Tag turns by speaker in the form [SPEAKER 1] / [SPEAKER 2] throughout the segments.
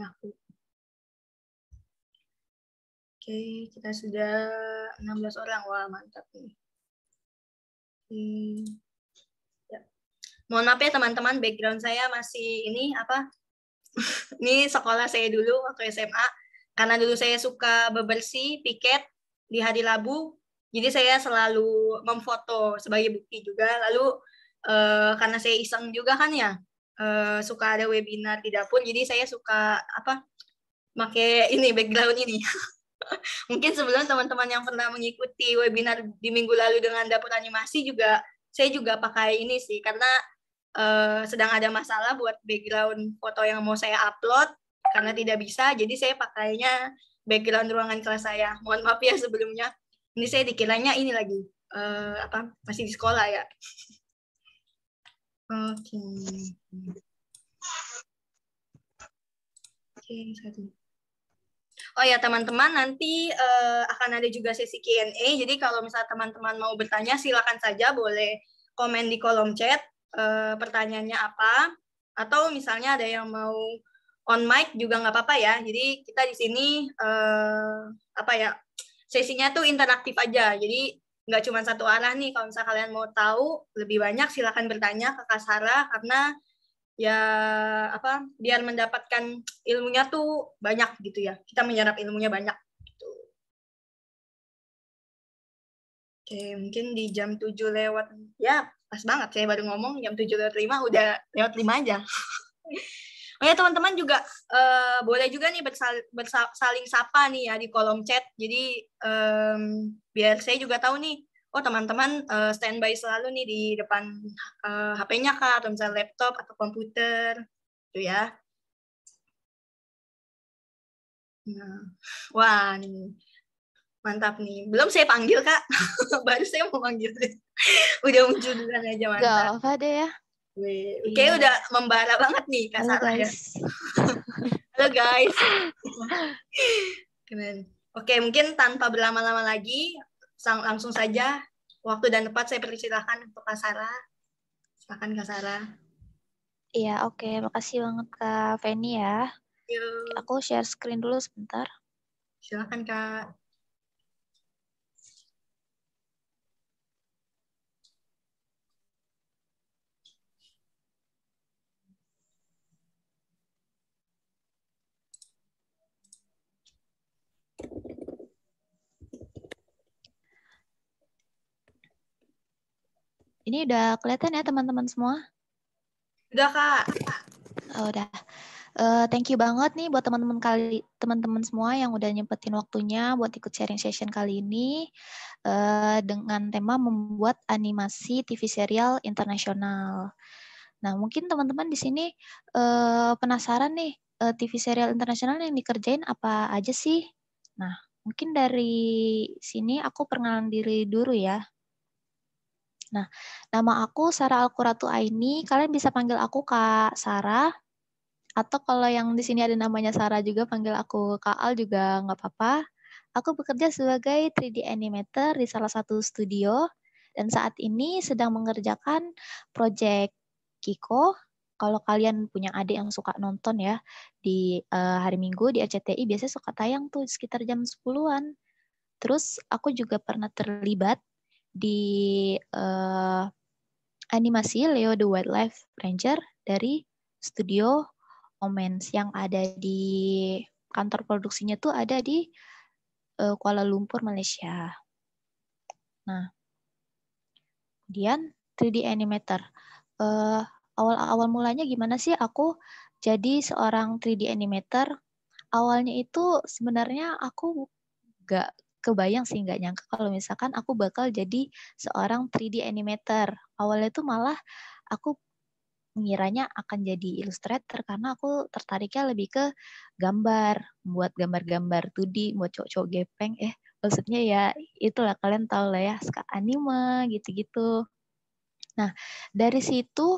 [SPEAKER 1] aku. Oke, kita sudah 16 orang. Wah, mantap nih. Ya. Mohon maaf ya teman-teman, background saya masih ini apa? Ini sekolah saya dulu waktu SMA. Karena dulu saya suka bebersih, piket di hari Rabu. Jadi saya selalu memfoto sebagai bukti juga. Lalu karena saya iseng juga kan ya, suka ada webinar di dapur. Jadi saya suka apa? Pakai ini background ini. Mungkin sebelum teman-teman yang pernah mengikuti webinar di minggu lalu dengan dapur animasi juga, saya juga pakai ini sih, karena sedang ada masalah buat background foto yang mau saya upload, karena tidak bisa, jadi saya pakainya background ruangan kelas saya. Mohon maaf ya sebelumnya, ini saya dikiranya ini lagi, masih di sekolah ya. Oke. Oke, satu. Oh ya teman-teman, nanti akan ada juga sesi Q&A. Jadi kalau misalnya teman-teman mau bertanya, silakan saja boleh komen di kolom chat pertanyaannya apa. Atau misalnya ada yang mau on mic juga nggak apa-apa ya. Jadi kita di sini sesinya tuh interaktif aja. Jadi nggak cuma satu arah nih. Kalau misalnya kalian mau tahu lebih banyak, silakan bertanya ke Kak Sarah, karena ya biar mendapatkan ilmunya tuh banyak gitu ya, kita menyerap ilmunya banyak gitu. Oke, mungkin di jam 7 lewat ya pas banget, saya baru ngomong jam 7 lewat 5 udah lewat 5 aja. Oh ya teman-teman juga boleh juga nih saling sapa nih ya di kolom chat, jadi biar saya juga tahu nih, oh teman-teman standby selalu nih di depan HP-nya Kak, atau misalnya laptop atau komputer, gitu ya. Nah, wah nih, mantap nih. Belum saya panggil Kak, baru saya mau panggil. Udah muncul duluan aja, mantap.
[SPEAKER 2] Gak apa deh ya.
[SPEAKER 1] Oke, udah membara banget nih Kak Sarah ya. Halo guys. Keren. Oke, mungkin tanpa berlama-lama lagi, langsung saja waktu dan tempat saya persilahkan untuk Kak Sarah. Silakan Kak Sarah.
[SPEAKER 2] Iya, oke. Makasih banget Kak Feni ya.
[SPEAKER 1] Yuk.
[SPEAKER 2] Aku share screen dulu sebentar.
[SPEAKER 1] Silakan Kak.
[SPEAKER 2] Ini udah kelihatan ya teman-teman semua?
[SPEAKER 1] Udah Kak.
[SPEAKER 2] Oh, udah. Thank you banget nih buat teman-teman semua yang udah nyempetin waktunya buat ikut sharing session kali ini dengan tema membuat animasi TV serial internasional. Nah, mungkin teman-teman di sini penasaran nih, TV serial internasional yang dikerjain apa aja sih? Nah, mungkin dari sini aku perkenalan diri dulu ya. Nah, nama aku Sarah Alquratu Aini. Kalian bisa panggil aku Kak Sarah. Atau kalau yang di sini ada namanya Sarah juga, panggil aku Kak Al juga nggak apa-apa. Aku bekerja sebagai 3D animator di salah satu studio. Dan saat ini sedang mengerjakan project Kiko. Kalau kalian punya adik yang suka nonton ya, di hari Minggu di RCTI biasanya suka tayang tuh sekitar jam 10-an. Terus aku juga pernah terlibat di animasi Leo the Wildlife Ranger dari studio Omens yang ada di kantor produksinya tuh ada di Kuala Lumpur, Malaysia. Nah, kemudian 3D animator. Awal-awal mulanya gimana sih aku jadi seorang 3D animator? Awalnya itu sebenarnya aku nggak kebayang sih, nggak nyangka kalau misalkan aku bakal jadi seorang 3D animator. Awalnya tuh malah aku mengiranya akan jadi illustrator karena aku tertariknya lebih ke gambar, buat gambar-gambar 2D, buat cowok-cowok gepeng. Maksudnya ya itulah, kalian tahu lah ya, suka anime gitu-gitu. Nah, dari situ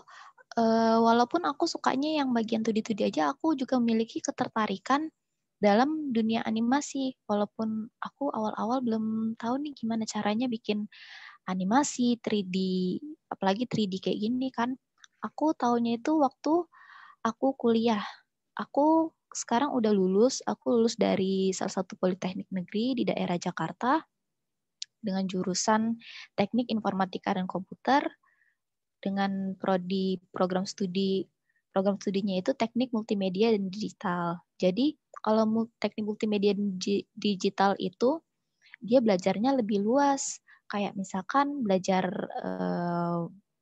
[SPEAKER 2] walaupun aku sukanya yang bagian 2D aja, aku juga memiliki ketertarikan dalam dunia animasi. Walaupun aku awal-awal belum tahu nih gimana caranya bikin animasi 3D, apalagi 3D kayak gini kan. Aku taunya itu waktu aku kuliah. Aku sekarang udah lulus. Aku lulus dari salah satu politeknik negeri di daerah Jakarta dengan jurusan Teknik Informatika dan Komputer dengan prodi program studinya itu Teknik Multimedia dan Digital. Jadi kalau Teknik Multimedia dan Digital itu dia belajarnya lebih luas. Kayak misalkan belajar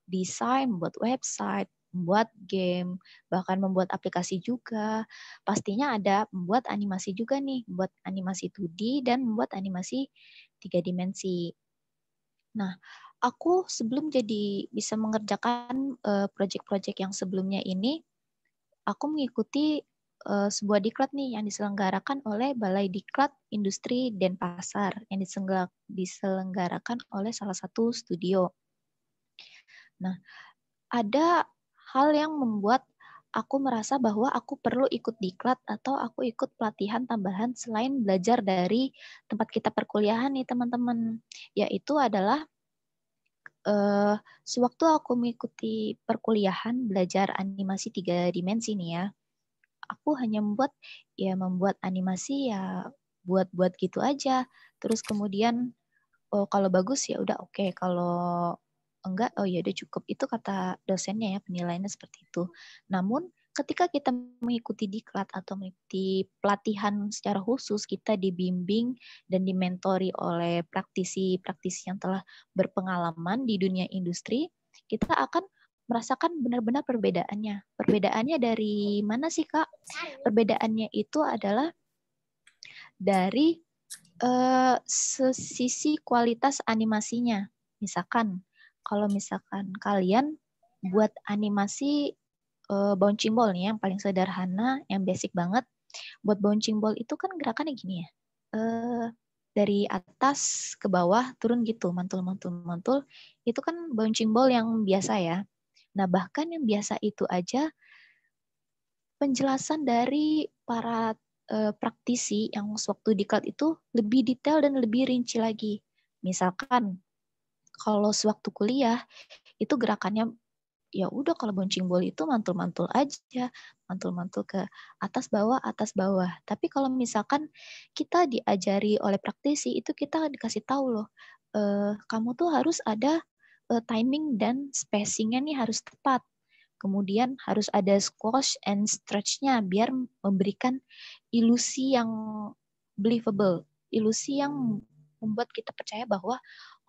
[SPEAKER 2] desain, membuat website, membuat game, bahkan membuat aplikasi juga. Pastinya ada membuat animasi juga nih, membuat animasi 2D dan membuat animasi 3 dimensi. Nah, aku sebelum jadi bisa mengerjakan proyek-proyek yang sebelumnya ini, aku mengikuti sebuah diklat nih yang diselenggarakan oleh Balai Diklat Industri Denpasar yang diselenggarakan oleh salah satu studio. Nah, ada hal yang membuat aku merasa bahwa aku perlu ikut diklat atau aku ikut pelatihan tambahan selain belajar dari tempat kita perkuliahan nih teman-teman. Yaitu adalah sewaktu aku mengikuti perkuliahan belajar animasi 3 dimensi nih ya, aku hanya membuat animasi ya buat gitu aja. Terus kemudian kalau bagus ya udah oke, kalau enggak oh ya udah cukup. Itu kata dosennya ya, penilaiannya seperti itu. Namun ketika kita mengikuti diklat atau mengikuti pelatihan secara khusus, kita dibimbing dan dimentori oleh praktisi-praktisi yang telah berpengalaman di dunia industri, kita akan merasakan benar-benar perbedaannya. Perbedaannya dari mana sih, Kak? Perbedaannya itu adalah dari sisi kualitas animasinya. Misalkan, kalau misalkan kalian buat animasi bouncing ball nih yang paling sederhana, yang basic banget. Buat bouncing ball itu kan gerakannya gini ya. Dari atas ke bawah turun gitu, mantul. Itu kan bouncing ball yang biasa ya. Nah, bahkan yang biasa itu aja penjelasan dari para praktisi yang sewaktu diklat itu lebih detail dan lebih rinci lagi. Misalkan kalau sewaktu kuliah itu gerakannya ya udah kalau bouncing ball itu mantul-mantul aja, mantul-mantul ke atas bawah. Tapi kalau misalkan kita diajari oleh praktisi itu kita dikasih tahu loh, kamu tuh harus ada timing dan spacing-nya nih harus tepat. Kemudian harus ada squash and stretch-nya biar memberikan ilusi yang believable, ilusi yang membuat kita percaya bahwa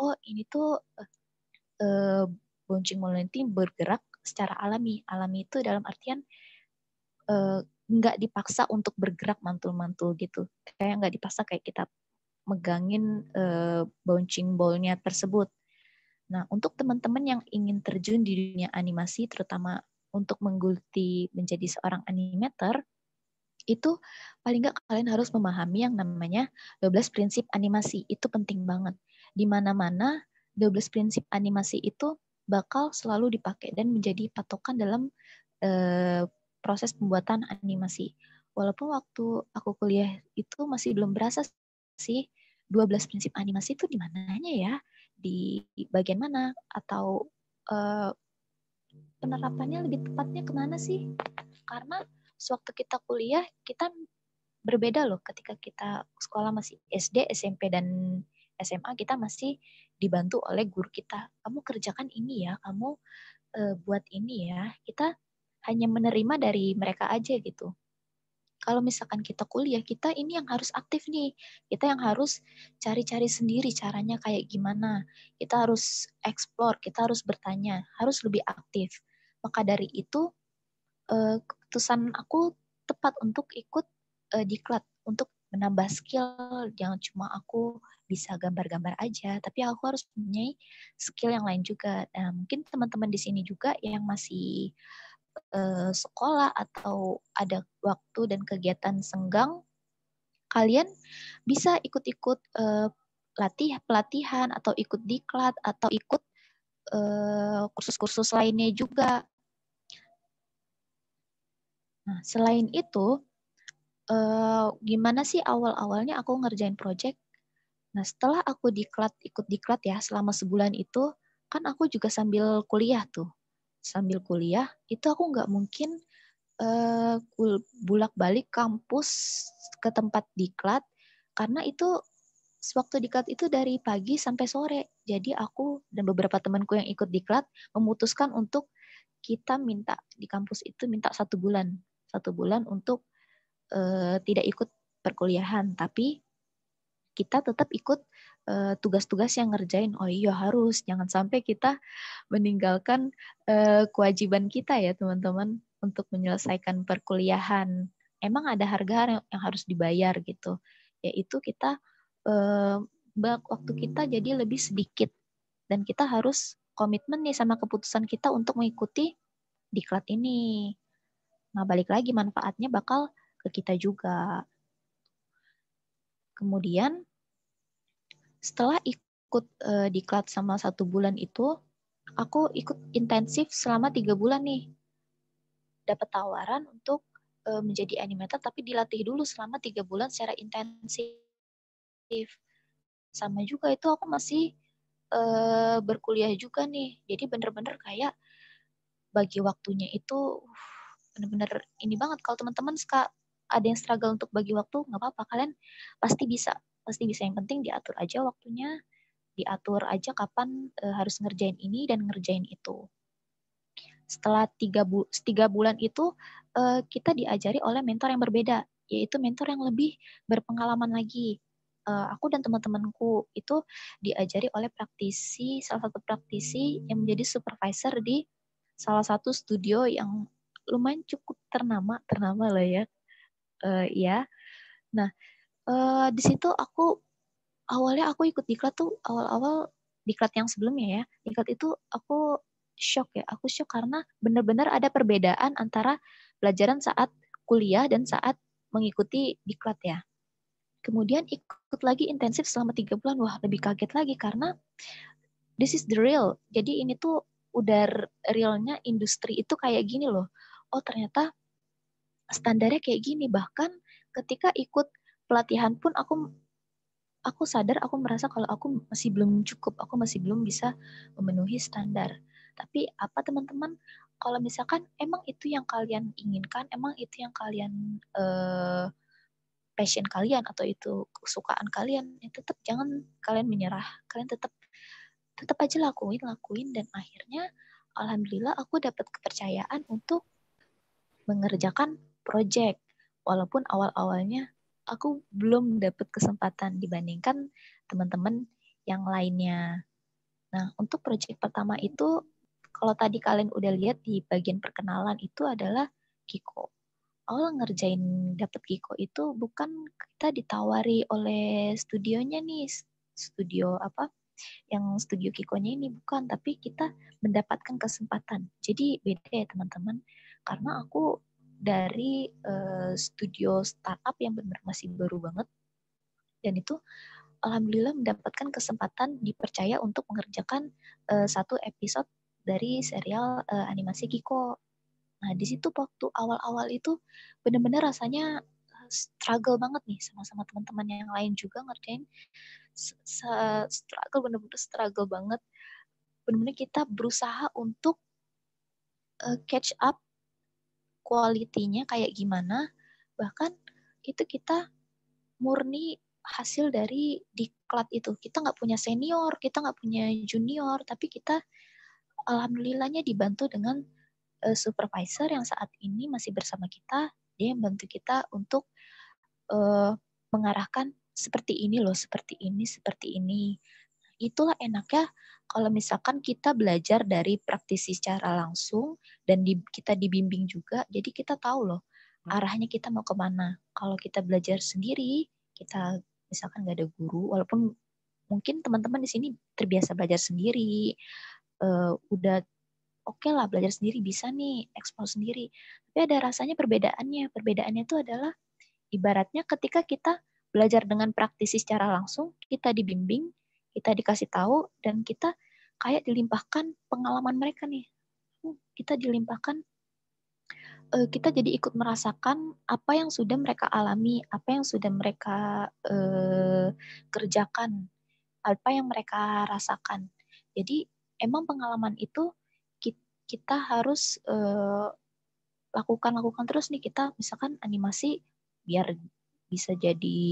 [SPEAKER 2] oh ini tuh bouncing ball nanti bergerak secara alami. Alami itu dalam artian nggak dipaksa untuk bergerak mantul-mantul gitu. Kayak nggak dipaksa kayak kita megangin bouncing ball-nya tersebut. Nah, untuk teman-teman yang ingin terjun di dunia animasi, terutama untuk menggeluti menjadi seorang animator, itu paling nggak kalian harus memahami yang namanya 12 prinsip animasi. Itu penting banget. Di mana-mana 12 prinsip animasi itu bakal selalu dipakai dan menjadi patokan dalam proses pembuatan animasi. Walaupun waktu aku kuliah itu masih belum berasa sih 12 prinsip animasi itu di mananya ya, di bagian mana, atau penerapannya lebih tepatnya kemana sih? Karena sewaktu kita kuliah, kita berbeda loh ketika kita sekolah masih SD, SMP, dan SMA, kita masih dibantu oleh guru kita. Kamu kerjakan ini ya, kamu buat ini ya. Kita hanya menerima dari mereka aja gitu. Kalau misalkan kita kuliah, kita ini yang harus aktif nih. Kita yang harus cari-cari sendiri caranya kayak gimana. Kita harus explore, kita harus bertanya, harus lebih aktif. Maka dari itu, keputusan aku tepat untuk ikut diklat, untuk menambah skill. Jangan cuma aku bisa gambar-gambar aja, tapi aku harus punya skill yang lain juga. Nah, mungkin teman-teman di sini juga yang masih sekolah atau ada waktu dan kegiatan senggang, kalian bisa ikut-ikut pelatihan atau ikut diklat atau ikut kursus-kursus lainnya juga. Nah, selain itu, gimana sih awal-awalnya aku ngerjain project? Nah, setelah aku ikut diklat ya selama sebulan itu, kan aku juga sambil kuliah tuh. Sambil kuliah, itu aku nggak mungkin bulak-balik kampus ke tempat diklat, karena itu waktu diklat itu dari pagi sampai sore. Jadi aku dan beberapa temanku yang ikut diklat memutuskan untuk kita minta di kampus itu minta 1 bulan untuk tidak ikut perkuliahan, tapi kita tetap ikut tugas-tugas yang ngerjain. Oh iya harus, jangan sampai kita meninggalkan kewajiban kita ya teman-teman untuk menyelesaikan perkuliahan. Emang ada harga yang harus dibayar gitu, yaitu kita waktu kita jadi lebih sedikit dan kita harus komitmen nih sama keputusan kita untuk mengikuti diklat ini. Nah balik lagi manfaatnya bakal ke kita juga. Kemudian setelah ikut diklat sama 1 bulan itu, aku ikut intensif selama 3 bulan nih. Dapat tawaran untuk menjadi animator, tapi dilatih dulu selama 3 bulan secara intensif. Sama juga itu aku masih berkuliah juga nih. Jadi bener-bener kayak bagi waktunya itu bener-bener ini banget. Kalau teman-teman suka ada yang struggle untuk bagi waktu, nggak apa-apa. Kalian pasti bisa. Pasti bisa. Yang penting diatur aja waktunya, diatur aja kapan harus ngerjain ini dan ngerjain itu. Setelah 3 bulan itu kita diajari oleh mentor yang berbeda, yaitu mentor yang lebih berpengalaman lagi. Aku dan teman-temanku itu diajari oleh salah satu praktisi yang menjadi supervisor di salah satu studio yang lumayan cukup ternama lah ya. Ya. Nah, di situ awalnya aku ikut diklat tuh awal-awal diklat yang sebelumnya ya. Diklat itu aku shock karena benar-benar ada perbedaan antara pelajaran saat kuliah dan saat mengikuti diklat ya. Kemudian ikut lagi intensif selama 3 bulan, wah lebih kaget lagi karena this is the real. Jadi ini tuh udah realnya industri itu kayak gini loh. Oh ternyata standarnya kayak gini. Bahkan ketika ikut pelatihan pun aku sadar, aku merasa kalau aku masih belum cukup, aku masih belum bisa memenuhi standar. Tapi apa teman-teman, kalau misalkan emang itu yang kalian inginkan, emang itu yang kalian passion kalian atau itu kesukaan kalian, ya tetap jangan kalian menyerah. Kalian tetap aja lakuin dan akhirnya alhamdulillah aku dapat kepercayaan untuk mengerjakan project. Walaupun awal-awalnya aku belum dapat kesempatan dibandingkan teman-teman yang lainnya. Nah, untuk project pertama itu, kalau tadi kalian udah lihat di bagian perkenalan itu adalah Kiko. Awal ngerjain dapet Kiko itu bukan kita ditawari oleh studionya nih, studio apa, yang studio Kikonya ini bukan, tapi kita mendapatkan kesempatan. Jadi beda ya teman-teman, karena aku dari studio startup yang benar masih baru banget, dan itu alhamdulillah mendapatkan kesempatan dipercaya untuk mengerjakan satu episode dari serial animasi Kiko. Nah, di situ waktu awal-awal itu benar-benar rasanya struggle banget nih sama teman-teman yang lain juga ngerjain benar-benar struggle banget. Benar-benar kita berusaha untuk catch up quality-nya kayak gimana. Bahkan itu kita murni hasil dari diklat itu. Kita nggak punya senior, kita nggak punya junior, tapi kita alhamdulillahnya dibantu dengan supervisor yang saat ini masih bersama kita. Dia membantu kita untuk mengarahkan seperti ini loh, seperti ini. Itulah enaknya kalau misalkan kita belajar dari praktisi secara langsung dan kita dibimbing juga, jadi kita tahu loh arahnya kita mau kemana. Kalau kita belajar sendiri, kita misalkan nggak ada guru, walaupun mungkin teman-teman di sini terbiasa belajar sendiri, udah oke lah belajar sendiri, bisa nih eksplor sendiri. Tapi ada rasanya perbedaannya. Perbedaannya itu adalah ibaratnya ketika kita belajar dengan praktisi secara langsung, kita dibimbing, kita dikasih tahu, dan kita kayak dilimpahkan pengalaman mereka nih. Kita dilimpahkan, kita jadi ikut merasakan apa yang sudah mereka alami, apa yang sudah mereka kerjakan, apa yang mereka rasakan. Jadi emang pengalaman itu kita harus lakukan terus nih kita, misalkan animasi biar bisa jadi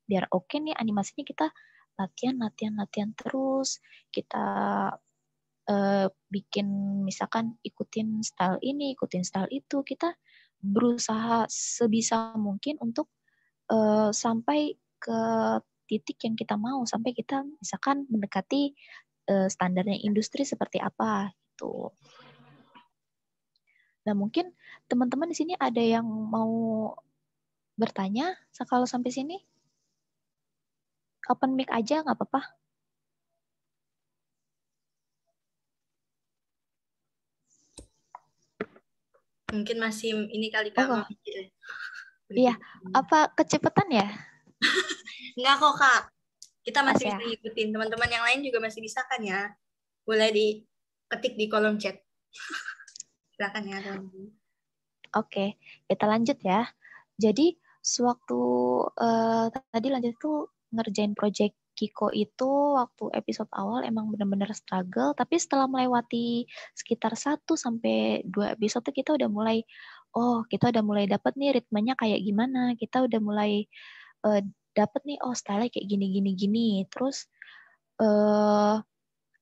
[SPEAKER 2] biar oke nih animasinya, kita latihan terus, kita bikin misalkan ikutin style ini, ikutin style itu, kita berusaha sebisa mungkin untuk sampai ke titik yang kita mau, sampai kita misalkan mendekati standarnya industri seperti apa gitu. Nah, mungkin teman-teman di sini ada yang mau bertanya kalau sampai sini? Open mic aja, nggak apa-apa.
[SPEAKER 1] Mungkin masih ini kali Kak.
[SPEAKER 2] Oh, iya. Apa kecepatan ya?
[SPEAKER 1] Enggak kok Kak. Kita masih
[SPEAKER 2] ya.
[SPEAKER 1] bisa ngikutin. Teman-teman yang lain juga masih bisa kan ya? Boleh diketik di kolom chat. Silakan ya teman-teman.
[SPEAKER 2] Oke, kita lanjut ya. Jadi sewaktu tadi lanjut tuh ngerjain project Kiko itu waktu episode awal emang benar-benar struggle, tapi setelah melewati sekitar 1-2 episode kita udah mulai, kita udah mulai dapet nih ritmenya kayak gimana, kita udah mulai dapet nih, style kayak gini. Terus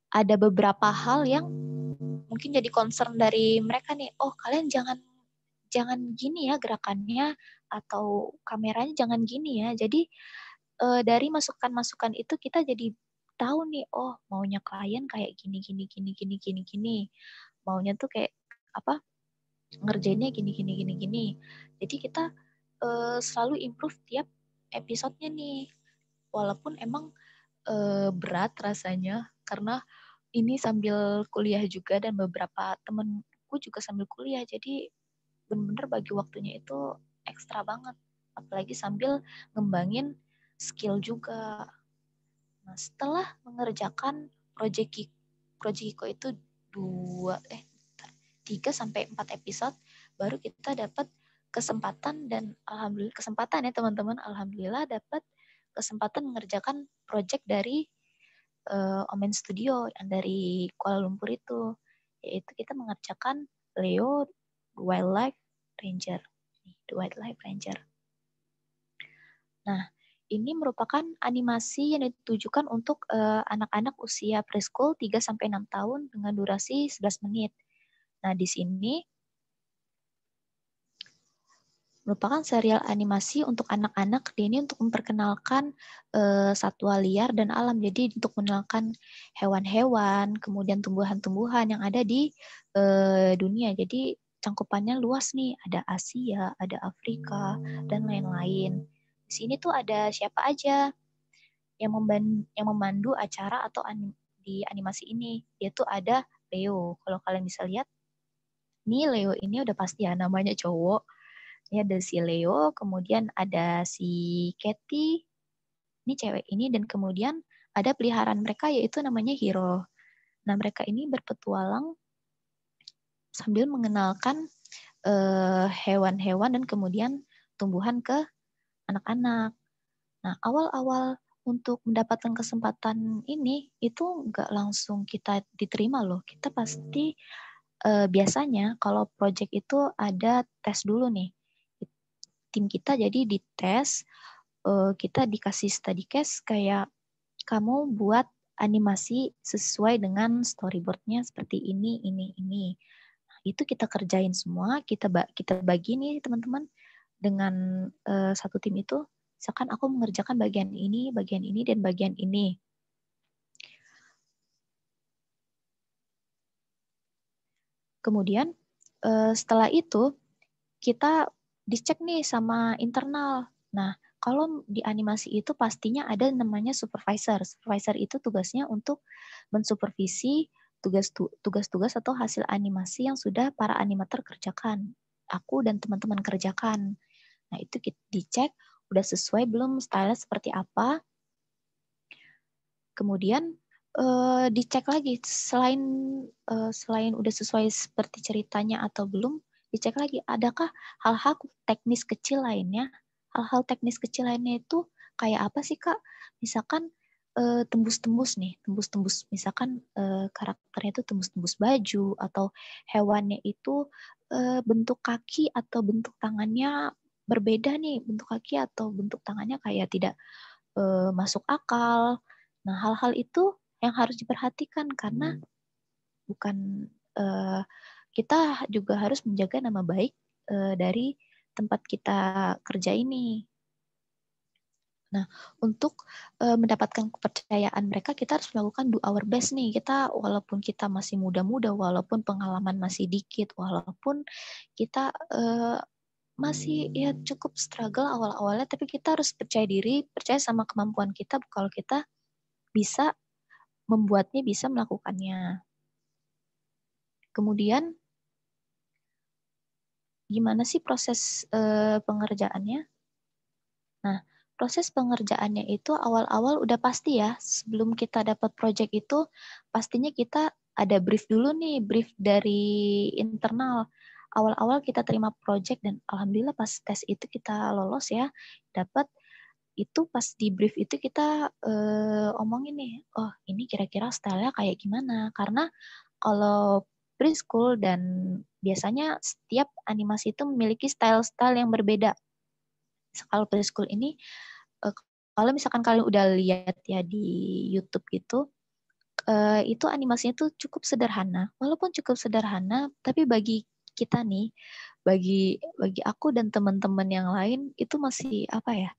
[SPEAKER 2] ada beberapa hal yang mungkin jadi concern dari mereka nih, kalian jangan gini ya gerakannya, atau kameranya jangan gini ya. Jadi dari masukan-masukan itu kita jadi tahu nih, maunya klien kayak gini. Maunya tuh kayak apa? Ngerjainnya gini. Jadi kita selalu improve tiap episodenya nih. Walaupun emang berat rasanya karena ini sambil kuliah juga dan beberapa temenku juga sambil kuliah. Jadi bener-bener bagi waktunya itu ekstra banget, apalagi sambil ngembangin skill juga. Nah, setelah mengerjakan project Kiko itu 3-4 episode, baru kita dapat kesempatan, dan alhamdulillah kesempatan ya teman-teman, alhamdulillah dapat kesempatan mengerjakan project dari Omen Studio yang dari Kuala Lumpur itu, yaitu kita mengerjakan Leo Wildlife Ranger. The Wildlife Ranger. Nah, ini merupakan animasi yang ditujukan untuk anak-anak usia preschool 3-6 tahun dengan durasi 11 menit. Nah, di sini merupakan serial animasi untuk anak-anak. Ini untuk memperkenalkan satwa liar dan alam. Jadi untuk mengenalkan hewan-hewan, kemudian tumbuhan-tumbuhan yang ada di dunia. Jadi cangkupannya luas nih, ada Asia, ada Afrika, dan lain-lain. Di sini tuh ada siapa aja yang memandu acara atau di animasi ini, yaitu ada Leo. Kalau kalian bisa lihat, nih Leo ini udah pasti ya namanya cowok. Ini ada si Leo, kemudian ada si Katy, ini cewek ini, dan kemudian ada peliharaan mereka yaitu namanya Hiro. Nah, mereka ini berpetualang sambil mengenalkan hewan-hewan dan kemudian tumbuhan ke anak-anak. Nah, awal-awal untuk mendapatkan kesempatan ini itu nggak langsung kita diterima loh. Kita pasti biasanya kalau project itu ada tes dulu nih. Tim kita jadi dites, kita dikasih study case kayak kamu buat animasi sesuai dengan storyboardnya seperti ini. Nah, itu kita kerjain semua, kita bagi nih teman-teman dengan satu tim itu. Misalkan aku mengerjakan bagian ini, dan bagian ini. Kemudian setelah itu kita dicek nih sama internal. Nah, kalau di animasi itu pastinya ada namanya supervisor. Supervisor itu tugasnya untuk mensupervisi tugas-tugas atau hasil animasi yang sudah para animator kerjakan. Aku dan teman-teman kerjakan. Nah, itu kita dicek udah sesuai belum, style seperti apa. Kemudian dicek lagi selain udah sesuai seperti ceritanya atau belum, dicek lagi adakah hal-hal teknis kecil lainnya. Hal-hal teknis kecil lainnya itu kayak apa sih Kak? Misalkan tembus-tembus nih, tembus-tembus. Misalkan karakternya itu tembus-tembus baju atau hewannya itu bentuk kaki atau bentuk tangannya berbeda nih, bentuk kaki atau bentuk tangannya kayak tidak masuk akal. Nah, hal-hal itu yang harus diperhatikan karena bukan kita juga harus menjaga nama baik dari tempat kita kerja ini. Nah, untuk mendapatkan kepercayaan mereka, kita harus melakukan do our best nih. Kita walaupun kita masih muda-muda, walaupun pengalaman masih dikit, walaupun kita masih ya cukup struggle awal-awalnya, tapi kita harus percaya diri, percaya sama kemampuan kita kalau kita bisa membuatnya, bisa melakukannya. Kemudian, gimana sih proses pengerjaannya? Nah, proses pengerjaannya itu awal-awal udah pasti ya, sebelum kita dapat project itu, pastinya kita ada brief dulu nih, brief dari internal. Awal-awal kita terima project dan alhamdulillah pas tes itu kita lolos ya, dapat itu pas di brief itu kita omongin nih, oh ini kira-kira style-nya kayak gimana. Karena kalau preschool dan biasanya setiap animasi itu memiliki style-style yang berbeda. Kalau preschool ini, kalau misalkan kalian udah lihat ya di YouTube gitu, itu animasinya tuh cukup sederhana. Walaupun cukup sederhana, tapi bagi kita nih, bagi aku dan teman-teman yang lain itu masih apa ya?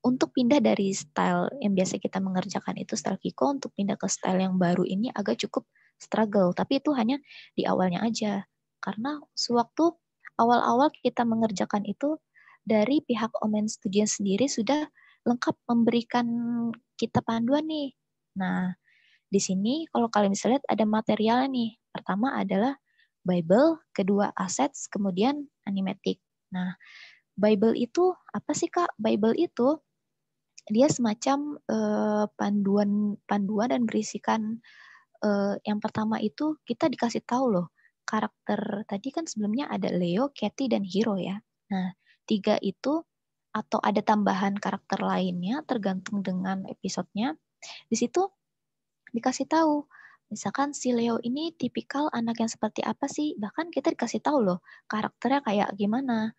[SPEAKER 2] Untuk pindah dari style yang biasa kita mengerjakan itu style Kiko, untuk pindah ke style yang baru ini agak cukup struggle. Tapi itu hanya di awalnya aja. Karena sewaktu awal-awal kita mengerjakan itu, dari pihak Omen Studio sendiri sudah lengkap memberikan kita panduan nih. Nah, di sini kalau kalian bisa lihat ada materialnya nih. Pertama adalah Bible, kedua assets, kemudian animatic. Nah, Bible itu apa sih Kak? Bible itu dia semacam panduan dan berisikan yang pertama itu kita dikasih tahu loh karakter tadi kan sebelumnya ada Leo, Katie dan Hiro ya. Nah, 3 itu atau ada tambahan karakter lainnya tergantung dengan episodenya. Di situ dikasih tahu misalkan si Leo ini tipikal anak yang seperti apa sih? Bahkan kita dikasih tahu loh karakternya kayak gimana.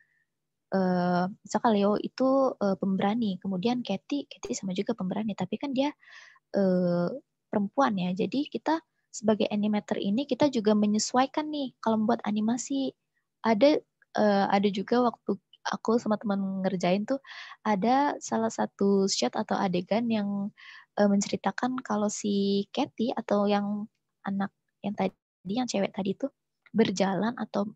[SPEAKER 2] Misalkan Leo itu pemberani, kemudian Katie sama juga pemberani, tapi kan dia perempuan ya. Jadi kita sebagai animator ini kita juga menyesuaikan nih kalau membuat animasi. Ada juga waktu aku sama teman ngerjain tuh ada salah satu shot atau adegan yang menceritakan kalau si Katie atau yang anak yang tadi yang cewek tadi tuh berjalan atau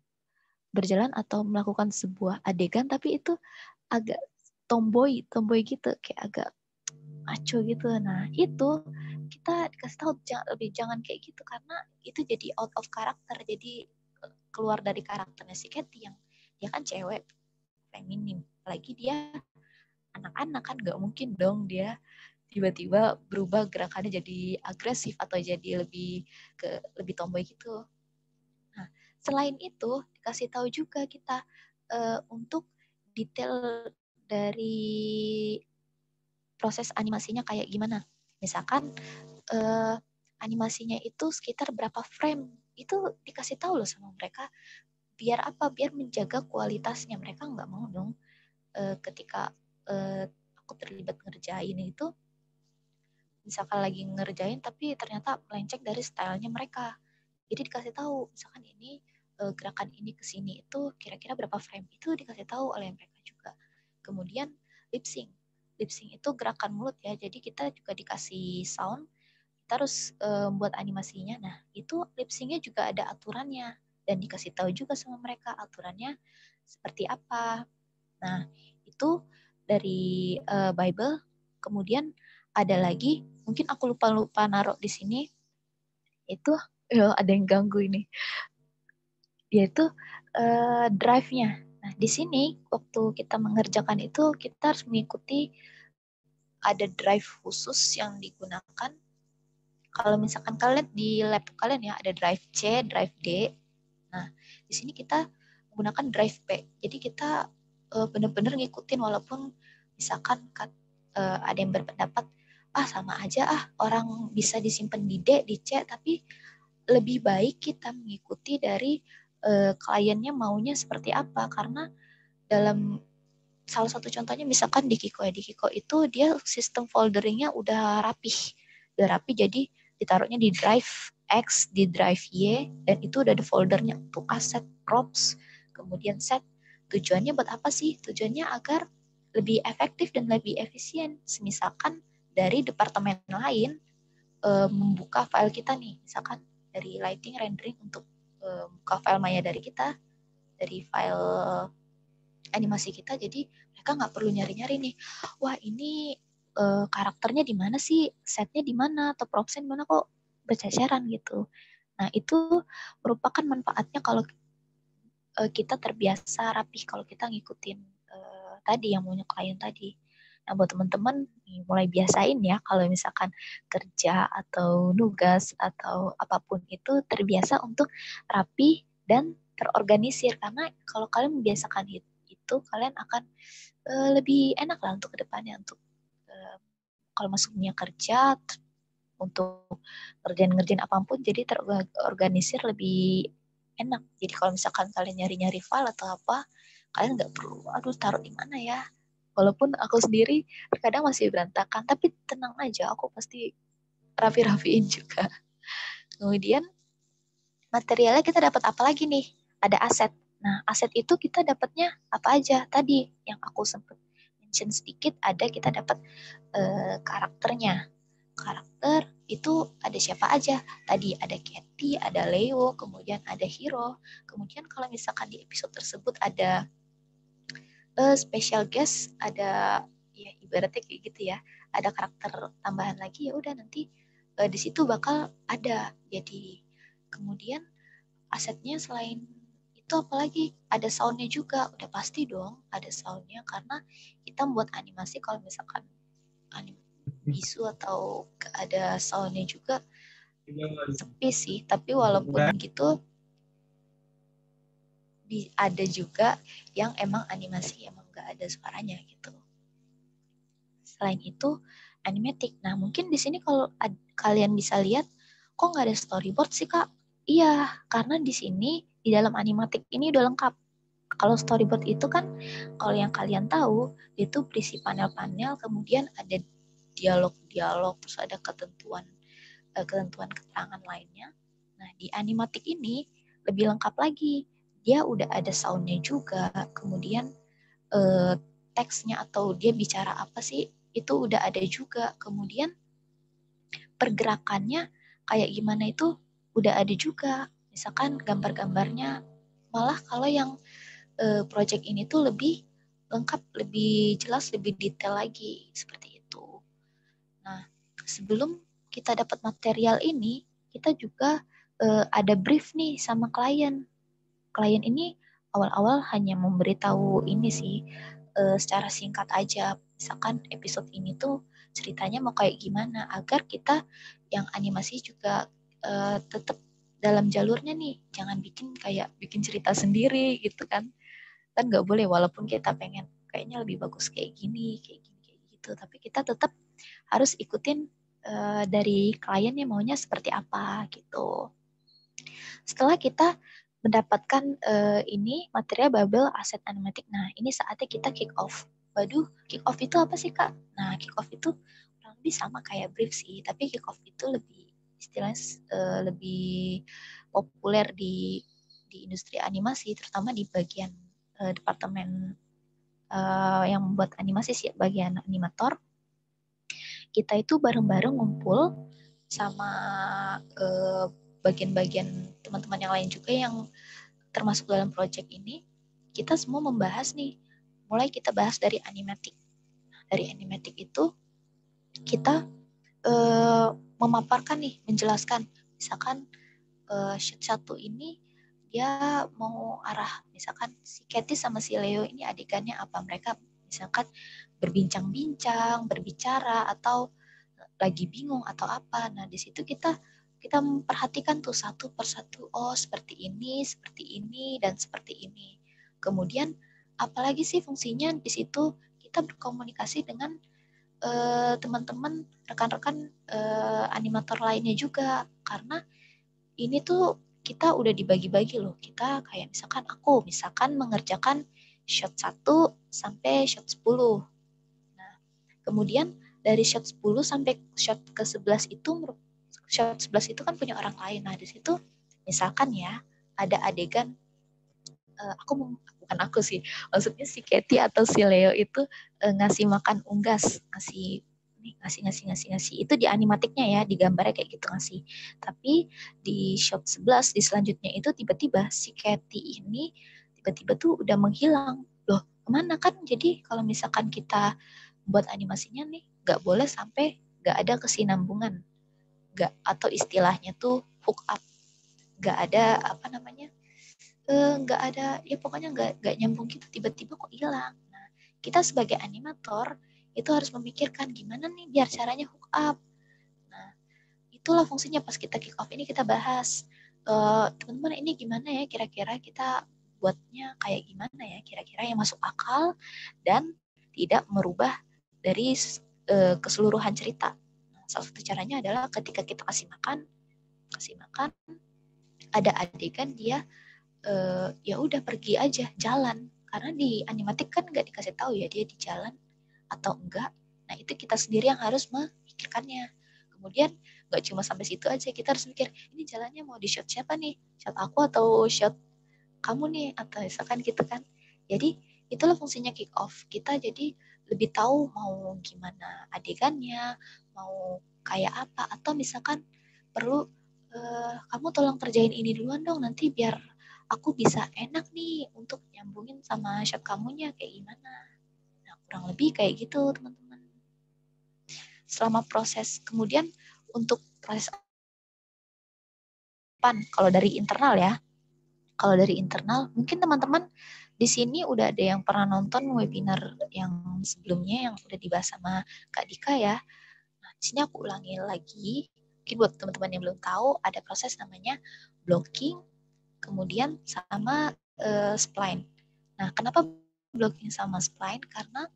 [SPEAKER 2] melakukan sebuah adegan tapi itu agak tomboy gitu kayak agak maco gitu. Nah, itu kita dikasih tahu jangan kayak gitu karena itu jadi out of karakter. Jadi keluar dari karakternya si Katie yang dia kan cewek feminim. Apalagi dia anak-anak kan nggak mungkin dong dia tiba-tiba berubah gerakannya jadi agresif atau jadi lebih tomboy gitu. Nah, selain itu dikasih tahu juga kita untuk detail dari proses animasinya kayak gimana. Misalkan animasinya itu sekitar berapa frame, itu dikasih tahu loh sama mereka. Biar apa? Biar menjaga kualitasnya. Mereka nggak mau dong ketika aku terlibat ngerjain itu, misalkan lagi ngerjain tapi ternyata melenceng dari stylenya mereka. Jadi dikasih tahu, misalkan ini gerakan ini ke sini itu kira-kira berapa frame, itu dikasih tahu oleh mereka juga. Kemudian lip sync itu gerakan mulut ya, jadi kita juga dikasih sound, kita harus buat animasinya. Nah, itu lip syncnya juga ada aturannya dan dikasih tahu juga sama mereka aturannya seperti apa. Nah, itu dari Bible. Kemudian ada lagi, mungkin aku lupa naruh di sini, itu ada yang ganggu ini, yaitu drive-nya. Nah, di sini waktu kita mengerjakan itu kita harus mengikuti ada drive khusus yang digunakan. Kalau misalkan kalian di laptop kalian ya ada drive C, drive D. Nah, di sini kita menggunakan drive P. Jadi kita benar-benar ngikutin walaupun misalkan ada yang berpendapat sama aja orang bisa disimpan di D, di C, tapi lebih baik kita mengikuti dari kliennya maunya seperti apa. Karena dalam salah satu contohnya misalkan di Kiko itu dia sistem folderingnya udah rapi jadi ditaruhnya di drive X, di drive Y, dan itu udah ada foldernya untuk aset, props, kemudian set. Tujuannya buat apa sih? Tujuannya agar lebih efektif dan lebih efisien. Misalkan dari departemen lain membuka file kita nih, misalkan dari lighting, rendering untuk buka file Maya dari kita, dari file animasi kita, jadi mereka nggak perlu nyari-nyari nih, wah ini karakternya di mana sih, setnya di mana, atau propsnya di mana kok berceceran gitu. Nah itu merupakan manfaatnya kalau kita terbiasa rapih, kalau kita ngikutin tadi yang maunya klien tadi. Nah buat teman-teman mulai biasain ya kalau misalkan kerja atau nugas atau apapun itu terbiasa untuk rapi dan terorganisir, karena kalau kalian membiasakan itu kalian akan lebih enak lah untuk kedepannya, untuk kalau masuk dunia kerja untuk ngerjain apapun jadi terorganisir lebih enak. Jadi kalau misalkan kalian nyari-nyari file atau apa, kalian nggak perlu taruh di mana ya. Walaupun aku sendiri kadang masih berantakan, tapi tenang aja, aku pasti rapi-rapiin juga. Kemudian materialnya kita dapat apa lagi nih? Ada aset. Nah, aset itu kita dapatnya apa aja? Tadi yang aku sempat mention sedikit, ada kita dapat karakternya. Karakter itu ada siapa aja? Tadi ada Katy, ada Leo, kemudian ada Hiro. Kemudian kalau misalkan di episode tersebut ada special guest, ada ya ibaratnya kayak gitu ya, ada karakter tambahan lagi, ya udah nanti di situ bakal ada. Jadi kemudian asetnya selain itu apalagi, ada soundnya juga, udah pasti dong ada soundnya, karena kita membuat animasi kalau misalkan bisu atau ada soundnya juga sepi sih, tapi walaupun gitu ada juga yang emang animasi emang gak ada suaranya gitu. Selain itu animatic. Nah mungkin di sini kalau kalian bisa lihat, kok nggak ada storyboard sih kak? Iya, karena di sini di dalam animatic ini udah lengkap. Kalau storyboard itu kan, kalau yang kalian tahu itu berisi panel-panel, kemudian ada dialog-dialog, terus ada ketentuan keterangan lainnya. Nah di animatic ini lebih lengkap lagi. Dia udah ada soundnya juga, kemudian teksnya atau dia bicara apa sih itu udah ada juga, kemudian pergerakannya kayak gimana itu udah ada juga, misalkan gambar-gambarnya. Malah kalau yang project ini tuh lebih lengkap, lebih jelas, lebih detail lagi seperti itu. Nah sebelum kita dapat material ini, kita juga ada brief nih sama klien. Klien ini awal-awal hanya memberitahu ini sih, secara singkat aja. Misalkan episode ini tuh ceritanya mau kayak gimana, agar kita yang animasi juga tetap dalam jalurnya nih. Jangan bikin cerita sendiri gitu kan. Kan nggak boleh, walaupun kita pengen kayaknya lebih bagus kayak gini kayak gitu. Tapi kita tetap harus ikutin dari kliennya maunya seperti apa gitu. Setelah kita mendapatkan ini material Babel Asset Animatic, nah ini saatnya kita kick off. Waduh, kick off itu apa sih kak? Nah kick off itu kurang lebih sama kayak brief sih, tapi kick off itu lebih istilahnya lebih populer di industri animasi, terutama di bagian departemen yang membuat animasi sih, bagian animator. Kita itu bareng-bareng ngumpul sama bagian-bagian teman-teman yang lain juga yang termasuk dalam project ini. Kita semua membahas nih, mulai kita bahas dari animatic. Dari animatic itu kita memaparkan nih, menjelaskan, misalkan shoot satu ini dia mau arah, misalkan si Katy sama si Leo ini adegannya apa, mereka misalkan berbincang-bincang, berbicara, atau lagi bingung atau apa. Nah di situ kita memperhatikan tuh satu persatu, oh seperti ini dan seperti ini. Kemudian apalagi sih fungsinya di situ, kita berkomunikasi dengan teman-teman, rekan-rekan animator lainnya juga, karena ini tuh kita udah dibagi-bagi loh. Kita kayak misalkan mengerjakan shot 1 sampai shot 10. Nah, kemudian dari shot 10 sampai shot ke 11 itu, shot 11 itu kan punya orang lain. Nah, di situ misalkan ya ada adegan bukan aku sih, maksudnya si Katy atau si Leo itu ngasih makan unggas, ngasih itu di animatiknya ya, di gambarnya kayak gitu ngasih. Tapi di shot 11 di selanjutnya itu tiba-tiba si Katy ini tiba-tiba tuh udah menghilang. Loh, kemana kan? Jadi kalau misalkan kita buat animasinya nih, nggak boleh sampai nggak ada kesinambungan, nggak, atau istilahnya tuh hook up, nggak ada apa namanya, nggak ada, ya pokoknya nggak nyambung gitu, tiba-tiba kok hilang. Nah, kita sebagai animator itu harus memikirkan gimana nih biar caranya hook up. Nah, itulah fungsinya pas kita kick off ini kita bahas, teman-teman ini gimana ya kira-kira kita buatnya kayak gimana ya kira-kira yang masuk akal dan tidak merubah dari keseluruhan cerita. Nah, salah satu caranya adalah ketika kita kasih makan ada adegan dia ya udah pergi aja jalan, karena di animatik kan nggak dikasih tahu ya dia di jalan atau enggak. Nah itu kita sendiri yang harus memikirkannya. Kemudian nggak cuma sampai situ aja, kita harus mikir ini jalannya mau di shot siapa nih, shot aku atau shot kamu nih, atau misalkan gitu kan. Jadi itulah fungsinya kick off, kita jadi lebih tahu mau gimana adegannya, mau kayak apa, atau misalkan perlu kamu tolong kerjain ini duluan dong, nanti biar aku bisa enak nih untuk nyambungin sama shot kamunya kayak gimana. Nah, kurang lebih kayak gitu, teman-teman. Selama proses, kemudian untuk proses kalau dari internal ya, kalau dari internal, mungkin teman-teman di sini udah ada yang pernah nonton webinar yang sebelumnya yang udah dibahas sama Kak Dika ya. Nah, di sini aku ulangi lagi. Mungkin buat teman-teman yang belum tahu, ada proses namanya blocking, kemudian sama spline. Nah, kenapa blocking sama spline? Karena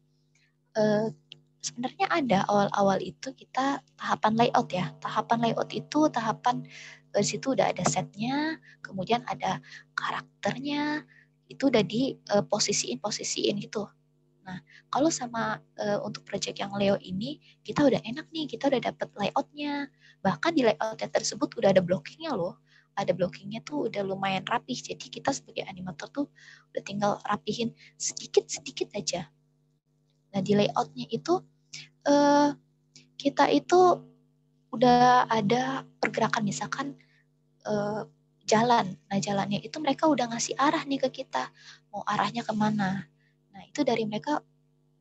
[SPEAKER 2] sebenarnya ada awal-awal itu kita tahapan layout ya. Tahapan layout itu tahapan di situ udah ada setnya, kemudian ada karakternya, itu udah di posisiin gitu. Nah, kalau sama untuk project yang Leo ini, kita udah enak nih, kita udah dapet layoutnya. Bahkan di layoutnya tersebut udah ada blockingnya loh. Ada blockingnya tuh udah lumayan rapih. Jadi kita sebagai animator tuh udah tinggal rapihin sedikit-sedikit aja. Nah, di layoutnya itu kita itu udah ada pergerakan, misalkan jalan. Nah, jalannya itu mereka udah ngasih arah nih ke kita, mau arahnya kemana. Nah, itu dari mereka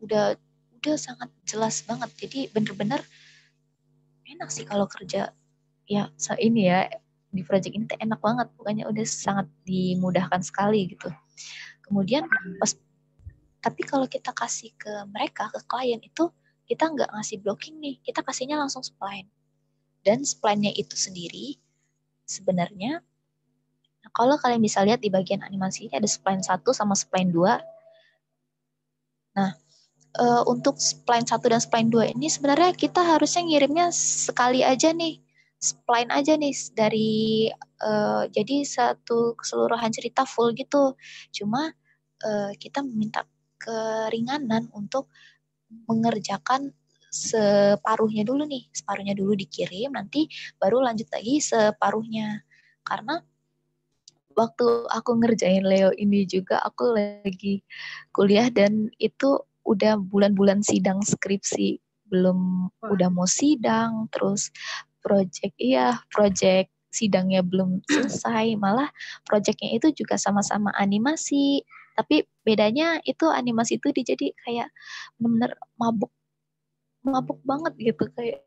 [SPEAKER 2] udah sangat jelas banget. Jadi bener-bener enak sih kalau kerja ya ini ya di project ini enak banget, pokoknya udah sangat dimudahkan sekali gitu. Kemudian tapi kalau kita kasih ke mereka, ke klien itu kita nggak ngasih blocking nih, kita kasihnya langsung spline. Dan spline-nya itu sendiri sebenarnya, nah kalau kalian bisa lihat di bagian animasi ini ada spline 1 sama spline 2. Nah, untuk spline 1 dan spline 2 ini sebenarnya kita harusnya ngirimnya sekali aja nih, spline aja nih dari jadi satu keseluruhan cerita full gitu. Cuma kita meminta keringanan untuk mengerjakan separuhnya dulu nih, separuhnya dulu dikirim, nanti baru lanjut lagi separuhnya. Karena waktu aku ngerjain Leo ini juga aku lagi kuliah dan itu udah bulan-bulan sidang skripsi, belum udah mau sidang, terus project sidangnya belum selesai, malah projectnya itu juga sama-sama animasi, tapi bedanya itu animasi itu jadi kayak bener-bener mabuk banget gitu, kayak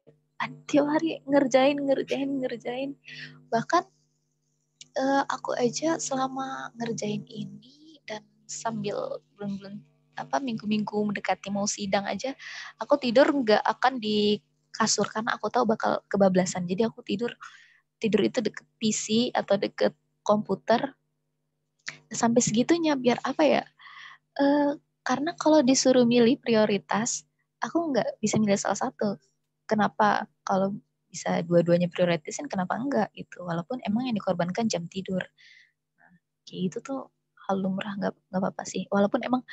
[SPEAKER 2] tiap hari ngerjain. Bahkan aku aja selama ngerjain ini dan sambil belum minggu-minggu mendekati mau sidang aja, aku tidur nggak akan di kasur karena aku tahu bakal kebablasan. Jadi aku tidur itu deket PC atau deket komputer. Sampai segitunya biar apa ya? Karena kalau disuruh milih prioritas aku nggak bisa milih salah satu. Kenapa kalau bisa dua-duanya prioritasin, kenapa enggak gitu? Walaupun emang yang dikorbankan jam tidur. Nah, kayak gitu tuh hal lumrah, nggak apa-apa sih. Walaupun emang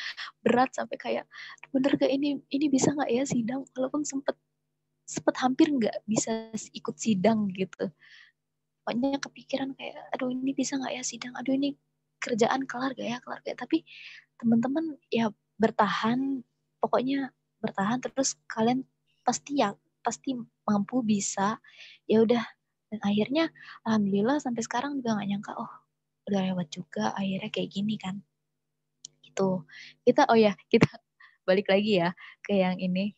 [SPEAKER 2] berat sampai kayak bener gak ini bisa nggak ya sidang? Walaupun sempet hampir nggak bisa ikut sidang gitu. Pokoknya kepikiran kayak aduh ini bisa nggak ya sidang? Aduh ini kerjaan kelar gak ya? Tapi teman-teman ya bertahan, pokoknya bertahan terus kalian pasti mampu bisa. Ya udah, dan akhirnya alhamdulillah sampai sekarang juga nggak nyangka udah lewat juga akhirnya kayak gini kan. Gitu. Kita balik lagi ya ke yang ini,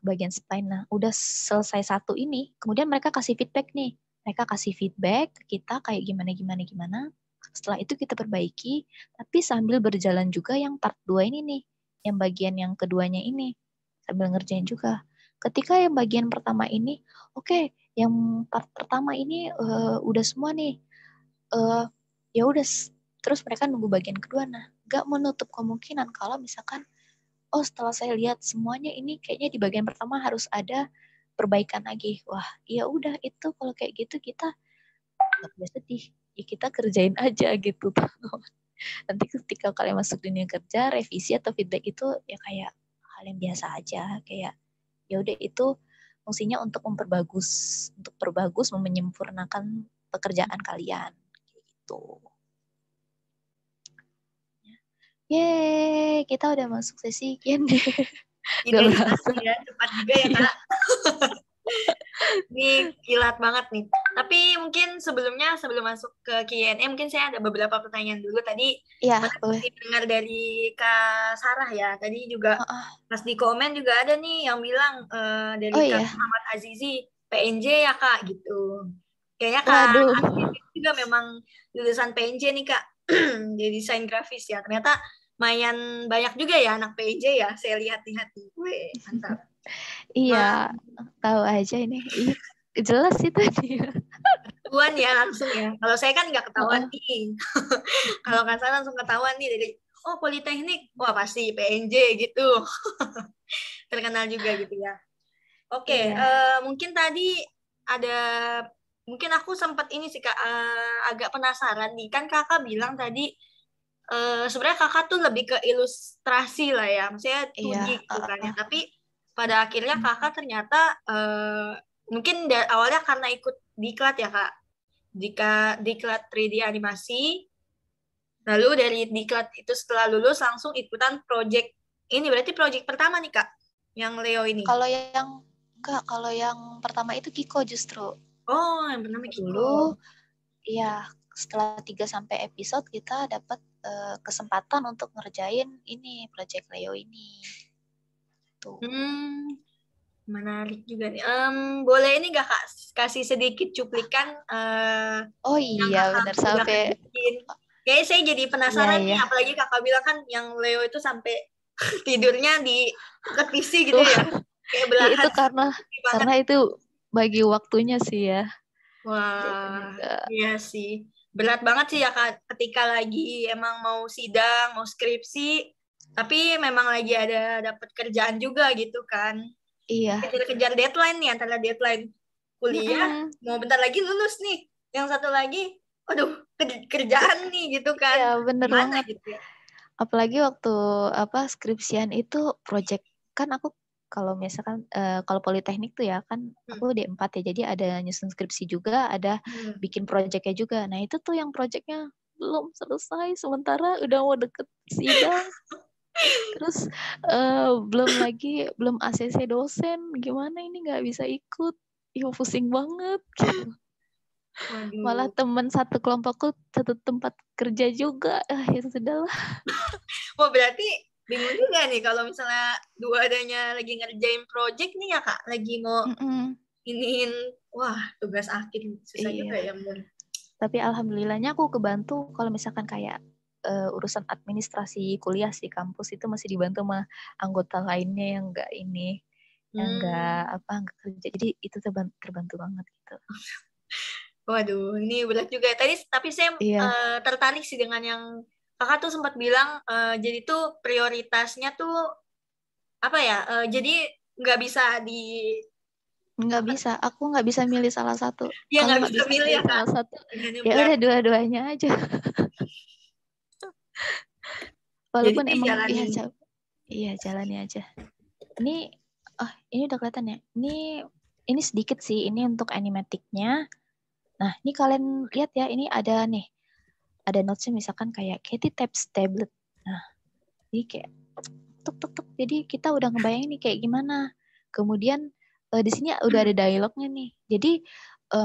[SPEAKER 2] bagian spine. Nah, udah selesai satu ini, kemudian mereka kasih feedback nih. Mereka kasih feedback ke kita kayak gimana. Setelah itu kita perbaiki, tapi sambil berjalan juga yang part 2 ini nih, yang bagian yang keduanya ini, sambil ngerjain juga. Ketika yang bagian pertama ini, oke, yang part pertama ini udah semua nih, ya udah, terus mereka nunggu bagian kedua. Nah, gak menutup kemungkinan kalau misalkan setelah saya lihat semuanya ini kayaknya di bagian pertama harus ada perbaikan lagi. Wah, ya udah itu kalau kayak gitu kita nggak boleh sedih. Ya kita kerjain aja gitu. Nanti ketika kalian masuk dunia kerja, revisi atau feedback itu ya kayak hal yang biasa aja. Kayak ya udah itu fungsinya untuk perbagus, menyempurnakan pekerjaan kalian. Gitu. Yeay, kita udah masuk sesi Q&A. Gak berasa.
[SPEAKER 1] Ya, cepat juga ya Kak. Ini kilat banget nih. Tapi mungkin sebelum masuk ke Q&A, mungkin saya ada beberapa pertanyaan dulu. Tadi
[SPEAKER 2] boleh.
[SPEAKER 1] dengar dari Kak Sarah ya. Tadi juga pas di komen juga ada nih yang bilang dari Kak Muhammad Azizi, PNJ ya Kak gitu. Kayaknya Kak Azizi juga memang lulusan PNJ nih Kak. Jadi desain grafis ya. Ternyata lumayan banyak juga ya anak PNJ ya. Saya lihat-lihat nih. Wih, mantap.
[SPEAKER 2] Iya, tahu aja ini. Iya, jelas sih tadi.
[SPEAKER 1] Ketahuan ya langsung ya. Kalau saya kan nggak ketahuan nih. Kalau kan saya langsung ketahuan nih dari Politeknik, wah pasti PNJ gitu. Terkenal juga gitu ya. Oke, mungkin tadi ada, mungkin aku sempat ini sih Kak, agak penasaran nih. Kan Kakak bilang tadi sebenarnya Kakak tuh lebih ke ilustrasi lah ya. Maksudnya 2D gitu kan ya. Tapi pada akhirnya Kakak ternyata mungkin awalnya karena ikut diklat ya Kak. Diklat 3D animasi. Lalu dari diklat itu setelah lulus langsung ikutan project. Ini berarti project pertama nih Kak, yang Leo ini.
[SPEAKER 2] Kalau yang pertama itu Kiko justru.
[SPEAKER 1] Oh, yang pertama Kiko.
[SPEAKER 2] Dulu, iya, setelah 3-sampai episode kita dapat kesempatan untuk ngerjain ini, project Leo ini. Tuh.
[SPEAKER 1] Menarik juga nih. Boleh ini gak Kak kasih sedikit cuplikan
[SPEAKER 2] oh iya benar sampai
[SPEAKER 1] kayaknya saya jadi penasaran nih, apalagi Kakak bilang kan yang Leo itu sampai tidurnya di dekat PC gitu ya. Kayak belahan.
[SPEAKER 2] Ya, itu karena itu bagi waktunya sih ya.
[SPEAKER 1] Wah, iya sih. Berat banget sih ya Kak, ketika lagi emang mau sidang, mau skripsi, tapi memang lagi ada dapat kerjaan juga gitu kan.
[SPEAKER 2] Iya.
[SPEAKER 1] Kejar-kejar deadline nih, antara deadline kuliah, mau bentar lagi lulus nih. Yang satu lagi, aduh, kerjaan nih gitu kan.
[SPEAKER 2] Iya, bener banget.
[SPEAKER 1] Gitu ya?
[SPEAKER 2] Apalagi waktu skripsian itu project, kan aku kalau misalkan kalau politeknik tuh ya kan aku D4 ya, jadi ada nyusun skripsi juga, ada bikin projectnya juga. Nah itu tuh yang projectnya belum selesai, sementara udah mau deket sidang. Terus belum ACC dosen, gimana ini nggak bisa ikut, pusing banget gitu.
[SPEAKER 1] Waduh.
[SPEAKER 2] Malah teman satu kelompokku satu tempat kerja juga, ya sudahlah.
[SPEAKER 1] Wah berarti bingung juga nih kalau misalnya dua-adanya lagi ngerjain project nih ya Kak, lagi mau iniin, wah tugas akhir susah juga ya Bun.
[SPEAKER 2] Tapi alhamdulillahnya aku kebantu kalau misalkan kayak urusan administrasi kuliah di kampus itu masih dibantu sama anggota lainnya yang nggak kerja, jadi itu terbantu banget gitu.
[SPEAKER 1] Waduh, ini berat juga. Tapi saya tertarik sih dengan yang Kakak tuh sempat bilang, jadi tuh prioritasnya tuh apa ya? Jadi nggak bisa
[SPEAKER 2] Nggak bisa, aku nggak bisa milih salah satu.
[SPEAKER 1] ya
[SPEAKER 2] Kalau
[SPEAKER 1] nggak
[SPEAKER 2] nggak
[SPEAKER 1] bisa
[SPEAKER 2] bisa
[SPEAKER 1] milih ya
[SPEAKER 2] milih
[SPEAKER 1] Kak.
[SPEAKER 2] salah satu,
[SPEAKER 1] Dengan
[SPEAKER 2] ya
[SPEAKER 1] nyebar.
[SPEAKER 2] udah dua-duanya aja.
[SPEAKER 1] Jadi
[SPEAKER 2] Walaupun emang
[SPEAKER 1] dijalani.
[SPEAKER 2] iya jalani aja. Ini udah kelihatan ya. Ini sedikit sih. Ini untuk animatiknya. Nah, ini kalian lihat ya. Ini ada nih. Ada notesnya misalkan kayak Katie taps tablet. Nah, ini kayak tuk tuk tuk. Jadi kita udah ngebayangin nih kayak gimana. Kemudian di sini udah ada dialognya nih. Jadi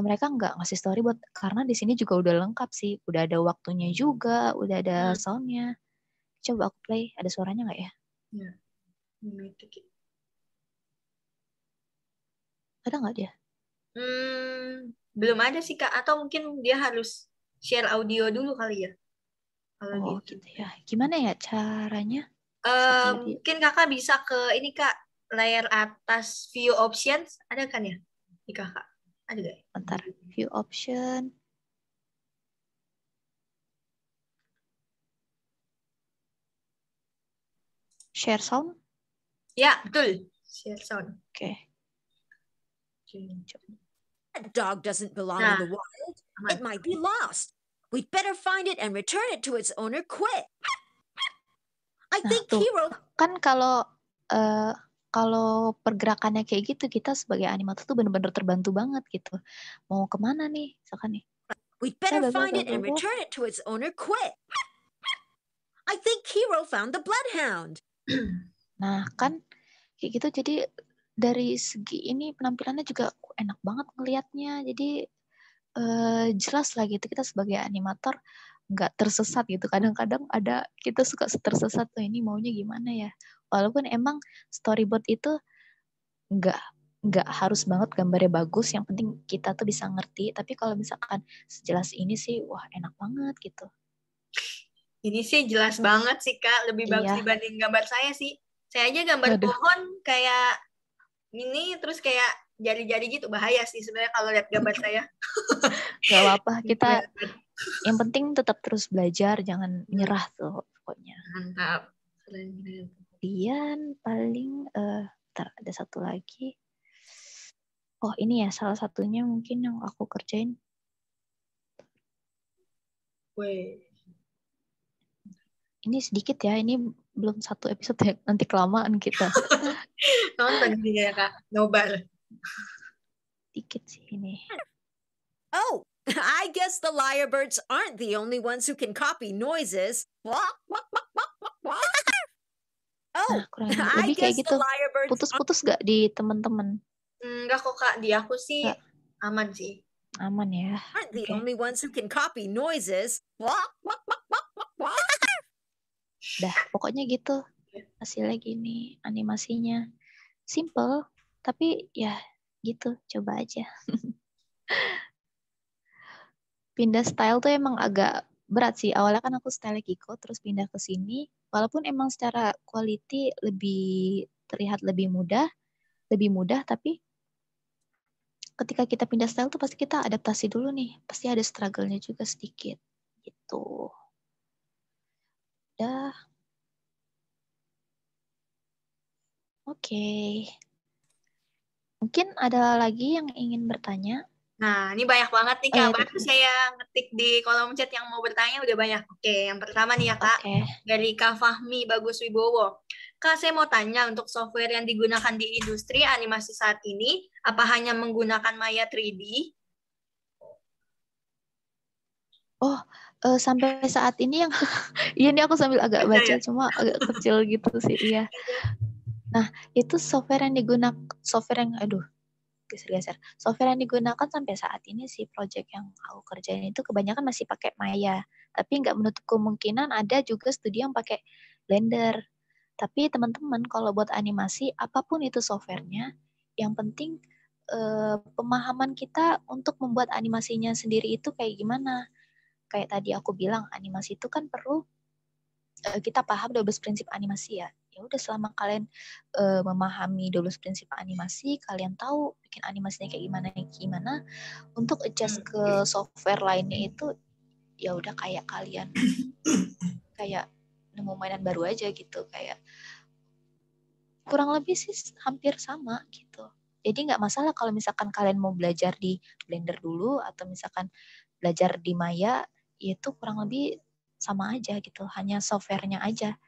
[SPEAKER 2] mereka nggak ngasih storyboard karena di sini juga udah lengkap sih. Udah ada waktunya juga, udah ada soundnya. Coba aku play. Ada suaranya nggak ya?
[SPEAKER 1] Ya.
[SPEAKER 2] Ada nggak dia?
[SPEAKER 1] Belum ada sih Kak. Atau mungkin dia harus share audio dulu kali ya. Kalau
[SPEAKER 2] Oh
[SPEAKER 1] gitu.
[SPEAKER 2] gitu ya. Gimana ya caranya?
[SPEAKER 1] Mungkin Kakak bisa ke ini Kak, layar atas view options. Ada kan ya di Kakak? Ada gak?
[SPEAKER 2] Bentar. View option. Share sound.
[SPEAKER 1] Ya, betul. Share sound.
[SPEAKER 2] Oke.
[SPEAKER 3] That dog doesn't belong in the wild. It might be lost. We'd better find it and return it to its owner quick. I think Hero.
[SPEAKER 2] Kan kalau pergerakannya kayak gitu, kita sebagai animator tuh bener-bener terbantu banget gitu. Mau kemana nih, misalkan nih?
[SPEAKER 3] We'd better find it and return it to its owner quick. I think Hero found the bloodhound.
[SPEAKER 2] Nah, kan kayak gitu. Jadi dari segi ini penampilannya juga enak banget ngelihatnya. Jadi jelas lah gitu, kita sebagai animator nggak tersesat gitu. Kadang-kadang kita suka tersesat tuh, ini maunya gimana ya. Walaupun emang storyboard itu nggak harus banget gambarnya bagus, yang penting kita tuh bisa ngerti. Tapi kalau misalkan sejelas ini sih, wah enak banget gitu.
[SPEAKER 1] Ini sih jelas banget sih Kak, lebih bagus dibanding gambar saya sih. Saya aja gambar pohon kayak ini terus kayak jari-jari gitu, bahaya sih sebenarnya kalau lihat gambar saya.
[SPEAKER 2] Gak apa-apa, kita yang penting tetap terus belajar, jangan nyerah tuh pokoknya.
[SPEAKER 1] Mantap.
[SPEAKER 2] Kemudian paling ada satu lagi. Oh ini ya salah satunya mungkin yang aku kerjain. Ini sedikit ya, ini belum satu episode ya, nanti kelamaan kita.
[SPEAKER 1] Nonton juga ya Kak, nobar.
[SPEAKER 2] Dikit sih ini.
[SPEAKER 3] Oh, I guess the lyrebirds aren't the only ones who can copy noises.
[SPEAKER 2] Nah, kurang lebih kayak gitu. Putus-putus gak di teman-teman?
[SPEAKER 1] Enggak kok Kak, di aku sih aman sih.
[SPEAKER 2] Aman ya.
[SPEAKER 3] Aren't the only ones who can copy noises.
[SPEAKER 2] Dah, pokoknya gitu. Hasilnya gini, animasinya simple, tapi ya gitu, coba aja. Pindah style tuh emang agak berat sih. Awalnya kan aku style Kiko, terus pindah ke sini. Walaupun emang secara quality terlihat lebih mudah, tapi ketika kita pindah style tuh pasti kita adaptasi dulu nih. Pasti ada struggle-nya juga sedikit. Gitu. Udah. Oke. Mungkin ada lagi yang ingin bertanya?
[SPEAKER 1] Nah, ini banyak banget nih Kak. Baru saya ngetik di kolom chat yang mau bertanya udah banyak. Oke, yang pertama nih ya Kak. Dari Kak Fahmi Bagus Wibowo. Kak, saya mau tanya untuk software yang digunakan di industri animasi saat ini, apa hanya menggunakan Maya 3D?
[SPEAKER 2] Oh, sampai saat ini yang iya ini aku sambil agak baca, cuma agak kecil gitu sih, iya. Nah, itu software yang Software yang digunakan sampai saat ini sih, project yang aku kerjain itu kebanyakan masih pakai Maya. Tapi nggak menutup kemungkinan ada juga studi yang pakai Blender. Tapi teman-teman kalau buat animasi, apapun itu softwarenya, yang penting pemahaman kita untuk membuat animasinya sendiri itu kayak gimana. Kayak tadi aku bilang, animasi itu kan perlu kita paham 12 prinsip animasi ya. Ya udah, selama kalian memahami 12 prinsip animasi, kalian tahu bikin animasinya kayak gimana untuk adjust ke software lainnya itu ya udah kayak kalian kayak nemu mainan baru aja gitu, kayak kurang lebih sih hampir sama gitu. Jadi nggak masalah kalau misalkan kalian mau belajar di Blender dulu atau misalkan belajar di Maya, itu kurang lebih sama aja gitu. Hanya softwarenya aja.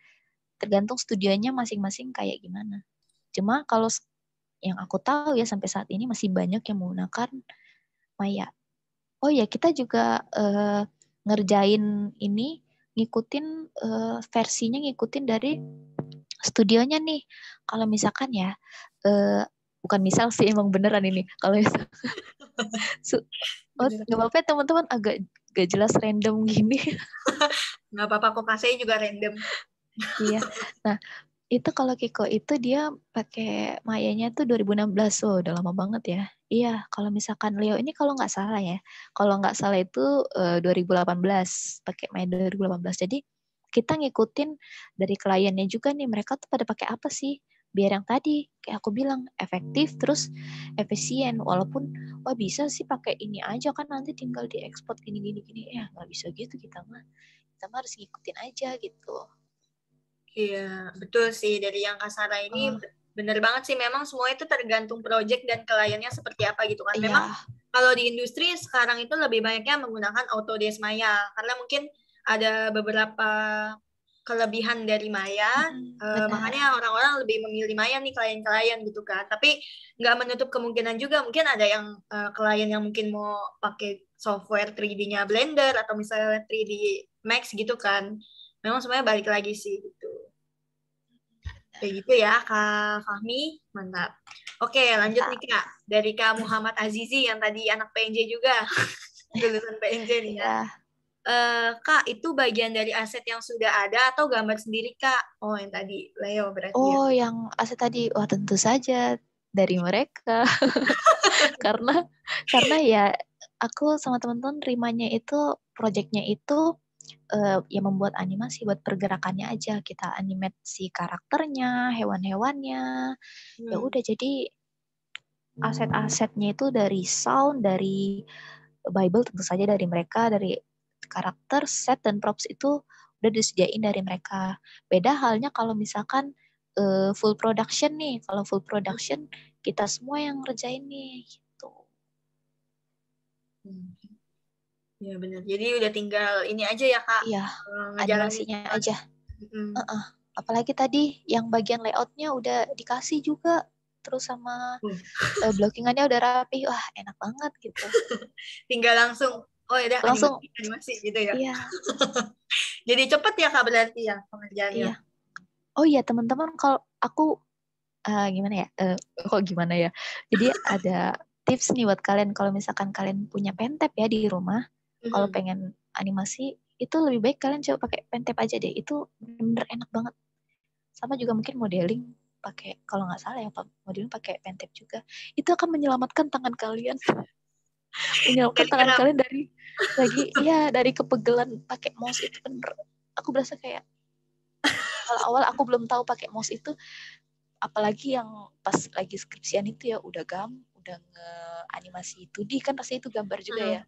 [SPEAKER 2] Tergantung studionya masing-masing kayak gimana. Cuma kalau yang aku tahu ya sampai saat ini masih banyak yang menggunakan Maya. Oh ya, kita juga ngerjain ini, ngikutin versinya ngikutin dari studionya nih. Kalau misalkan ya, bukan misal sih, emang beneran ini. Kalau misalkan, nggak apa-apa ya teman-teman, agak gak jelas random gini.
[SPEAKER 1] Nggak apa-apa kok, saya juga random.
[SPEAKER 2] Iya. Nah, itu kalau Kiko itu dia pakai Maya-nya tuh 2016. Oh, udah lama banget ya. Iya, kalau misalkan Leo ini kalau nggak salah ya. Kalau nggak salah itu 2018, pakai Maya 2018. Jadi kita ngikutin dari kliennya juga nih, mereka tuh pada pakai apa sih? Biar yang tadi kayak aku bilang efektif terus efisien. Walaupun wah bisa sih pakai ini aja kan nanti tinggal diekspor gini. Ya nggak bisa gitu kita mah harus ngikutin aja gitu.
[SPEAKER 1] Iya, betul sih. Dari yang Kak Sarah ini bener banget sih. Memang semua itu tergantung project dan kliennya seperti apa gitu kan. Memang kalau di industri sekarang itu lebih banyaknya menggunakan Autodesk Maya. Karena mungkin ada beberapa kelebihan dari Maya. Makanya orang-orang lebih memilih Maya nih klien-klien gitu kan. Tapi nggak menutup kemungkinan juga. Mungkin ada yang klien yang mungkin mau pakai software 3D-nya Blender atau misalnya 3D Max gitu kan. Memang semuanya balik lagi sih gitu. Kayak gitu ya Kak Fahmi, mantap. Oke, lanjut nih Kak. Dari Kak Muhammad Azizi yang tadi anak PNJ juga. Lulusan PNJ nih ya. Kak, itu bagian dari aset yang sudah ada atau gambar sendiri Kak? Oh, yang tadi Leo berarti
[SPEAKER 2] ya.
[SPEAKER 1] ya.
[SPEAKER 2] Yang aset tadi, wah tentu saja dari mereka. karena ya aku sama teman-teman terimanya itu proyeknya itu ya membuat animasi buat pergerakannya aja, kita animasi karakternya, hewan-hewannya. Ya udah, jadi aset-asetnya itu dari sound, dari Bible tentu saja dari mereka, dari karakter, set dan props itu udah disediain dari mereka. Beda halnya kalau misalkan full production nih. Kalau full production kita semua yang ngerjain nih gitu.
[SPEAKER 1] Ya benar. Jadi udah tinggal ini aja ya Kak.
[SPEAKER 2] Iya, animasinya aja. Apalagi tadi yang bagian layoutnya udah dikasih juga, terus sama blockingannya udah rapi. Wah, enak banget gitu.
[SPEAKER 1] Tinggal langsung, oh ya udah animasi gitu ya.
[SPEAKER 2] Iya.
[SPEAKER 1] Jadi cepet ya Kak berarti ya pengerjaannya.
[SPEAKER 2] Iya. Oh iya teman-teman, kalau aku gimana ya? Kok gimana ya? Jadi ada tips nih buat kalian kalau misalkan kalian punya pentap ya di rumah, kalau pengen animasi itu lebih baik kalian coba pakai pentap aja deh. Itu bener-bener enak banget. Sama juga mungkin modeling pakai, kalau nggak salah ya modeling pakai pentap juga. Itu akan menyelamatkan tangan kalian. Menyelamatkan tangan kalian dari kepegelan pakai mouse itu bener. Aku berasa kayak awal-awal aku belum tahu pakai mouse itu, apalagi yang pas lagi skripsian itu ya udah nge-animasi 2D kan rasanya itu gambar juga ya.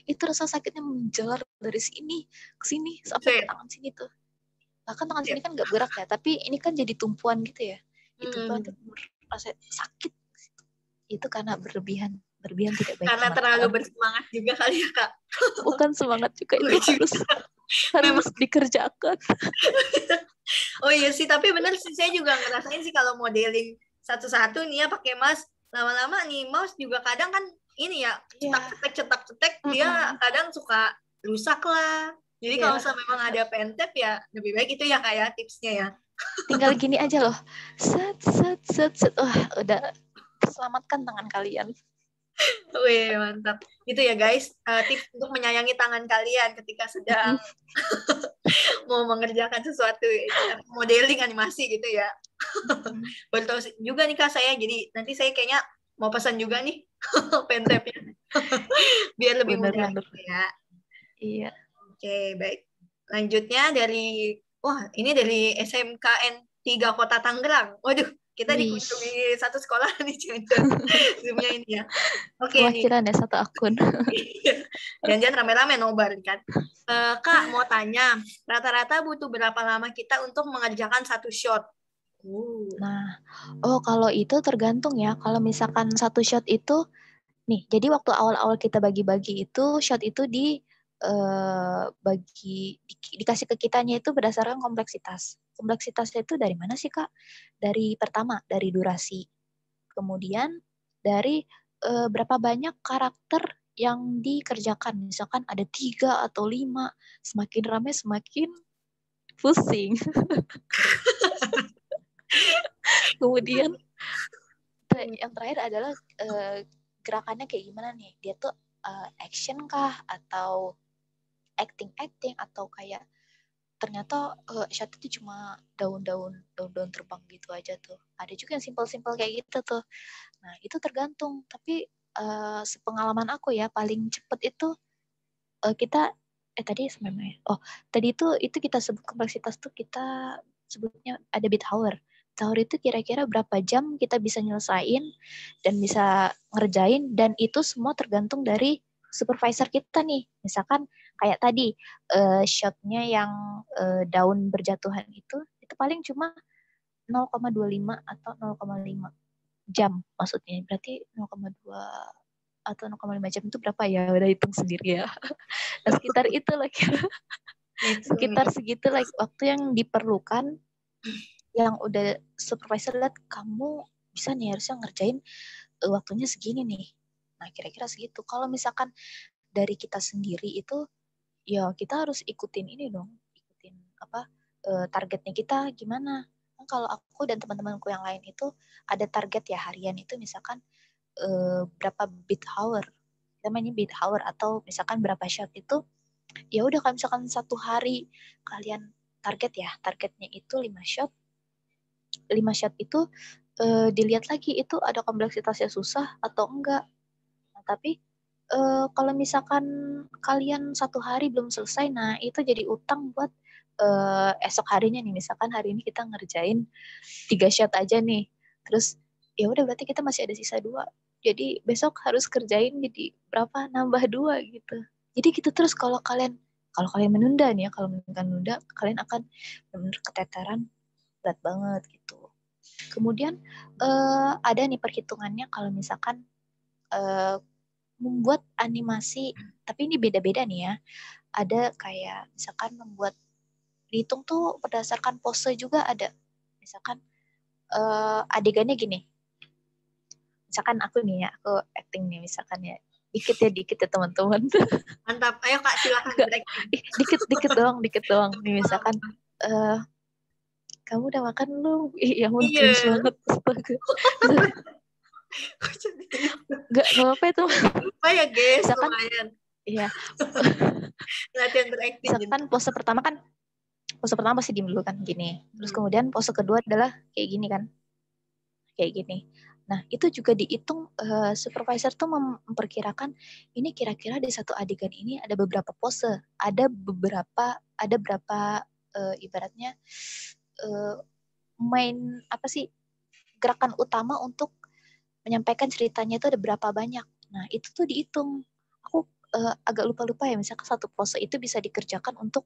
[SPEAKER 2] Itu rasa sakitnya menjalar dari sini ke sini sampai ke tangan sini tuh. Bahkan tangan sini kan nggak bergerak ya, tapi ini kan jadi tumpuan gitu ya. Itu tuh rasa sakit. Itu karena berlebihan tidak baik.
[SPEAKER 1] Karena terlalu bersemangat juga kali ya Kak.
[SPEAKER 2] Bukan semangat juga, itu harus dikerjakan.
[SPEAKER 1] Oh iya sih, tapi bener sih saya juga ngerasain sih kalau modeling satu-satu nih ya pakai mouse, lama-lama nih mouse juga kadang kan ini ya cetak-cetek dia kadang suka rusak lah. Jadi kalau memang ada pentap ya lebih baik itu ya kayak tipsnya ya.
[SPEAKER 2] Tinggal gini aja loh, set, wah udah selamatkan tangan kalian.
[SPEAKER 1] Wih, mantap. Itu ya guys, tips untuk menyayangi tangan kalian ketika sedang mau mengerjakan sesuatu, modeling animasi gitu ya. Baru tahu juga nih Kak saya, jadi nanti saya kayaknya mau pesan juga nih pentapnya. Biar lebih mudah ya.
[SPEAKER 2] Iya.
[SPEAKER 1] Oke, baik. Lanjutnya dari dari SMKN 3 Kota Tangerang. Waduh, kita dikunjungi satu sekolah nih, Zoom-nya ini ya. Oke,
[SPEAKER 2] kewakilan ya satu akun.
[SPEAKER 1] Jangan rame-rame nobar kan. Kak, mau tanya, rata-rata butuh berapa lama kita untuk mengerjakan satu shot?
[SPEAKER 2] Nah, kalau itu tergantung ya. Kalau misalkan satu shot itu, nih, jadi waktu awal-awal kita bagi-bagi itu, shot itu dikasih ke kitanya itu berdasarkan kompleksitas. Kompleksitasnya itu dari mana sih, Kak? Pertama, dari durasi. Kemudian dari berapa banyak karakter yang dikerjakan. Misalkan ada 3 atau 5, semakin ramai semakin pusing. Kemudian yang terakhir adalah gerakannya kayak gimana nih? Dia tuh action kah atau acting atau kayak ternyata shot itu cuma daun-daun terbang gitu aja tuh. Ada juga yang simpel-simpel kayak gitu tuh. Nah, itu tergantung. Tapi sepengalaman aku ya paling cepet itu kita tadi sebenarnya. Tadi itu kita sebut kompleksitas tuh kita sebutnya ada bit hour. Hour itu kira-kira berapa jam kita bisa nyelesain dan bisa ngerjain, dan itu semua tergantung dari supervisor kita nih. Misalkan kayak tadi shotnya yang daun berjatuhan itu paling cuma 0,25 atau 0,5 jam maksudnya. Berarti 0,2 atau 0,5 jam itu berapa ya? Udah hitung sendiri ya. Nah, sekitar itu lah sekitar segitu lah waktu yang diperlukan, yang udah supervisor lihat kamu bisa nih harusnya ngerjain waktunya segini nih. Nah, kira-kira segitu. Kalau misalkan dari kita sendiri itu ya kita harus ikutin ini dong, ikutin targetnya kita gimana. Kan kalau aku dan teman-temanku yang lain itu ada target ya harian itu, misalkan berapa bit hour, namanya bit hour, atau misalkan berapa shot itu. Ya udah, kalau misalkan satu hari kalian targetnya itu 5 shot itu dilihat lagi itu ada kompleksitasnya susah atau enggak. Nah, tapi kalau misalkan kalian satu hari belum selesai, nah itu jadi utang buat esok harinya nih. Misalkan hari ini kita ngerjain 3 shot aja nih, terus ya udah berarti kita masih ada sisa 2. Jadi besok harus kerjain jadi berapa, nambah 2 gitu. Jadi gitu terus. Kalau kalian menunda nih ya, kalau menunda kalian akan benar-benar keteteran berat banget gitu. Kemudian ada nih perhitungannya kalau misalkan membuat animasi, tapi ini beda-beda nih ya. Ada kayak misalkan dihitung tuh berdasarkan pose juga ada. Misalkan adegannya gini. Misalkan aku acting nih misalkan ya. Dikit ya teman-teman.
[SPEAKER 1] Mantap, ayo Kak silakan berakting.
[SPEAKER 2] Dikit doang. Nih misalkan kamu udah makan belum? Ya ampun, cringe banget. Gak apa-apa itu.
[SPEAKER 1] Apa ya guys,
[SPEAKER 2] misalkan,
[SPEAKER 1] lumayan.
[SPEAKER 2] Iya.
[SPEAKER 1] Latihan berakting.
[SPEAKER 2] Misalkan pose pertama pasti diem dulu kan, gini. Terus kemudian pose kedua adalah kayak gini kan. Kayak gini. Nah, itu juga dihitung, supervisor tuh memperkirakan ini kira-kira di satu adegan ini ada beberapa pose. Ada berapa ibaratnya main gerakan utama untuk menyampaikan ceritanya itu ada berapa banyak. Nah, itu tuh dihitung. Aku agak lupa ya, misalkan satu pose itu bisa dikerjakan untuk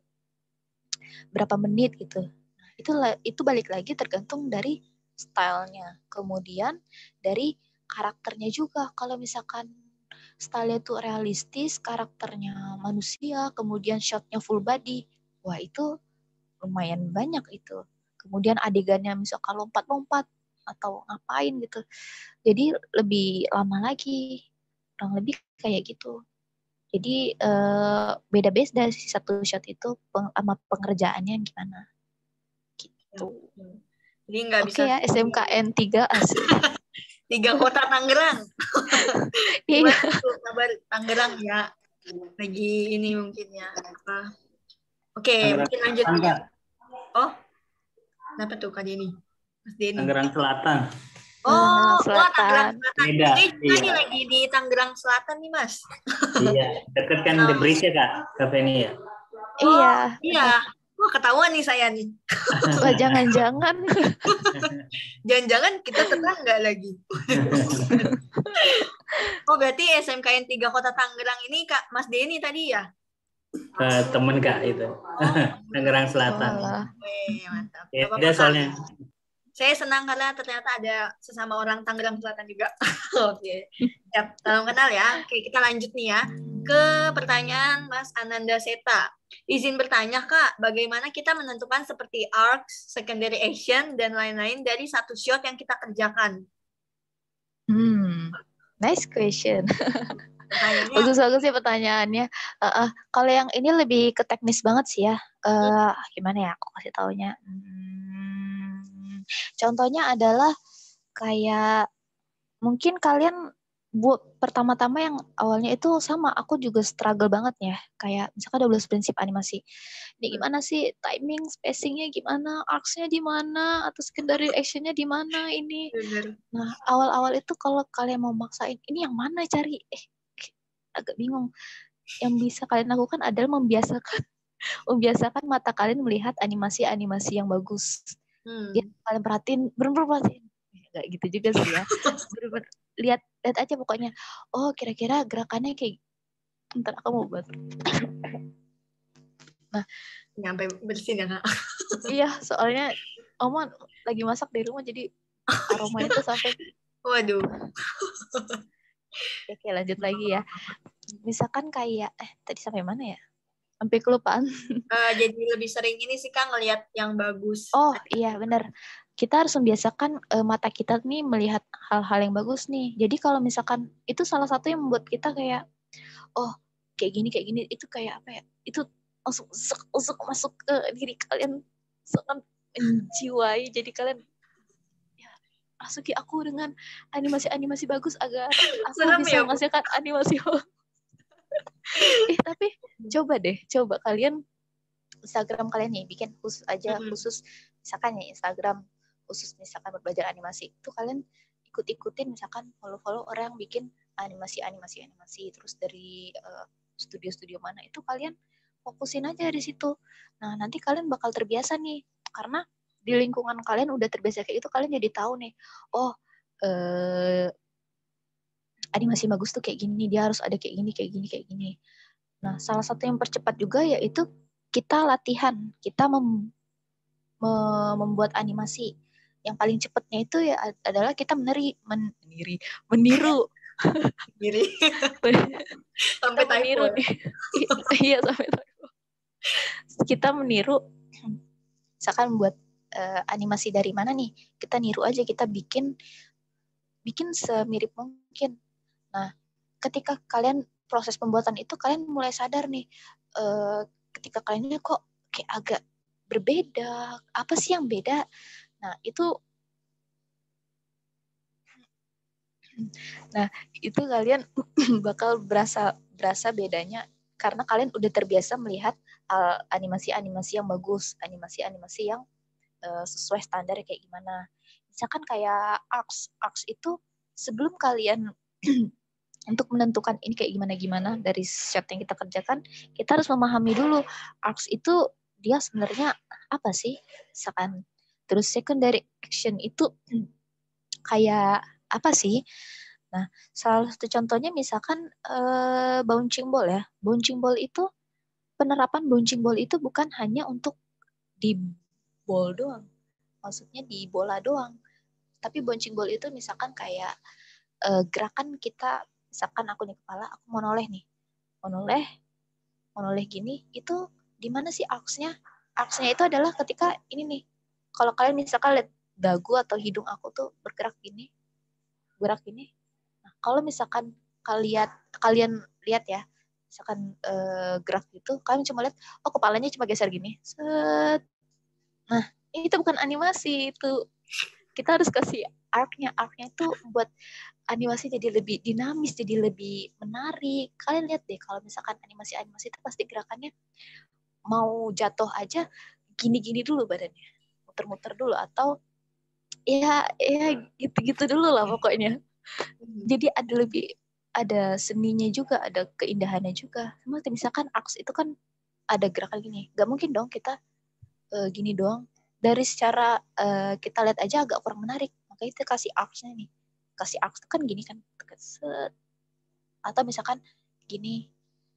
[SPEAKER 2] berapa menit gitu. Nah, itu balik lagi tergantung dari stylenya. Kemudian dari karakternya juga. Kalau misalkan stylenya itu realistis, karakternya manusia, kemudian shotnya full body, wah itu lumayan banyak itu. Kemudian adegannya misalkan lompat-lompat atau ngapain gitu, jadi lebih lama lagi, kurang lebih kayak gitu. Jadi beda-beda dari satu shot itu sama pengerjaannya gimana gitu.
[SPEAKER 1] Jadi nggak bisa.
[SPEAKER 2] Oke ya, SMKN 3 asli.
[SPEAKER 1] 3 kota Tangerang.
[SPEAKER 2] Iya.
[SPEAKER 1] Kabar Tangerang ya. Lagi ini mungkin ya. Oke, mungkin lanjut. Oh, kenapa tuh Kak Denny? Mas Denny.
[SPEAKER 4] Tangerang Selatan.
[SPEAKER 1] Oh,
[SPEAKER 2] Selatan.
[SPEAKER 1] Tangerang Selatan.
[SPEAKER 4] Beda.
[SPEAKER 1] Ini juga nih lagi di Tangerang Selatan nih, Mas.
[SPEAKER 4] Iya, deket kan The Bridge ya, Kak, kafe ini ya.
[SPEAKER 1] Iya. Wah, ketahuan nih saya nih.
[SPEAKER 2] Wah, jangan-jangan.
[SPEAKER 1] Jangan-jangan kita tetangga lagi. Oh, berarti SMKN 3 Kota Tangerang ini Kak Mas Denny tadi ya?
[SPEAKER 4] Temen Kak itu. Tangerang Selatan.
[SPEAKER 1] Mantap.
[SPEAKER 4] Ya, dia soalnya.
[SPEAKER 1] Saya senang karena ternyata ada sesama orang Tangerang Selatan juga. Oke. Siap, salam kenal ya. Oke, kita lanjut nih ya ke pertanyaan Mas Ananda Seta. Izin bertanya, Kak, bagaimana kita menentukan seperti arcs, secondary action, dan lain-lain dari satu shot yang kita kerjakan?
[SPEAKER 2] Nice question.
[SPEAKER 1] Pertanyaannya,
[SPEAKER 2] Bagus-bagus sih pertanyaannya. Kalau yang ini lebih ke teknis banget sih ya. Gimana ya aku kasih taunya? Contohnya adalah kayak mungkin kalian buat pertama-tama yang awalnya itu sama, aku juga struggle banget ya. Kayak misalkan 12 prinsip animasi. Ini gimana sih timing, spacingnya gimana, arcs-nya di mana, atau secondary action-nya di mana ini.
[SPEAKER 1] bener.
[SPEAKER 2] Nah, awal-awal itu kalau kalian mau maksain, ini yang mana cari? Agak bingung. Yang bisa kalian lakukan adalah membiasakan mata kalian melihat animasi-animasi yang bagus. Ya, kalian perhatiin, bener-bener perhatiin. Gak gitu juga sih ya. Bener-bener lihat aja pokoknya. Oh, kira-kira gerakannya kayak ntar aku mau buat. Nah,
[SPEAKER 1] Nyampe bersin ya, Kak?
[SPEAKER 2] iya, soalnya Oma lagi masak di rumah jadi aromanya tuh sampai.
[SPEAKER 1] Waduh.
[SPEAKER 2] Oke, lanjut lagi ya. Misalkan kayak tadi sampai mana ya? Sampai kelupaan.
[SPEAKER 1] Jadi lebih sering ini sih, Kak, ngelihat yang bagus.
[SPEAKER 2] Oh, iya benar. Kita harus membiasakan mata kita nih melihat hal-hal yang bagus nih. Jadi kalau misalkan itu salah satu yang membuat kita kayak, oh kayak gini, itu kayak apa ya? Itu langsung usuk masuk ke diri kalian, sangat menjiwai. Jadi kalian ya masuki aku dengan animasi-animasi bagus agar aku
[SPEAKER 1] Serem
[SPEAKER 2] bisa
[SPEAKER 1] ya, Bu?
[SPEAKER 2] menghasilkan animasi. Tapi coba kalian Instagram kalian nih bikin khusus misalkan ya Instagram khusus misalkan buat belajar animasi itu kalian ikutin misalkan follow orang yang bikin animasi terus dari studio mana itu kalian fokusin aja di situ. Nah nanti kalian bakal terbiasa nih karena di lingkungan kalian udah terbiasa kayak itu, kalian jadi tahu nih oh animasi bagus tuh kayak gini, dia harus ada kayak gini. Nah salah satu yang percepat juga yaitu kita latihan, kita membuat animasi. Yang paling cepatnya itu ya adalah kita meniru.
[SPEAKER 1] Diri. Sampai
[SPEAKER 2] Kita meniru
[SPEAKER 1] typo.
[SPEAKER 2] Iya, sampai typo. Kita meniru, misalkan buat animasi dari mana nih, kita niru aja, kita bikin semirip mungkin. Nah, ketika kalian proses pembuatan itu, kalian mulai sadar nih, ketika kalian ini kok kayak agak berbeda, apa sih yang beda? Nah, itu kalian bakal berasa bedanya karena kalian udah terbiasa melihat animasi-animasi yang bagus, animasi-animasi yang sesuai standar kayak gimana. Misalkan kayak arcs itu sebelum kalian untuk menentukan ini kayak gimana dari shot yang kita kerjakan, kita harus memahami dulu arcs itu dia sebenarnya apa sih? Misalkan terus secondary action itu kayak apa sih? Nah, salah satu contohnya misalkan bouncing ball ya. Bouncing ball itu, penerapan bouncing ball itu bukan hanya untuk di ball doang. Maksudnya di bola doang. Tapi bouncing ball itu misalkan kayak gerakan kita, misalkan aku di kepala, aku mau noleh nih. Mau noleh gini, itu di mana sih arcs-nya? Arcs-nya itu adalah ketika ini nih. Kalau kalian misalkan lihat dagu atau hidung aku tuh bergerak gini. Nah, kalau misalkan kalian lihat ya, misalkan gerak gitu, kalian cuma lihat, oh kepalanya cuma geser gini. Set. Nah, itu bukan animasi, itu kita harus kasih arc-nya itu buat animasi jadi lebih dinamis, jadi lebih menarik. Kalian lihat deh, kalau misalkan animasi itu pasti gerakannya mau jatuh aja gini-gini dulu badannya, muter-muter dulu, atau ya gitu-gitu dulu lah pokoknya. Jadi ada seninya juga, ada keindahannya juga. Misalkan arcs itu kan ada gerakan gini, gak mungkin dong kita gini doang. Dari secara kita lihat aja agak kurang menarik, makanya kita kasih arcs-nya nih. Kasih arcs itu kan gini kan, set. Atau misalkan gini,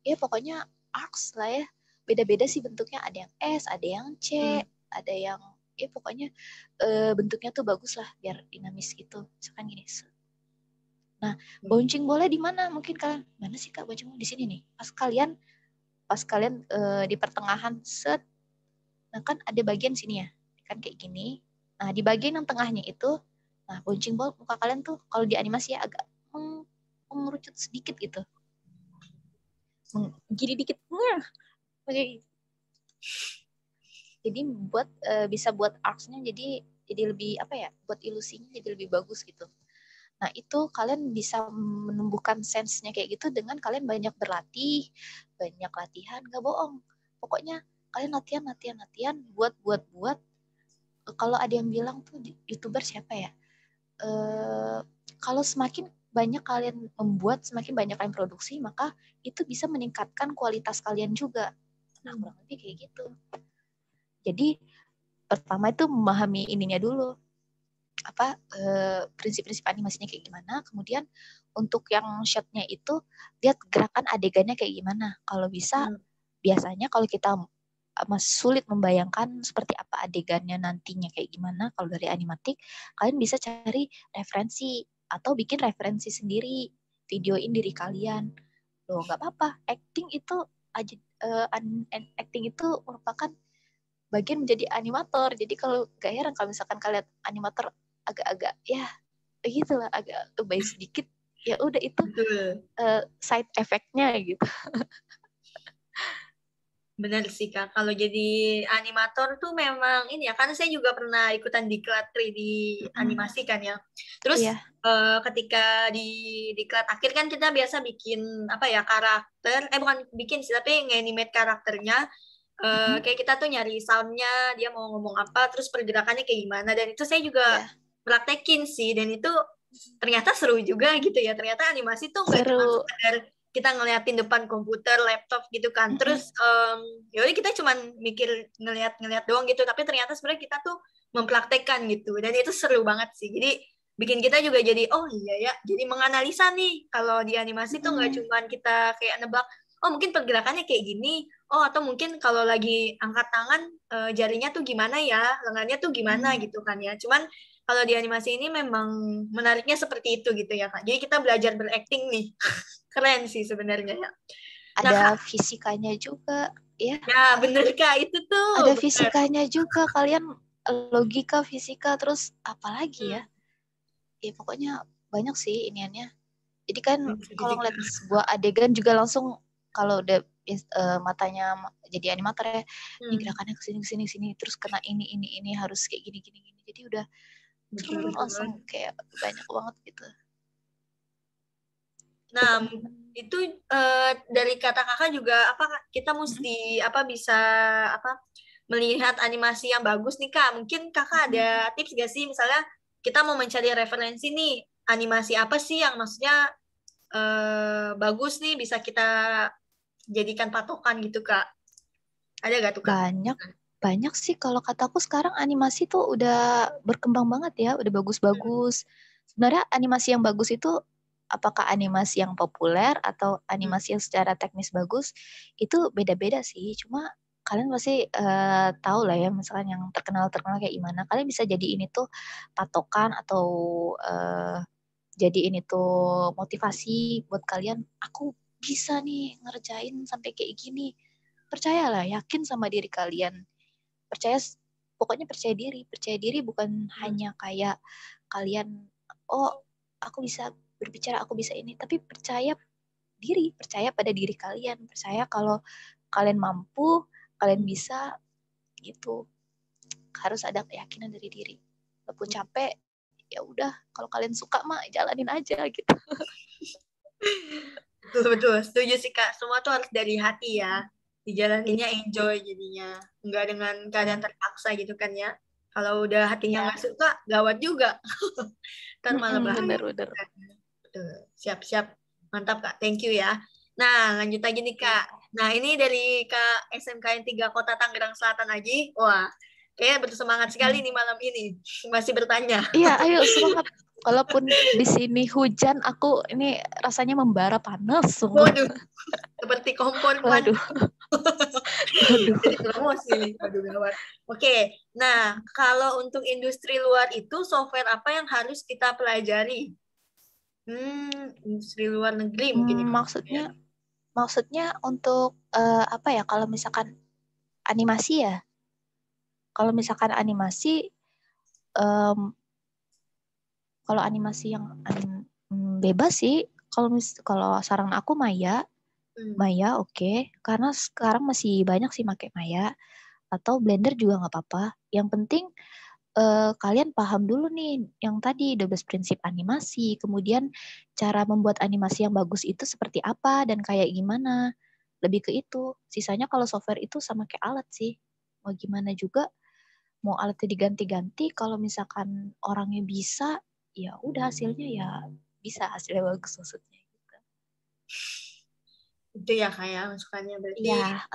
[SPEAKER 2] ya pokoknya arcs lah ya. Beda-beda sih bentuknya, ada yang S, ada yang C, ada yang Ya pokoknya bentuknya tuh bagus lah biar dinamis gitu. Misalkan gini. Nah, bouncing bola di mana? Mungkin kalian, mana sih Kak bouncing bola? Di sini nih. Pas kalian di pertengahan set, nah kan ada bagian sini ya, kan kayak gini. Nah, di bagian yang tengahnya itu, nah bouncing ball muka kalian tuh kalau di animasi ya agak mengerucut sedikit gitu. Gini dikit. Jadi buat bisa buat arcs-nya jadi lebih apa ya? Buat ilusinya jadi lebih bagus gitu. Nah, itu kalian bisa menumbuhkan sense-nya kayak gitu dengan kalian banyak berlatih, banyak latihan, nggak bohong. Pokoknya kalian latihan, buat. Kalau ada yang bilang tuh YouTuber siapa ya? Kalau semakin banyak kalian membuat, semakin banyak kalian produksi, maka itu bisa meningkatkan kualitas kalian juga. Nah, kurang lebih kayak gitu. Jadi, pertama itu memahami ininya dulu. Prinsip-prinsip animasinya kayak gimana, kemudian untuk yang shotnya itu lihat gerakan adegannya kayak gimana. Kalau bisa biasanya kalau kita sulit membayangkan seperti apa adegannya nantinya kayak gimana, kalau dari animatik kalian bisa cari referensi atau bikin referensi sendiri, videoin diri kalian. Loh, nggak apa-apa, acting itu merupakan bagian menjadi animator. Jadi kalau gak heran kalau misalkan kalian animator agak-agak ya begitulah, agak lebay sedikit, ya udah itu side effect-nya gitu.
[SPEAKER 1] Benar sih Kak, kalau jadi animator tuh memang ini ya, karena saya juga pernah ikutan diklat 3D animasi kan ya. Terus ketika di diklat akhir kan kita biasa bikin apa ya, karakter, bukan bikin sih, tapi nge-animate karakternya. Kayak kita tuh nyari soundnya, dia mau ngomong apa, terus pergerakannya kayak gimana, dan itu saya juga praktekin sih, dan itu ternyata seru juga gitu ya. Ternyata animasi tuh nggak cuma sekedar kita ngeliatin depan komputer, laptop gitu kan, terus yaudah kita cuma mikir ngeliat doang gitu, tapi ternyata sebenarnya kita tuh mempraktekkan gitu, dan itu seru banget sih. Jadi bikin kita juga jadi oh iya ya, jadi menganalisa nih kalau di animasi tuh nggak cuma kita kayak nebak oh mungkin pergerakannya kayak gini, oh atau mungkin kalau lagi angkat tangan jarinya tuh gimana ya, lengannya tuh gimana gitu kan ya. Cuman kalau di animasi ini memang menariknya seperti itu gitu ya Kak. Jadi kita belajar berakting nih. Keren sih sebenarnya ya.
[SPEAKER 2] Ada fisikanya juga ya.
[SPEAKER 1] Ya bener Kak, itu tuh.
[SPEAKER 2] Ada fisikanya juga, kalian logika, fisika, terus apalagi ya. Ya pokoknya banyak sih iniannya. Jadi kan kalau ngeliat sebuah adegan juga langsung kalau udah matanya jadi animator ya, ini gerakannya kesini, terus kena ini harus kayak gini. Jadi udah langsung kayak banyak banget gitu.
[SPEAKER 1] Nah, itu dari kata kakak juga apa kita mesti bisa melihat animasi yang bagus nih Kak. Mungkin kakak ada tips gak sih, misalnya kita mau mencari referensi nih, animasi apa sih yang maksudnya bagus nih bisa kita jadikan patokan gitu Kak? Ada gak tuh Kak?
[SPEAKER 2] Banyak sih, kalau kataku sekarang animasi tuh udah berkembang banget ya, udah bagus-bagus. Sebenarnya animasi yang bagus itu apakah animasi yang populer atau animasi yang secara teknis bagus, itu beda-beda sih. Cuma kalian pasti tahu lah ya, misalkan yang terkenal kayak gimana. Kalian bisa jadi ini tuh patokan atau jadi ini tuh motivasi buat kalian. Aku bisa nih ngerjain sampai kayak gini. Percayalah, yakin sama diri kalian. Pokoknya percaya diri bukan hanya kayak kalian aku bisa berbicara, aku bisa ini, tapi percaya pada diri kalian, percaya kalau kalian mampu, kalian bisa gitu. Harus ada keyakinan dari diri. Walaupun capek, ya udah, kalau kalian suka mah jalanin aja gitu.
[SPEAKER 1] Betul, setuju sih Kak. Semua tuh harus dari hati ya. Dijalaninnya enjoy jadinya. Enggak dengan keadaan terpaksa gitu kan ya. Kalau udah hatinya nggak suka, gawat juga. Ntar malah bahaya.
[SPEAKER 2] Bener.
[SPEAKER 1] Siap. Mantap Kak, thank you ya. Nah, lanjut lagi nih Kak. Nah, ini dari Kak SMKN 3 Kota Tangerang Selatan lagi. Wah, kayaknya bersemangat sekali nih malam ini. Masih bertanya.
[SPEAKER 2] Iya, ayo semangat. Walaupun di sini hujan, aku ini rasanya membara panas.
[SPEAKER 1] Waduh, seperti kompor panas.
[SPEAKER 2] Waduh. Waduh.
[SPEAKER 1] Jadi promosi nih, aduh gawat. Oke, nah kalau untuk industri luar itu software apa yang harus kita pelajari? Industri luar negeri mungkin itu.
[SPEAKER 2] Maksudnya untuk apa ya? Kalau misalkan animasi ya. Kalau misalkan animasi, kalau animasi yang bebas sih. Kalau saran aku Maya oke. Karena sekarang masih banyak sih pakai Maya. Atau Blender juga nggak apa-apa. Yang penting kalian paham dulu nih yang tadi 12 prinsip animasi, kemudian cara membuat animasi yang bagus itu seperti apa dan kayak gimana. Lebih ke itu. Sisanya kalau software itu sama kayak alat sih. Mau gimana juga, mau alatnya diganti-ganti, kalau misalkan orangnya bisa, ya udah hasilnya ya bisa, hasilnya bagus maksudnya. Gitu.
[SPEAKER 1] Itu ya kayak masukannya berarti.
[SPEAKER 2] Iya,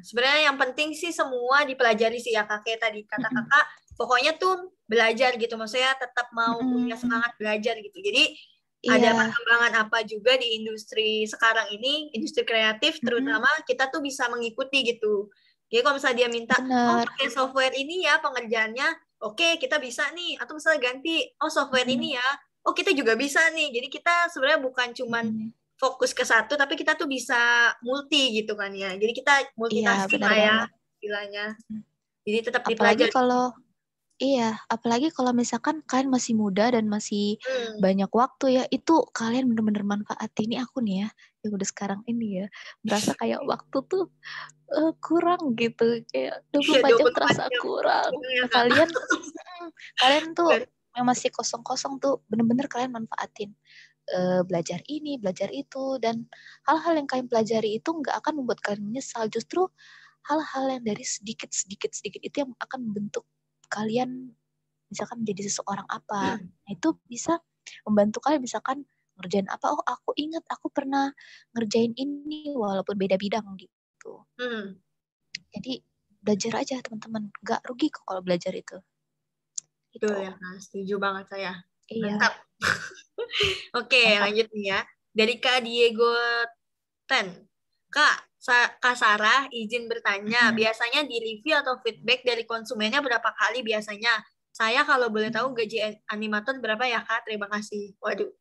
[SPEAKER 1] Sebenarnya yang penting sih semua dipelajari sih ya kakek tadi kata kakak. Pokoknya tuh belajar gitu, maksudnya tetap mau punya semangat belajar gitu. Jadi ada perkembangan apa juga di industri sekarang ini, industri kreatif terutama kita tuh bisa mengikuti gitu. Jadi kalau misalnya dia minta, oh pakai software ini ya pengerjaannya, oke kita bisa nih. Atau misalnya ganti, oh software ini ya, oh kita juga bisa nih. Jadi kita sebenarnya bukan cuman fokus ke satu, tapi kita tuh bisa multi gitu kan ya. Jadi kita multitasking lah ya istilahnya. Jadi tetap dipelajari.
[SPEAKER 2] Apalagi kalau misalkan kalian masih muda dan masih banyak waktu ya, itu kalian bener-bener manfaatin. Ini aku nih ya, yang udah sekarang ini ya, merasa kayak waktu tuh kurang gitu, kayak 24 jam terasa kurang. Nah, kalian tuh yang masih kosong-kosong tuh bener-bener kalian manfaatin. Belajar ini, belajar itu, dan hal-hal yang kalian pelajari itu nggak akan membuat kalian menyesal. Justru hal-hal yang dari sedikit itu yang akan membentuk kalian misalkan menjadi seseorang apa. Nah, itu bisa membantu kalian misalkan ngerjain apa. Oh, aku ingat aku pernah ngerjain ini walaupun beda bidang gitu. Jadi belajar aja teman-teman. Nggak rugi kok kalau belajar itu.
[SPEAKER 1] Gitu. Betul ya, setuju banget saya.
[SPEAKER 2] Iya.
[SPEAKER 1] Mantap. Oke, lanjut nih ya. Dari Kak Diego Ten. Kak Sarah izin bertanya, biasanya di review atau feedback dari konsumennya berapa kali biasanya? Saya kalau boleh tahu gaji animator berapa ya Kak? Terima kasih. Waduh.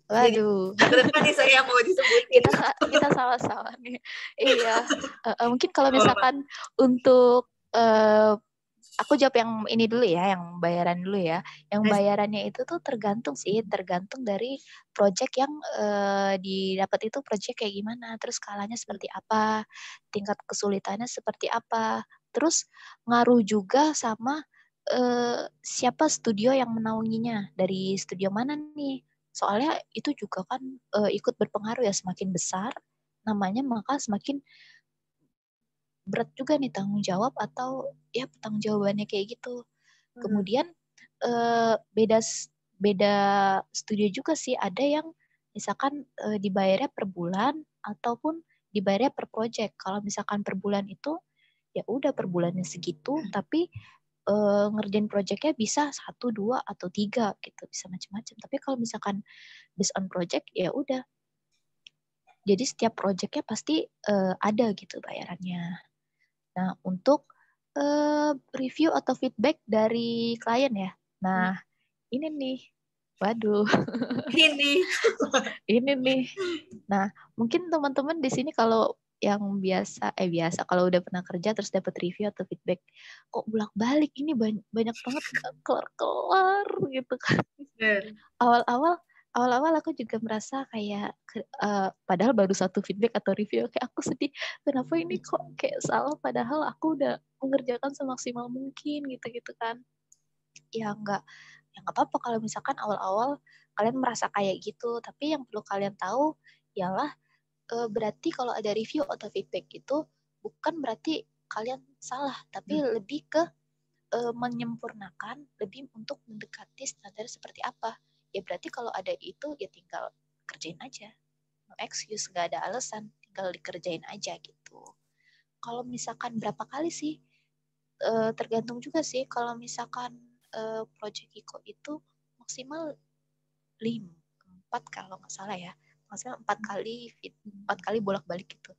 [SPEAKER 2] Waduh.
[SPEAKER 1] Jadi, depan nih saya mau disebutin.
[SPEAKER 2] Kita sama-sama nih. Iya. Mungkin kalau misalkan untuk aku jawab yang ini dulu ya, yang bayaran dulu ya. Yang bayarannya itu tuh tergantung dari project yang didapat itu project kayak gimana, terus skalanya seperti apa, tingkat kesulitannya seperti apa, terus ngaruh juga sama siapa studio yang menaunginya, dari studio mana nih. Soalnya itu juga kan ikut berpengaruh ya, semakin besar namanya maka semakin berat juga nih tanggung jawab atau ya tanggung jawabannya kayak gitu. Kemudian beda studio juga sih, ada yang misalkan dibayarnya per bulan ataupun dibayarnya per project. Kalau misalkan per bulan itu ya udah per bulannya segitu, tapi ngerjain projectnya bisa 1, 2 atau 3 gitu, bisa macam-macam. Tapi kalau misalkan based on project ya udah. Jadi setiap projectnya pasti ada gitu bayarannya. Nah, untuk review atau feedback dari klien ya. Nah, ini nih. Waduh. Ini nih. Nah, mungkin teman-teman di sini kalau yang biasa kalau udah pernah kerja terus dapat review atau feedback, kok bolak-balik ini banyak banget kelar-kelar gitu kan. Awal-awal aku juga merasa kayak padahal baru satu feedback atau review, kayak aku sedih, kenapa ini kok kayak salah padahal aku udah mengerjakan semaksimal mungkin gitu kan. Ya nggak apa-apa kalau misalkan awal-awal kalian merasa kayak gitu, tapi yang perlu kalian tahu ialah berarti kalau ada review atau feedback itu bukan berarti kalian salah, tapi lebih ke menyempurnakan, lebih untuk mendekati standar seperti apa. Ya berarti kalau ada itu ya tinggal kerjain aja. No excuse, nggak ada alasan, tinggal dikerjain aja gitu. Kalau misalkan berapa kali sih? Tergantung juga sih. Kalau misalkan project Iko itu maksimal 4 kalau nggak salah ya. Maksimal 4 kali bolak-balik gitu.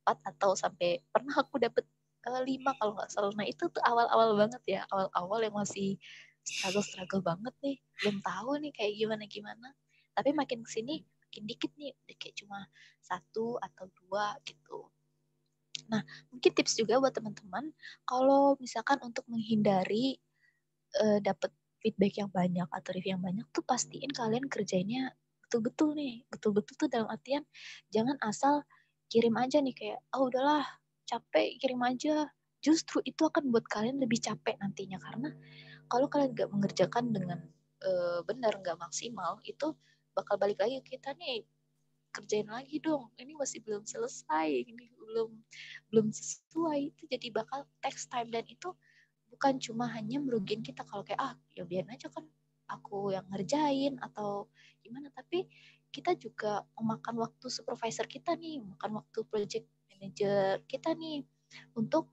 [SPEAKER 2] 4 atau sampai pernah aku dapet 5 kalau nggak salah. Nah itu tuh awal-awal banget ya, awal-awal yang masih struggle banget nih, belum tahu nih kayak gimana. Tapi makin kesini makin dikit nih, kayak cuma 1 atau 2 gitu. Nah mungkin tips juga buat teman-teman, kalau misalkan untuk menghindari dapat feedback yang banyak atau review yang banyak tuh pastiin kalian kerjainnya betul-betul nih. Betul-betul tuh dalam artian jangan asal kirim aja nih kayak udahlah capek kirim aja. Justru itu akan buat kalian lebih capek nantinya karena kalau kalian nggak mengerjakan dengan benar, nggak maksimal, itu bakal balik lagi kita nih kerjain lagi dong. Ini masih belum selesai, ini belum sesuai. Itu jadi bakal takes time dan itu bukan cuma hanya merugikan kita kalau kayak ya biar aja kan aku yang ngerjain atau gimana, tapi kita juga memakan waktu supervisor kita nih, makan waktu project manager kita nih untuk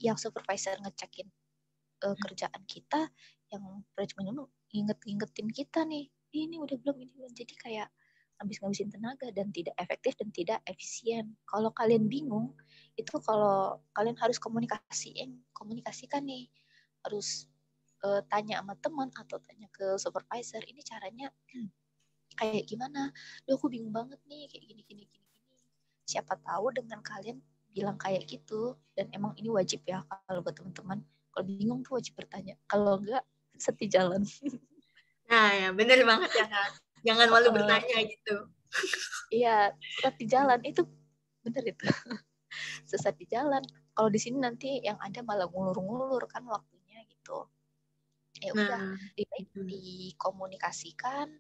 [SPEAKER 2] yang supervisor ngecekin kerjaan kita, yang project manager ingetin kita nih ini udah belum, ini belum. Jadi kayak ngabisin tenaga dan tidak efektif dan tidak efisien. Kalau kalian bingung, itu kalau kalian harus komunikasikan nih, harus tanya sama teman atau tanya ke supervisor, ini caranya kayak gimana? Aku bingung banget nih kayak gini. Siapa tahu dengan kalian bilang kayak gitu, dan emang ini wajib ya kalau buat teman-teman, kalau bingung tuh wajib bertanya, kalau enggak seti jalan.
[SPEAKER 1] Nah ya bener banget ya Kak, jangan malu bertanya gitu.
[SPEAKER 2] Iya, sesat di jalan itu bener itu. Sesat di jalan. Kalau di sini nanti yang ada malah ngulur-ngulur kan waktunya gitu. Ya udah, dikomunikasikan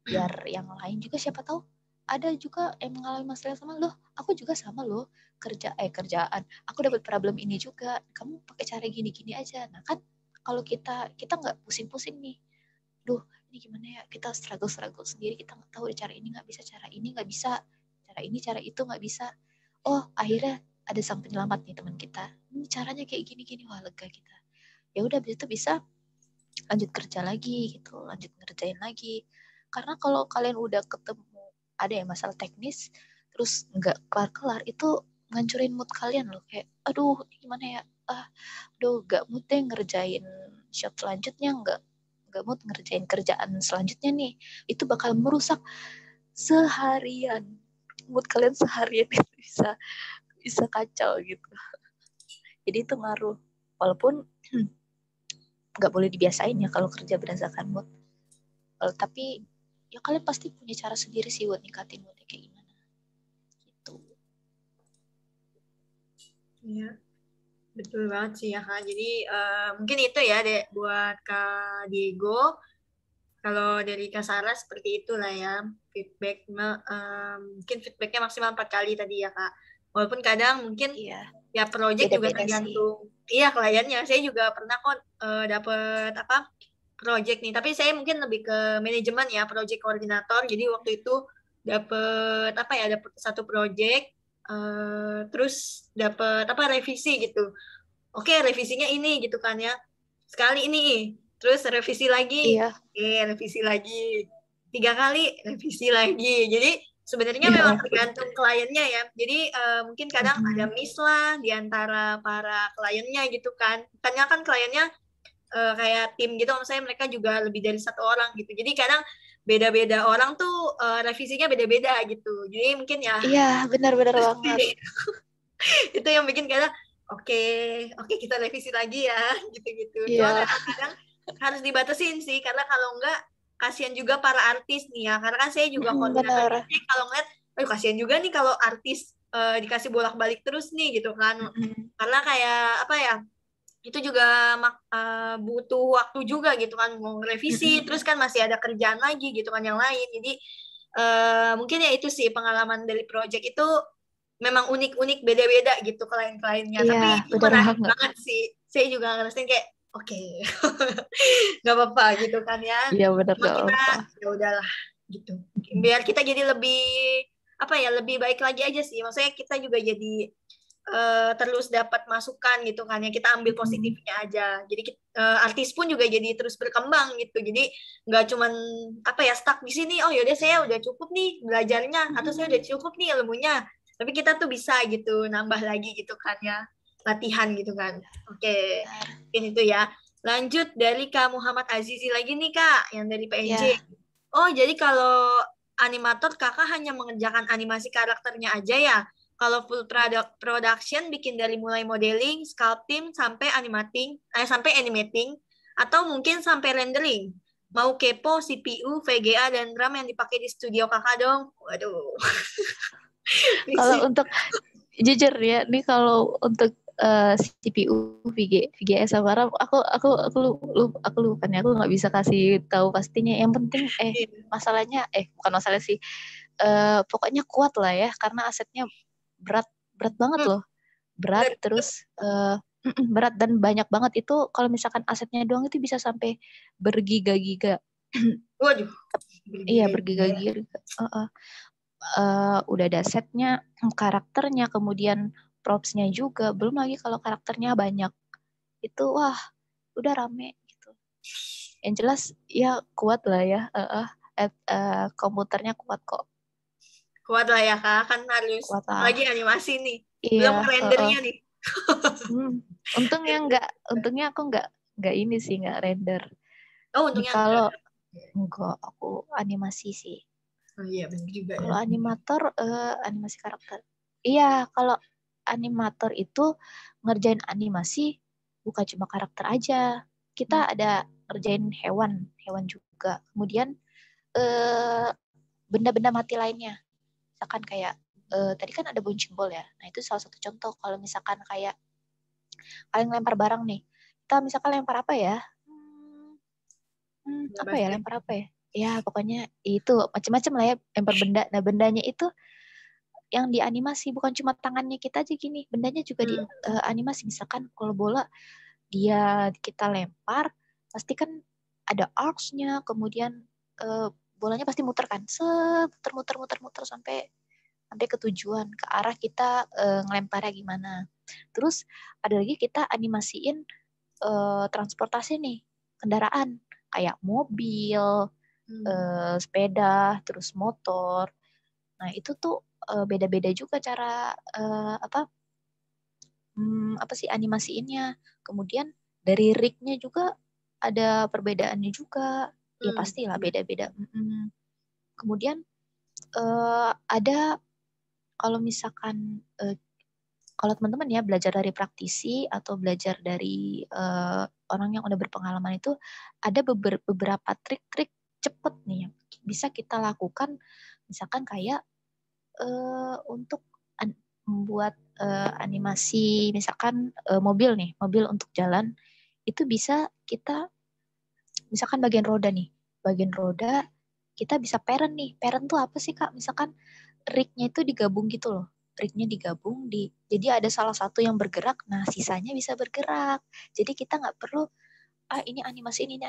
[SPEAKER 2] biar yang lain juga siapa tahu ada juga yang mengalami masalah sama lo. Aku juga sama lo, kerjaan. Aku dapat problem ini juga. Kamu pakai cara gini-gini aja. Nah kan kalau kita nggak pusing-pusing nih. Duh, ini gimana ya? Kita struggle sendiri. Kita nggak tahu cara ini nggak bisa, cara ini nggak bisa, cara ini, cara itu nggak bisa. Oh, akhirnya ada sang penyelamat nih teman kita. Ini caranya kayak gini-gini, wah lega kita. Ya udah, itu bisa lanjut kerja lagi gitu, lanjut ngerjain lagi. Karena kalau kalian udah ketemu ada yang masalah teknis terus nggak kelar-kelar, itu ngancurin mood kalian loh, kayak aduh gimana ya, nggak mood deh ngerjain shot selanjutnya, nggak mood ngerjain kerjaan selanjutnya nih, itu bakal merusak seharian mood kalian, seharian itu bisa kacau gitu. Jadi itu ngaruh, walaupun nggak boleh dibiasain ya kalau kerja berdasarkan mood. Tapi ya kalian pasti punya cara sendiri sih buat ningkatin moodnya kayak gimana gitu.
[SPEAKER 1] Iya, betul banget sih ya Kak. Jadi mungkin itu ya buat Kak Diego. Kalau dari Kak Sarah seperti itulah ya, feedback mungkin feedbacknya maksimal 4 kali tadi ya Kak. Walaupun kadang mungkin ya project juga tergantung kliennya. Saya juga pernah kok dapet project nih, tapi saya mungkin lebih ke manajemen ya, project koordinator. Jadi waktu itu dapet satu project, terus dapet revisi gitu. Oke, revisinya ini gitu kan ya, sekali ini, terus revisi lagi, revisi lagi, 3 kali revisi lagi. Jadi sebenarnya memang tergantung kliennya ya. Jadi mungkin kadang ada miss lah di antara para kliennya gitu kan. Karena kan kliennya kayak tim gitu, misalnya mereka juga lebih dari 1 orang gitu. Jadi kadang beda-beda orang tuh revisinya beda-beda gitu. Jadi mungkin ya.
[SPEAKER 2] Iya, benar-benar banget.
[SPEAKER 1] Itu yang bikin kadang oke, kita revisi lagi ya, gitu-gitu. Cuma kadang harus dibatasin sih, karena kalau enggak kasihan juga para artis nih ya. Karena kan saya juga koordinator, kalau ngeliat, kasihan juga nih kalau artis dikasih bolak-balik terus nih gitu kan. Karena kayak itu juga butuh waktu juga gitu kan, mau revisi, terus kan masih ada kerjaan lagi gitu kan yang lain. Jadi mungkin ya itu sih pengalaman dari project itu memang unik-unik, beda-beda gitu klien-kliennya. Tapi itu menarik banget sih. Saya juga ngerasain kayak oke, nggak apa-apa gitu kan ya.
[SPEAKER 2] Iya benar, nggak
[SPEAKER 1] apa-apa. Ya udahlah gitu. Biar kita jadi lebih lebih baik lagi aja sih. Maksudnya kita juga jadi terus dapat masukan gitu kan ya, kita ambil positifnya aja. Jadi artis pun juga jadi terus berkembang gitu. Jadi nggak cuman stuck di sini. Oh yaudah saya udah cukup nih belajarnya, atau saya udah cukup nih ilmunya. Tapi kita tuh bisa gitu nambah lagi gitu kan ya, latihan gitu kan. Oke, mungkin itu ya. Lanjut dari Kak Muhammad Azizi lagi nih Kak, yang dari PNJ.
[SPEAKER 2] Ya.
[SPEAKER 1] Oh, jadi kalau animator kakak hanya mengerjakan animasi karakternya aja ya? Kalau full production bikin dari mulai modeling, sculpting, sampai sampai animating, atau mungkin sampai rendering. Mau kepo CPU, VGA, dan RAM yang dipakai di studio kakak dong? Waduh.
[SPEAKER 2] Kalau untuk jujur ya, nih kalau untuk CPU, VGA sama RAM, aku lupa nih, aku nggak bisa kasih tahu pastinya. Yang penting masalahnya bukan masalah sih, pokoknya kuat lah ya, karena asetnya berat banget loh, berat terus berat dan banyak banget. Itu kalau misalkan asetnya doang itu bisa sampai bergiga-giga.
[SPEAKER 1] Waduh.
[SPEAKER 2] Iya, bergiga-giga. Udah ada setnya, karakternya, kemudian propsnya juga, belum lagi kalau karakternya banyak, itu wah udah rame gitu. Yang jelas ya kuat lah ya, komputernya kuat kok.
[SPEAKER 1] Kuat lah ya Kak, kan harus lagi animasi nih, belum rendernya nih.
[SPEAKER 2] Untungnya aku nggak ini sih, nggak render.
[SPEAKER 1] Oh, untungnya
[SPEAKER 2] kalau enggak, aku animasi sih.
[SPEAKER 1] Oh iya, benar juga.
[SPEAKER 2] Kalau animator, animasi karakter. Iya, kalau animator itu ngerjain animasi bukan cuma karakter aja. Kita ada ngerjain hewan juga. Kemudian benda-benda mati lainnya. Misalkan kayak tadi kan ada bouncing ball ya. Nah, itu salah satu contoh. Kalau misalkan kayak kalian lempar barang nih. Kita misalkan lempar apa ya? Lempar apa ya? Ya, pokoknya itu macam-macam lah ya, lempar benda. Nah, bendanya itu yang dianimasi, bukan cuma tangannya kita aja gini, bendanya juga dianimasi. Misalkan kalau bola kita lempar, pasti kan ada arcs-nya, kemudian bolanya pasti muter kan, muter sampai ke tujuan, ke arah kita ngelemparnya gimana. Terus ada lagi kita animasiin transportasi nih, kendaraan kayak mobil, sepeda, terus motor. Nah, itu tuh beda-beda juga cara animasiinnya. Kemudian dari rig-nya juga ada perbedaannya juga. Ya pastilah beda-beda. Kemudian ada, kalau misalkan kalau teman-teman ya belajar dari praktisi atau belajar dari orang yang udah berpengalaman, itu ada beberapa trik-trik cepet nih yang bisa kita lakukan. Misalkan kayak untuk membuat animasi, misalkan mobil untuk jalan, itu bisa kita, misalkan bagian roda kita bisa parent nih. Parent tuh apa sih Kak? Misalkan rig-nya itu digabung gitu loh. Rig-nya digabung jadi ada salah satu yang bergerak, nah sisanya bisa bergerak. Jadi kita nggak perlu ini animasiin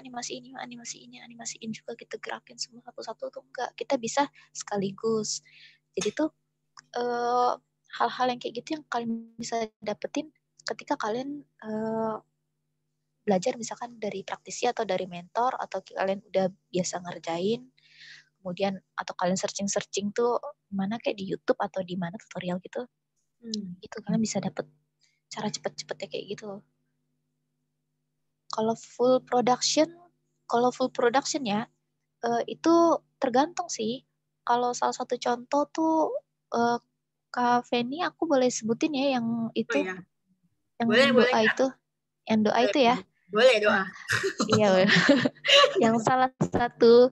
[SPEAKER 2] juga kita gerakin semua satu-satu tuh enggak. Kita bisa sekaligus. Jadi tuh hal-hal yang kayak gitu yang kalian bisa dapetin ketika kalian belajar misalkan dari praktisi atau dari mentor, atau kalian udah biasa ngerjain, kemudian atau kalian searching tuh mana kayak di YouTube atau di mana tutorial gitu, itu kalian bisa dapet cara cepet-cepetnya kayak gitu. Kalau full production ya, itu tergantung sih. Kalau salah satu contoh tuh Kak Feni, aku boleh sebutin ya yang itu, yang doa itu, ya.
[SPEAKER 1] Boleh doa.
[SPEAKER 2] Iya, yang salah satu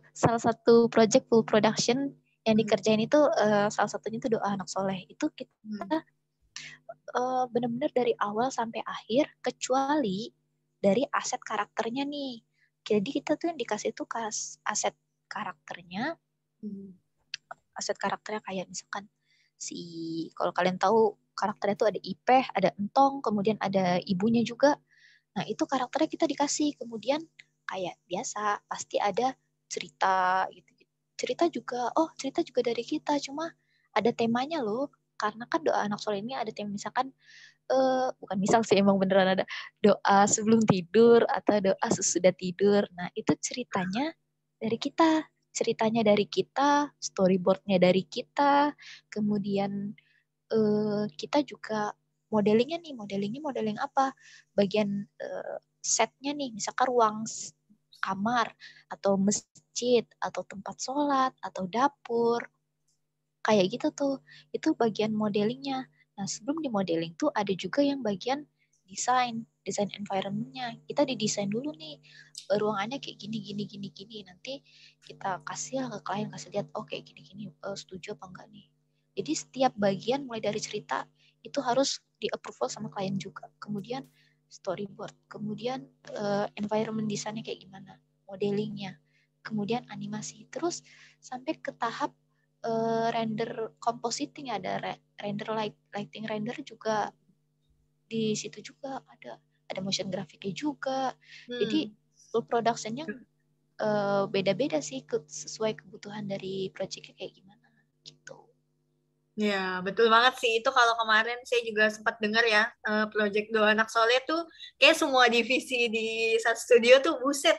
[SPEAKER 2] project full production yang dikerjain itu salah satunya itu doa anak soleh. Itu kita benar-benar dari awal sampai akhir, kecuali dari aset karakternya nih. Jadi kita tuh yang dikasih tuh aset karakternya, aset karakternya kayak misalkan kalau kalian tahu karakternya tuh ada Ipeh, ada Entong, kemudian ada ibunya juga. Nah, itu karakternya kita dikasih. Kemudian kayak biasa pasti ada cerita gitu. Cerita juga dari kita, cuma ada temanya loh. Karena kan doa anak soleh ini ada tema, misalkan bukan misal sih, emang beneran ada doa sebelum tidur atau doa sesudah tidur. Nah, itu ceritanya dari kita, storyboardnya dari kita, kemudian kita juga modelingnya nih, modeling apa? Bagian setnya nih, misalkan ruang kamar atau masjid atau tempat sholat atau dapur, kayak gitu tuh. Itu bagian modelingnya. Nah, sebelum di modeling tuh ada juga yang bagian desain environment-nya. Kita didesain dulu nih, ruangannya kayak gini. Nanti kita kasih ke klien, kasih lihat, oh kayak gini, setuju apa enggak nih. Jadi setiap bagian mulai dari cerita itu harus di-approval sama klien juga. Kemudian storyboard, kemudian environment design-nya kayak gimana, modelingnya, kemudian animasi, terus sampai ke tahap render compositing, ada render lighting render juga di situ juga ada motion grafiknya juga. Jadi full productionnya beda-beda sih sesuai kebutuhan dari projectnya kayak gimana gitu.
[SPEAKER 1] Ya, betul banget sih. Itu kalau kemarin saya juga sempat dengar ya, Project Dua Anak Soleh tuh kayak semua divisi di satu studio tuh buset.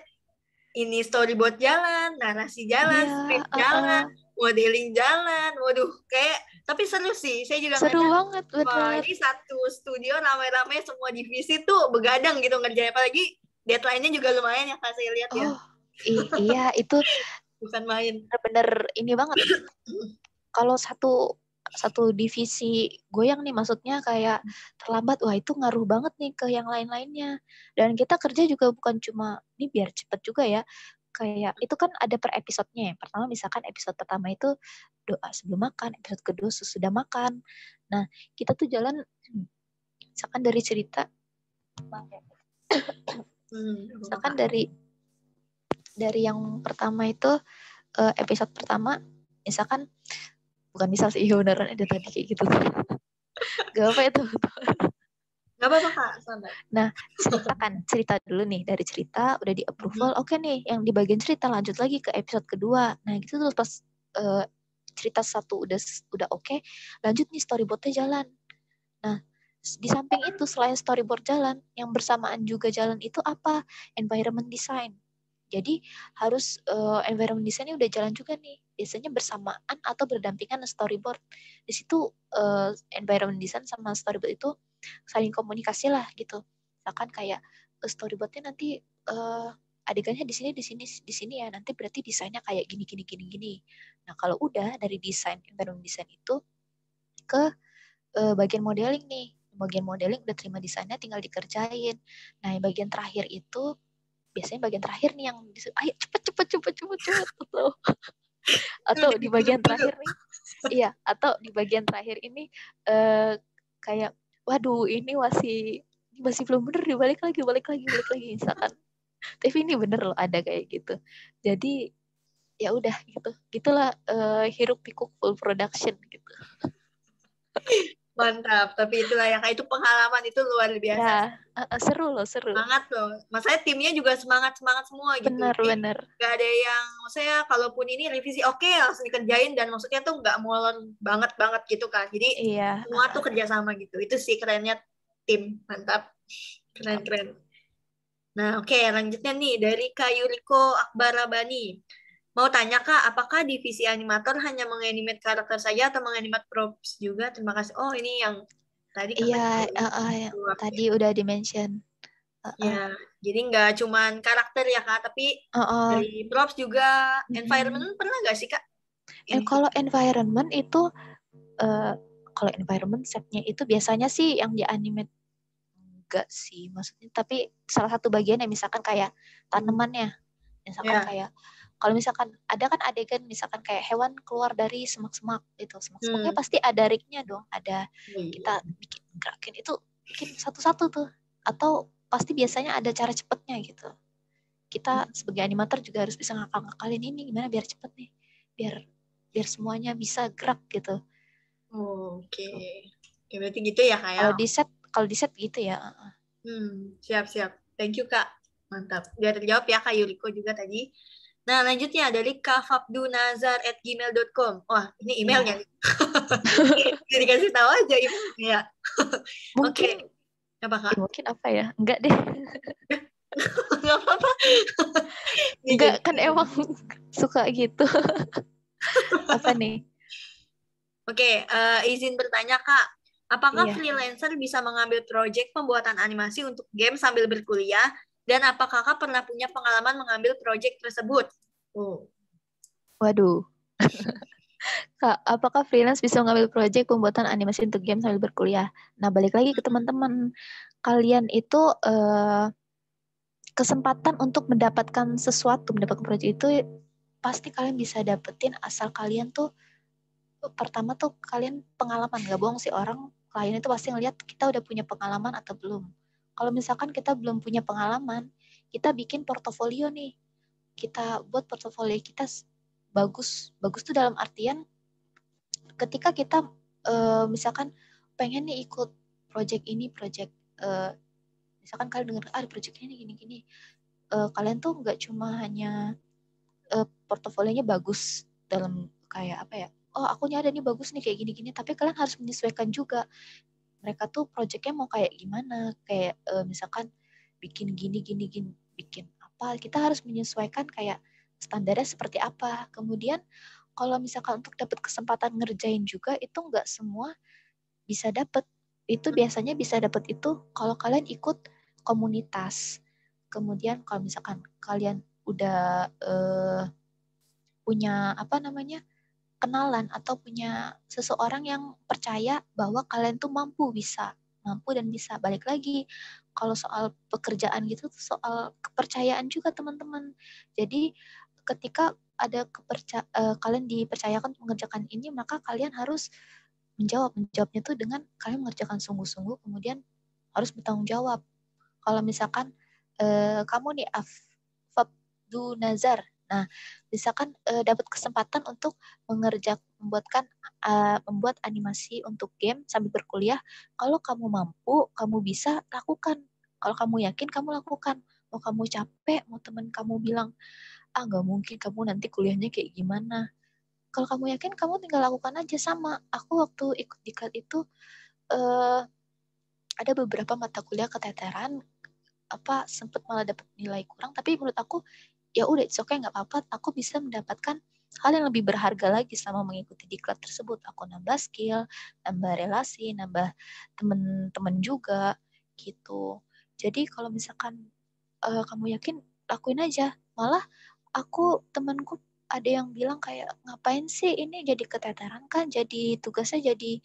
[SPEAKER 1] Ini storyboard jalan, narasi jalan, script jalan, modeling jalan. Waduh, kayak tapi seru sih. Saya juga
[SPEAKER 2] seru
[SPEAKER 1] ngeliat,
[SPEAKER 2] banget,
[SPEAKER 1] wah,
[SPEAKER 2] bener.
[SPEAKER 1] ini satu studio ramai-ramai semua divisi tuh begadang gitu ngerjain, apalagi deadline-nya juga lumayan ya Kak, saya lihat ya.
[SPEAKER 2] Iya, itu
[SPEAKER 1] bukan main.
[SPEAKER 2] Bener-bener ini banget. Kalau satu divisi goyang nih, maksudnya kayak terlambat, wah itu ngaruh banget nih ke yang lain-lainnya. Dan kita kerja juga bukan cuma ini biar cepet juga ya, kayak itu kan ada per episodenya ya. Pertama misalkan episode pertama itu doa sebelum makan, episode kedua sesudah makan. Nah kita tuh jalan misalkan dari cerita misalkan dari yang pertama itu episode pertama misalkan, bukan misal sih, beneran ada tadi kayak gitu. Gak apa itu.
[SPEAKER 1] Gak apa-apa Kak, santai.
[SPEAKER 2] Nah, cerita dulu nih, dari cerita udah di approval, oke nih, yang di bagian cerita lanjut lagi ke episode kedua. Nah, gitu terus pas cerita satu udah oke, lanjut nih storyboardnya jalan. Nah, di samping itu selain storyboard jalan, yang bersamaan juga jalan itu apa? Environment design. Jadi harus environment design-nya udah jalan juga nih. Biasanya bersamaan atau berdampingan storyboard. Di situ environment design sama storyboard itu saling komunikasi lah gitu. Misalkan kayak storyboard-nya nanti adegannya di sini ya. Nanti berarti desainnya kayak gini. Nah, kalau udah dari desain environment design itu ke bagian modeling nih. Bagian modeling udah terima desainnya, tinggal dikerjain. Nah, yang bagian terakhir itu biasanya bagian terakhir nih yang ayo cepet atau di bagian terakhir nih, iya, atau di bagian terakhir ini kayak waduh ini masih belum bener, balik lagi misalkan, tapi ini bener loh ada kayak gitu. Jadi ya udah gitulah hiruk pikuk full production gitu.
[SPEAKER 1] Mantap, tapi itulah yang itu pengalaman itu luar biasa.
[SPEAKER 2] Ya, seru.
[SPEAKER 1] Semangat loh. Maksudnya timnya juga semangat semua gitu.
[SPEAKER 2] Benar.
[SPEAKER 1] Gak ada yang, maksudnya kalaupun ini revisi oke, langsung dikerjain, dan maksudnya tuh gak molor banget gitu kan. Jadi semua tuh kerjasama gitu. Itu sih kerennya tim. Mantap. Keren. Nah oke, lanjutnya nih dari Kak Yuriko Akbarabani. Mau tanya Kak, apakah divisi animator hanya menganimate karakter saja atau menganimate props juga? Terima kasih. Oh, ini yang tadi
[SPEAKER 2] Iya, tadi udah di-mention.
[SPEAKER 1] Ya, jadi nggak cuman karakter ya Kak, tapi dari props juga, environment pernah nggak sih Kak?
[SPEAKER 2] Kalau environment itu, kalau environment setnya itu biasanya sih yang di-animate enggak sih, maksudnya, tapi salah satu bagian yang misalkan kayak tanamannya, misalkan kayak kalau misalkan ada kan adegan misalkan kayak hewan keluar dari semak-semak itu, semak-semaknya pasti ada rignya dong, ada kita gerakin itu, bikin satu-satu tuh, atau pasti biasanya ada cara cepetnya gitu. Kita sebagai animator juga harus bisa ngakal-ngakalin ini gimana biar cepet nih, biar semuanya bisa gerak gitu.
[SPEAKER 1] Oke, berarti gitu ya Kak ya?
[SPEAKER 2] Kalau di set gitu ya.
[SPEAKER 1] Siap. Thank you Kak, mantap. Biar terjawab ya Kak Yuriko juga tadi. Nah, lanjutnya dari kafabdunazar@gmail.com. Wah, ini emailnya nih. Jadi kasih tahu aja emailnya.
[SPEAKER 2] Mungkin
[SPEAKER 1] apa Kak?
[SPEAKER 2] Mungkin apa ya? Enggak deh.
[SPEAKER 1] Enggak apa-apa.
[SPEAKER 2] Enggak, kan emang suka gitu. Apa nih?
[SPEAKER 1] Oke, izin bertanya Kak, apakah
[SPEAKER 2] Iya.
[SPEAKER 1] freelancer bisa mengambil proyek pembuatan animasi untuk game sambil berkuliah? Dan apakah Kakak pernah punya pengalaman mengambil proyek tersebut?
[SPEAKER 2] Waduh. Kak, apakah freelance bisa mengambil proyek pembuatan animasi untuk game sambil berkuliah? Nah, balik lagi ke teman-teman. Kalian itu kesempatan untuk mendapatkan sesuatu, mendapatkan proyek itu pasti kalian bisa dapetin asal kalian tuh pertama tuh kalian pengalaman. Gak bohong sih orang, klien itu pasti ngeliat kita udah punya pengalaman atau belum. Kalau misalkan kita belum punya pengalaman, kita bikin portofolio nih. Kita buat portofolio kita bagus. Bagus tuh dalam artian ketika kita misalkan pengen nih ikut project ini, misalkan kalian dengar project ini gini-gini, kalian tuh nggak cuma hanya portofolionya bagus dalam kayak apa ya, oh akunya ada nih bagus nih kayak gini-gini, tapi kalian harus menyesuaikan juga mereka tuh projectnya mau kayak gimana, kayak misalkan bikin gini-gini bikin apa, kita harus menyesuaikan kayak standarnya seperti apa. Kemudian kalau misalkan untuk dapat kesempatan ngerjain juga itu nggak semua bisa dapat. Itu biasanya bisa dapat itu kalau kalian ikut komunitas. Kemudian kalau misalkan kalian udah punya apa namanya kenalan atau punya seseorang yang percaya bahwa kalian tuh mampu dan bisa. Balik lagi kalau soal pekerjaan gitu soal kepercayaan juga teman-teman. Jadi ketika ada kalian dipercayakan mengerjakan ini, maka kalian harus menjawabnya tuh dengan kalian mengerjakan sungguh-sungguh, kemudian harus bertanggung jawab. Kalau misalkan kamu nih Fabdu Nazar, nah misalkan dapat kesempatan untuk membuat animasi untuk game sambil berkuliah, kalau kamu mampu, kamu bisa lakukan. Kalau kamu yakin, kamu lakukan. Mau kamu capek, mau teman kamu bilang, nggak mungkin kamu nanti kuliahnya kayak gimana. Kalau kamu yakin, kamu tinggal lakukan aja. Sama aku waktu ikut diklat itu ada beberapa mata kuliah keteteran, sempat malah dapat nilai kurang, tapi menurut aku ya udah it's okay, nggak apa-apa, aku bisa mendapatkan hal yang lebih berharga lagi selama mengikuti diklat tersebut. Aku nambah skill, nambah relasi, nambah teman-teman juga gitu. Jadi kalau misalkan kamu yakin, lakuin aja. Malah temanku ada yang bilang kayak, ngapain sih ini jadi keteteran, kan jadi tugasnya jadi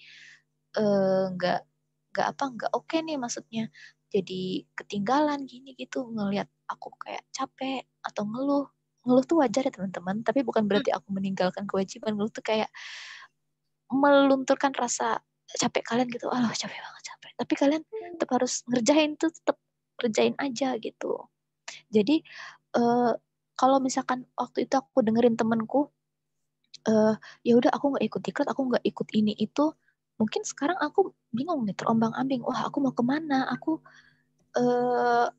[SPEAKER 2] nggak oke nih, maksudnya jadi ketinggalan gini gitu. Ngelihat aku kayak capek atau ngeluh tuh wajar ya teman-teman, tapi bukan berarti aku meninggalkan kewajiban. Ngeluh tuh kayak melunturkan rasa capek kalian gitu, capek banget, capek, tapi kalian tetap harus ngerjain tuh, tetap kerjain aja gitu. Jadi kalau misalkan waktu itu aku dengerin temenku, ya udah aku nggak ikut diklat, aku nggak ikut ini itu, mungkin sekarang aku bingung nih, terombang-ambing, wah aku mau kemana, aku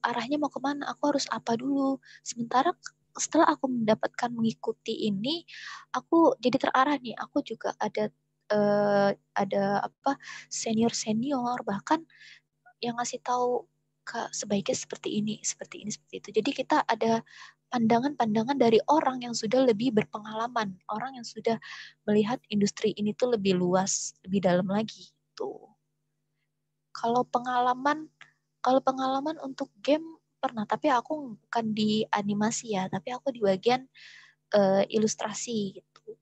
[SPEAKER 2] arahnya mau kemana, aku harus apa dulu. Sementara setelah aku mendapatkan mengikuti ini, aku jadi terarah nih, aku juga ada senior bahkan yang ngasih tahu Kak, sebaiknya seperti ini, seperti ini, seperti itu. Jadi kita ada pandangan-pandangan dari orang yang sudah lebih berpengalaman, orang yang sudah melihat industri ini tuh lebih luas, lebih dalam lagi tuh. Kalau pengalaman untuk game pernah, tapi aku bukan di animasi ya, tapi aku di bagian ilustrasi gitu.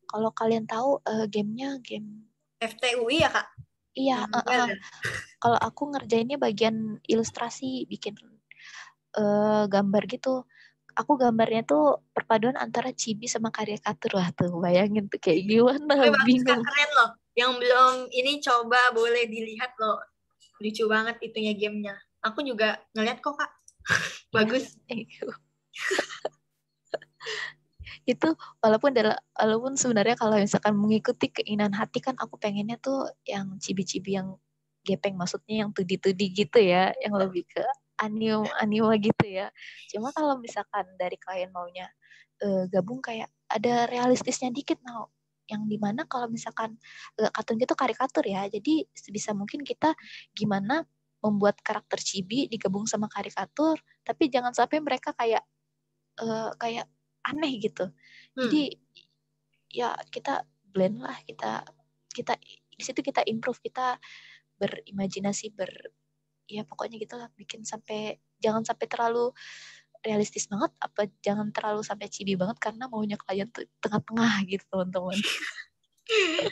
[SPEAKER 2] Kalau kalian tahu gamenya game
[SPEAKER 1] FTUI ya Kak?
[SPEAKER 2] Iya, kalau aku ngerjainnya bagian ilustrasi, bikin gambar gitu. Aku gambarnya tuh perpaduan antara chibi sama karikatur. Wah tuh, bayangin tuh kayak gimana, bingung.
[SPEAKER 1] Keren loh. Yang belum ini coba boleh dilihat loh. Lucu banget itunya gamenya. Aku juga ngeliat kok Kak. Bagus.
[SPEAKER 2] Itu walaupun sebenarnya kalau misalkan mengikuti keinginan hati kan, aku pengennya tuh yang cibi-cibi yang gepeng, maksudnya yang 2D gitu ya, yang lebih ke anime gitu ya. Cuma kalau misalkan dari klien maunya gabung kayak ada realistisnya dikit, nah yang dimana kalau misalkan kartun gitu karikatur ya, jadi sebisa mungkin kita gimana membuat karakter chibi digabung sama karikatur, tapi jangan sampai mereka kayak aneh gitu. Jadi ya kita blend lah, kita di situ kita improve, kita berimajinasi, ya pokoknya gitulah, bikin sampai jangan sampai terlalu realistis banget, apa jangan terlalu sampai chibi banget karena maunya klien tuh tengah-tengah gitu teman-teman.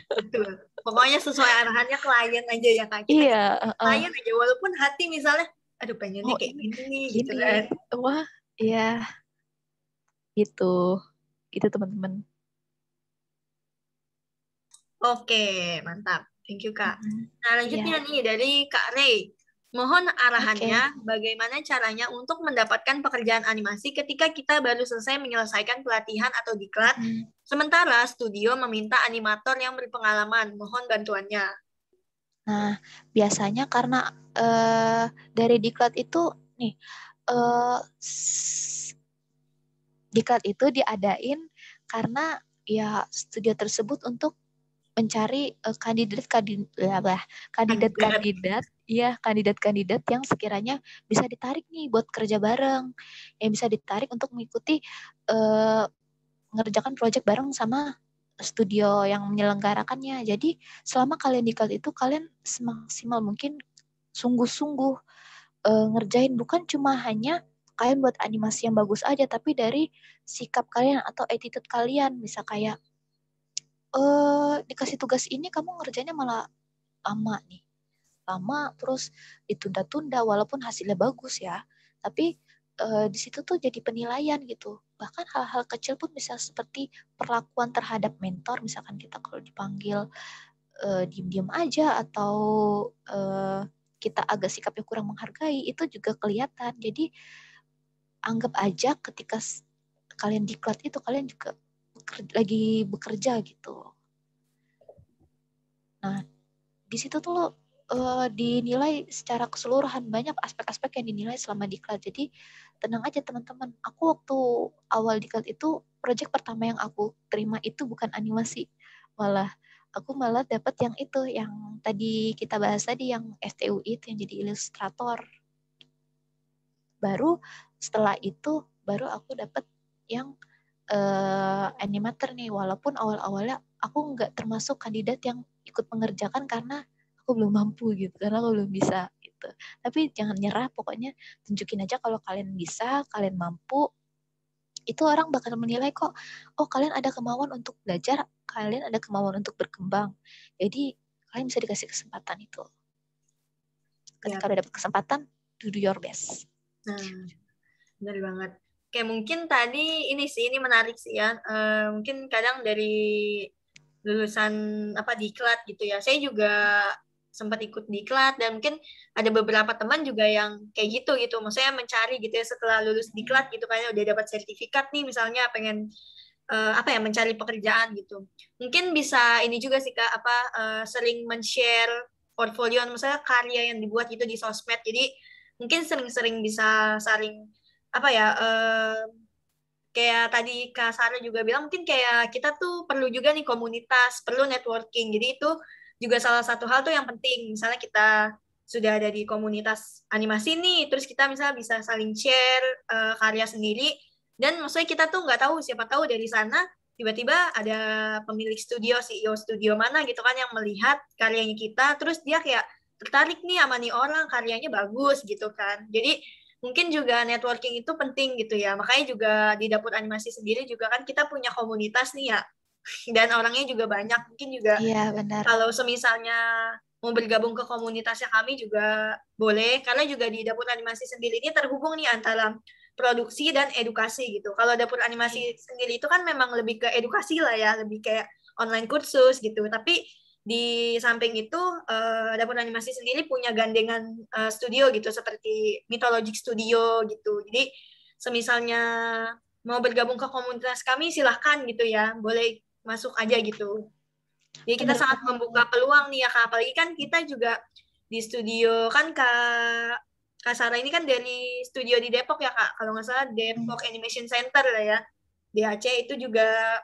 [SPEAKER 1] Betul. Pokoknya sesuai arahannya klien aja ya Kak. Kita
[SPEAKER 2] Iya,
[SPEAKER 1] klien aja, walaupun hati misalnya, aduh pengennya kayak gini nih, gitu kan.
[SPEAKER 2] Wah, iya. Gitu teman-teman.
[SPEAKER 1] Oke, mantap. Thank you Kak. Nah lanjutnya
[SPEAKER 2] Iya.
[SPEAKER 1] nih dari Kak Ray. Mohon arahannya bagaimana caranya untuk mendapatkan pekerjaan animasi ketika kita baru selesai menyelesaikan pelatihan atau diklat, sementara studio meminta animator yang berpengalaman. Mohon bantuannya.
[SPEAKER 2] Nah, biasanya karena dari diklat itu nih, diklat itu diadain karena ya studio tersebut untuk mencari kandidat yang sekiranya bisa ditarik nih buat kerja bareng, yang bisa ditarik untuk mengikuti mengerjakan proyek bareng sama studio yang menyelenggarakannya. Jadi selama kalian diklat itu kalian semaksimal mungkin sungguh-sungguh ngerjain, bukan cuma hanya kalian buat animasi yang bagus aja, tapi dari sikap kalian atau attitude kalian. Bisa kayak dikasih tugas ini kamu ngerjainnya malah lama terus ditunda-tunda walaupun hasilnya bagus ya, tapi di situ tuh jadi penilaian gitu. Bahkan hal-hal kecil pun bisa seperti perlakuan terhadap mentor, misalkan kita kalau dipanggil diem-diem aja atau kita agak sikapnya kurang menghargai, itu juga kelihatan. Jadi anggap aja ketika kalian diklat itu kalian juga lagi bekerja gitu. Nah, di situ tuh dinilai secara keseluruhan, banyak aspek-aspek yang dinilai selama diklat. Jadi tenang aja teman-teman. Aku waktu awal diklat itu, proyek pertama yang aku terima itu bukan animasi, aku malah dapat yang itu, yang tadi kita bahas tadi, yang FTUI itu, yang jadi ilustrator. Baru setelah itu baru aku dapat yang animator nih, walaupun awal-awalnya aku nggak termasuk kandidat yang ikut mengerjakan karena aku belum mampu gitu, karena aku belum bisa gitu. Tapi jangan nyerah, pokoknya tunjukin aja kalau kalian bisa, kalian mampu, itu orang bakal menilai kok. Oh, kalian ada kemauan untuk belajar, kalian ada kemauan untuk berkembang, jadi kalian bisa dikasih kesempatan itu. Ketika udah dapat kesempatan, do your best.
[SPEAKER 1] Nah, benar banget. Kayak mungkin tadi ini menarik sih ya. Mungkin kadang dari lulusan diklat gitu ya. Saya juga sempat ikut diklat dan mungkin ada beberapa teman juga yang kayak gitu. Maksudnya mencari gitu ya setelah lulus diklat gitu, kayaknya udah dapat sertifikat nih misalnya, pengen mencari pekerjaan gitu. Mungkin bisa ini juga sih Kak, sering men-share portfolio, misalnya karya yang dibuat gitu di sosmed. Jadi mungkin sering-sering bisa saling kayak tadi Kak Sarah juga bilang, mungkin kayak kita tuh perlu juga nih komunitas, perlu networking. Jadi itu juga salah satu hal tuh yang penting. Misalnya kita sudah ada di komunitas animasi nih, terus kita misalnya bisa saling share karya sendiri, dan maksudnya kita tuh nggak tahu, siapa tahu dari sana tiba-tiba ada pemilik studio, CEO studio mana gitu kan, yang melihat karyanya kita, terus dia kayak tertarik nih sama nih orang, karyanya bagus gitu kan. Jadi mungkin juga networking itu penting gitu ya. Makanya juga di Dapur Animasi sendiri juga kan kita punya komunitas nih ya. Dan orangnya juga banyak. Mungkin juga kalau semisalnya mau bergabung ke komunitasnya kami juga boleh. Karena juga di Dapur Animasi sendiri ini terhubung nih antara produksi dan edukasi gitu. Kalau Dapur Animasi sendiri itu kan memang lebih ke edukasi lah ya. Lebih kayak online kursus gitu. Tapi di samping itu Dapur Animasi sendiri punya gandengan studio gitu, seperti Mythologic Studio gitu. Jadi semisalnya mau bergabung ke komunitas kami, silahkan gitu ya, boleh masuk aja gitu. Jadi kita sangat membuka peluang nih ya Kak, apalagi kan kita juga di studio kan Kak Sarah ini kan dari studio di Depok ya Kak, kalau nggak salah Depok Animation Center lah ya, DAC. Itu juga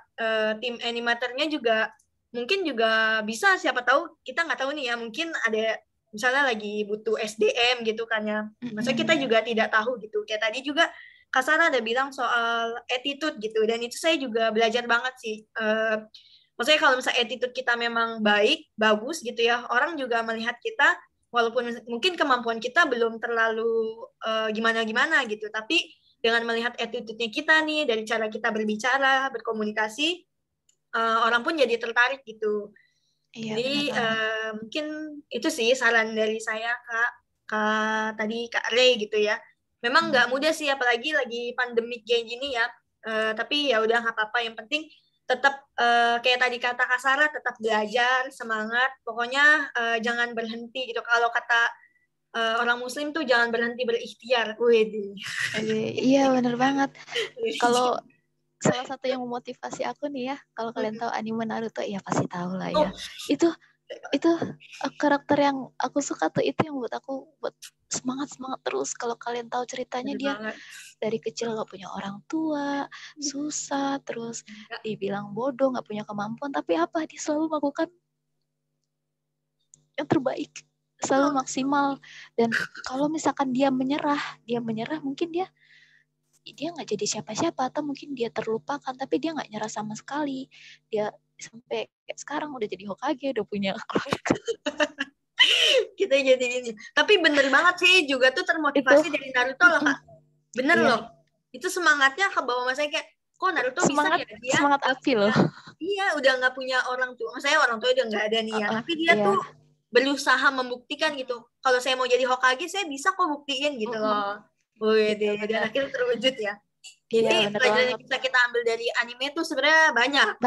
[SPEAKER 1] tim animatornya juga mungkin juga bisa, siapa tahu, kita nggak tahu nih ya, mungkin ada misalnya lagi butuh SDM gitu kan ya, maksudnya kita juga tidak tahu gitu. Kayak tadi juga Kak Sarah ada bilang soal attitude gitu, dan itu saya juga belajar banget sih. maksudnya kalau misalnya attitude kita memang baik, bagus gitu ya, orang juga melihat kita walaupun mungkin kemampuan kita belum terlalu gimana-gimana gitu, tapi dengan melihat attitude-nya kita nih, dari cara kita berbicara, berkomunikasi, orang pun jadi tertarik gitu.
[SPEAKER 2] Iya,
[SPEAKER 1] Jadi mungkin itu sih saran dari saya tadi Kak Ray gitu ya. Memang nggak mudah sih, apalagi lagi pandemik kayak gini ya. Tapi ya udah nggak apa-apa. Yang penting tetap kayak tadi kata Kak Sarah, tetap belajar, semangat. Pokoknya jangan berhenti gitu. Kalau kata orang Muslim tuh jangan berhenti berikhtiar. Wih,
[SPEAKER 2] iya bener banget. Kalau salah satu yang memotivasi aku nih ya, kalau kalian tahu anime Naruto, ya pasti tahu lah ya. Itu karakter yang aku suka tuh, itu yang buat aku semangat terus. Kalau kalian tahu ceritanya, dia dari kecil gak punya orang tua, susah, terus dibilang bodoh, gak punya kemampuan, tapi apa, dia selalu melakukan yang terbaik, selalu maksimal. Dan kalau misalkan dia menyerah mungkin dia nggak jadi siapa-siapa, atau mungkin dia terlupakan, tapi dia nggak nyerah sama sekali. Dia sampai sekarang udah jadi Hokage, udah punya keluarga.
[SPEAKER 1] Kita jadi ini. Tapi bener banget sih, juga tuh termotivasi dari Naruto loh Kak. Bener loh. Itu semangatnya ke bawah, saya kayak, kok Naruto
[SPEAKER 2] semangat,
[SPEAKER 1] bisa ya dia?
[SPEAKER 2] Semangat api loh.
[SPEAKER 1] Iya, udah nggak punya orang tua. Maksudnya orang tua udah nggak ada nih ya. Tapi dia tuh berusaha membuktikan gitu. Kalau saya mau jadi Hokage, saya bisa kok buktiin gitu loh. Wih, dan akhirnya terwujud ya. Jadi pelajaran yang bisa kita ambil dari anime tuh sebenarnya banyak.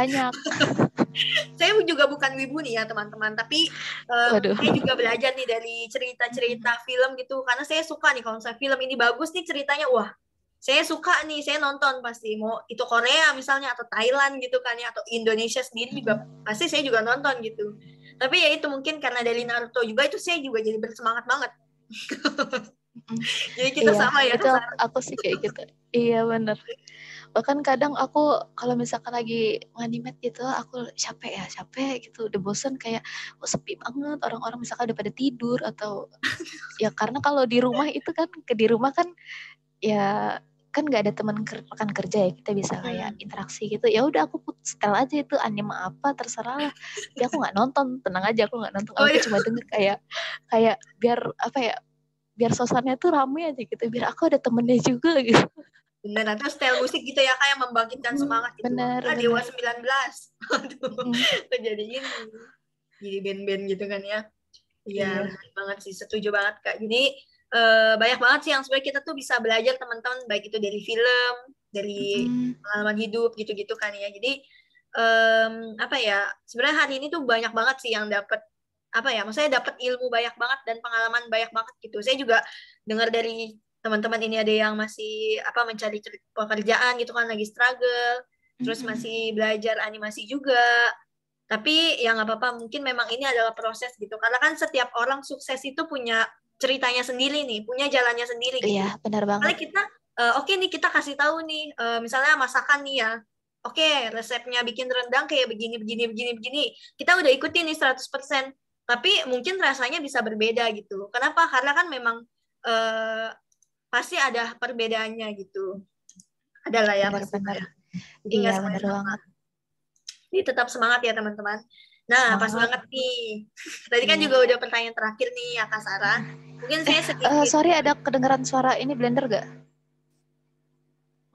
[SPEAKER 1] Saya juga bukan wibu nih ya teman-teman, tapi saya juga belajar nih dari cerita-cerita film gitu, karena saya suka nih kalau misalnya film ini bagus nih ceritanya, wah saya suka nih, saya nonton pasti, mau itu Korea misalnya atau Thailand gitu kan ya, atau Indonesia sendiri juga pasti saya juga nonton gitu. Tapi ya itu mungkin karena dari Naruto juga, itu saya juga jadi bersemangat banget. Jadi kita sama ya.
[SPEAKER 2] Itu aku sih kayak gitu. Iya bener. Bahkan kadang aku kalau misalkan lagi nganimet gitu, aku capek gitu, udah bosen, kayak sepi banget, orang-orang misalkan udah pada tidur, atau ya karena kalau di rumah itu kan, ya kan nggak ada teman rekan kerja ya, kita bisa kayak interaksi gitu. Ya udah aku setel aja itu anime apa, terserah lah. Tapi aku nggak nonton, tenang aja, aku nggak nonton. Aku cuma denger kayak biar apa ya, biar suasananya tuh rame aja gitu, biar aku ada temennya juga gitu.
[SPEAKER 1] Bener, atau style musik gitu ya, kayak membangkitkan semangat gitu.
[SPEAKER 2] Bener.
[SPEAKER 1] Dewa 19. Aduh, jadi ini. Jadi band-band gitu kan ya. Iya, benar banget sih, setuju banget Kak. Jadi banyak banget sih yang sebenarnya kita tuh bisa belajar teman-teman, baik itu dari film, dari pengalaman hidup gitu-gitu kan ya. Jadi apa ya, sebenarnya hari ini tuh banyak banget sih yang dapat maksudnya dapat ilmu banyak banget dan pengalaman banyak banget gitu. Saya juga dengar dari teman-teman ini ada yang masih mencari pekerjaan gitu kan, lagi struggle, terus masih belajar animasi juga. Tapi ya nggak apa-apa, mungkin memang ini adalah proses gitu. Karena kan setiap orang sukses itu punya ceritanya sendiri nih, punya jalannya sendiri gitu.
[SPEAKER 2] Iya, benar banget.
[SPEAKER 1] Kalau kita oke nih, kita kasih tahu nih, misalnya masakan nih ya. Oke, resepnya bikin rendang kayak begini. Kita udah ikutin nih 100%. Tapi mungkin rasanya bisa berbeda gitu. Kenapa? Karena kan memang pasti ada perbedaannya gitu. Adalah ya.
[SPEAKER 2] Benar-benar.
[SPEAKER 1] Iya,
[SPEAKER 2] benar banget.
[SPEAKER 1] Jadi tetap semangat ya teman-teman. Nah, pas banget nih. Tadi kan juga udah pertanyaan terakhir nih ya Kak Sarah. Mungkin saya sedikit.
[SPEAKER 2] Sorry, ada kedengaran suara ini blender gak?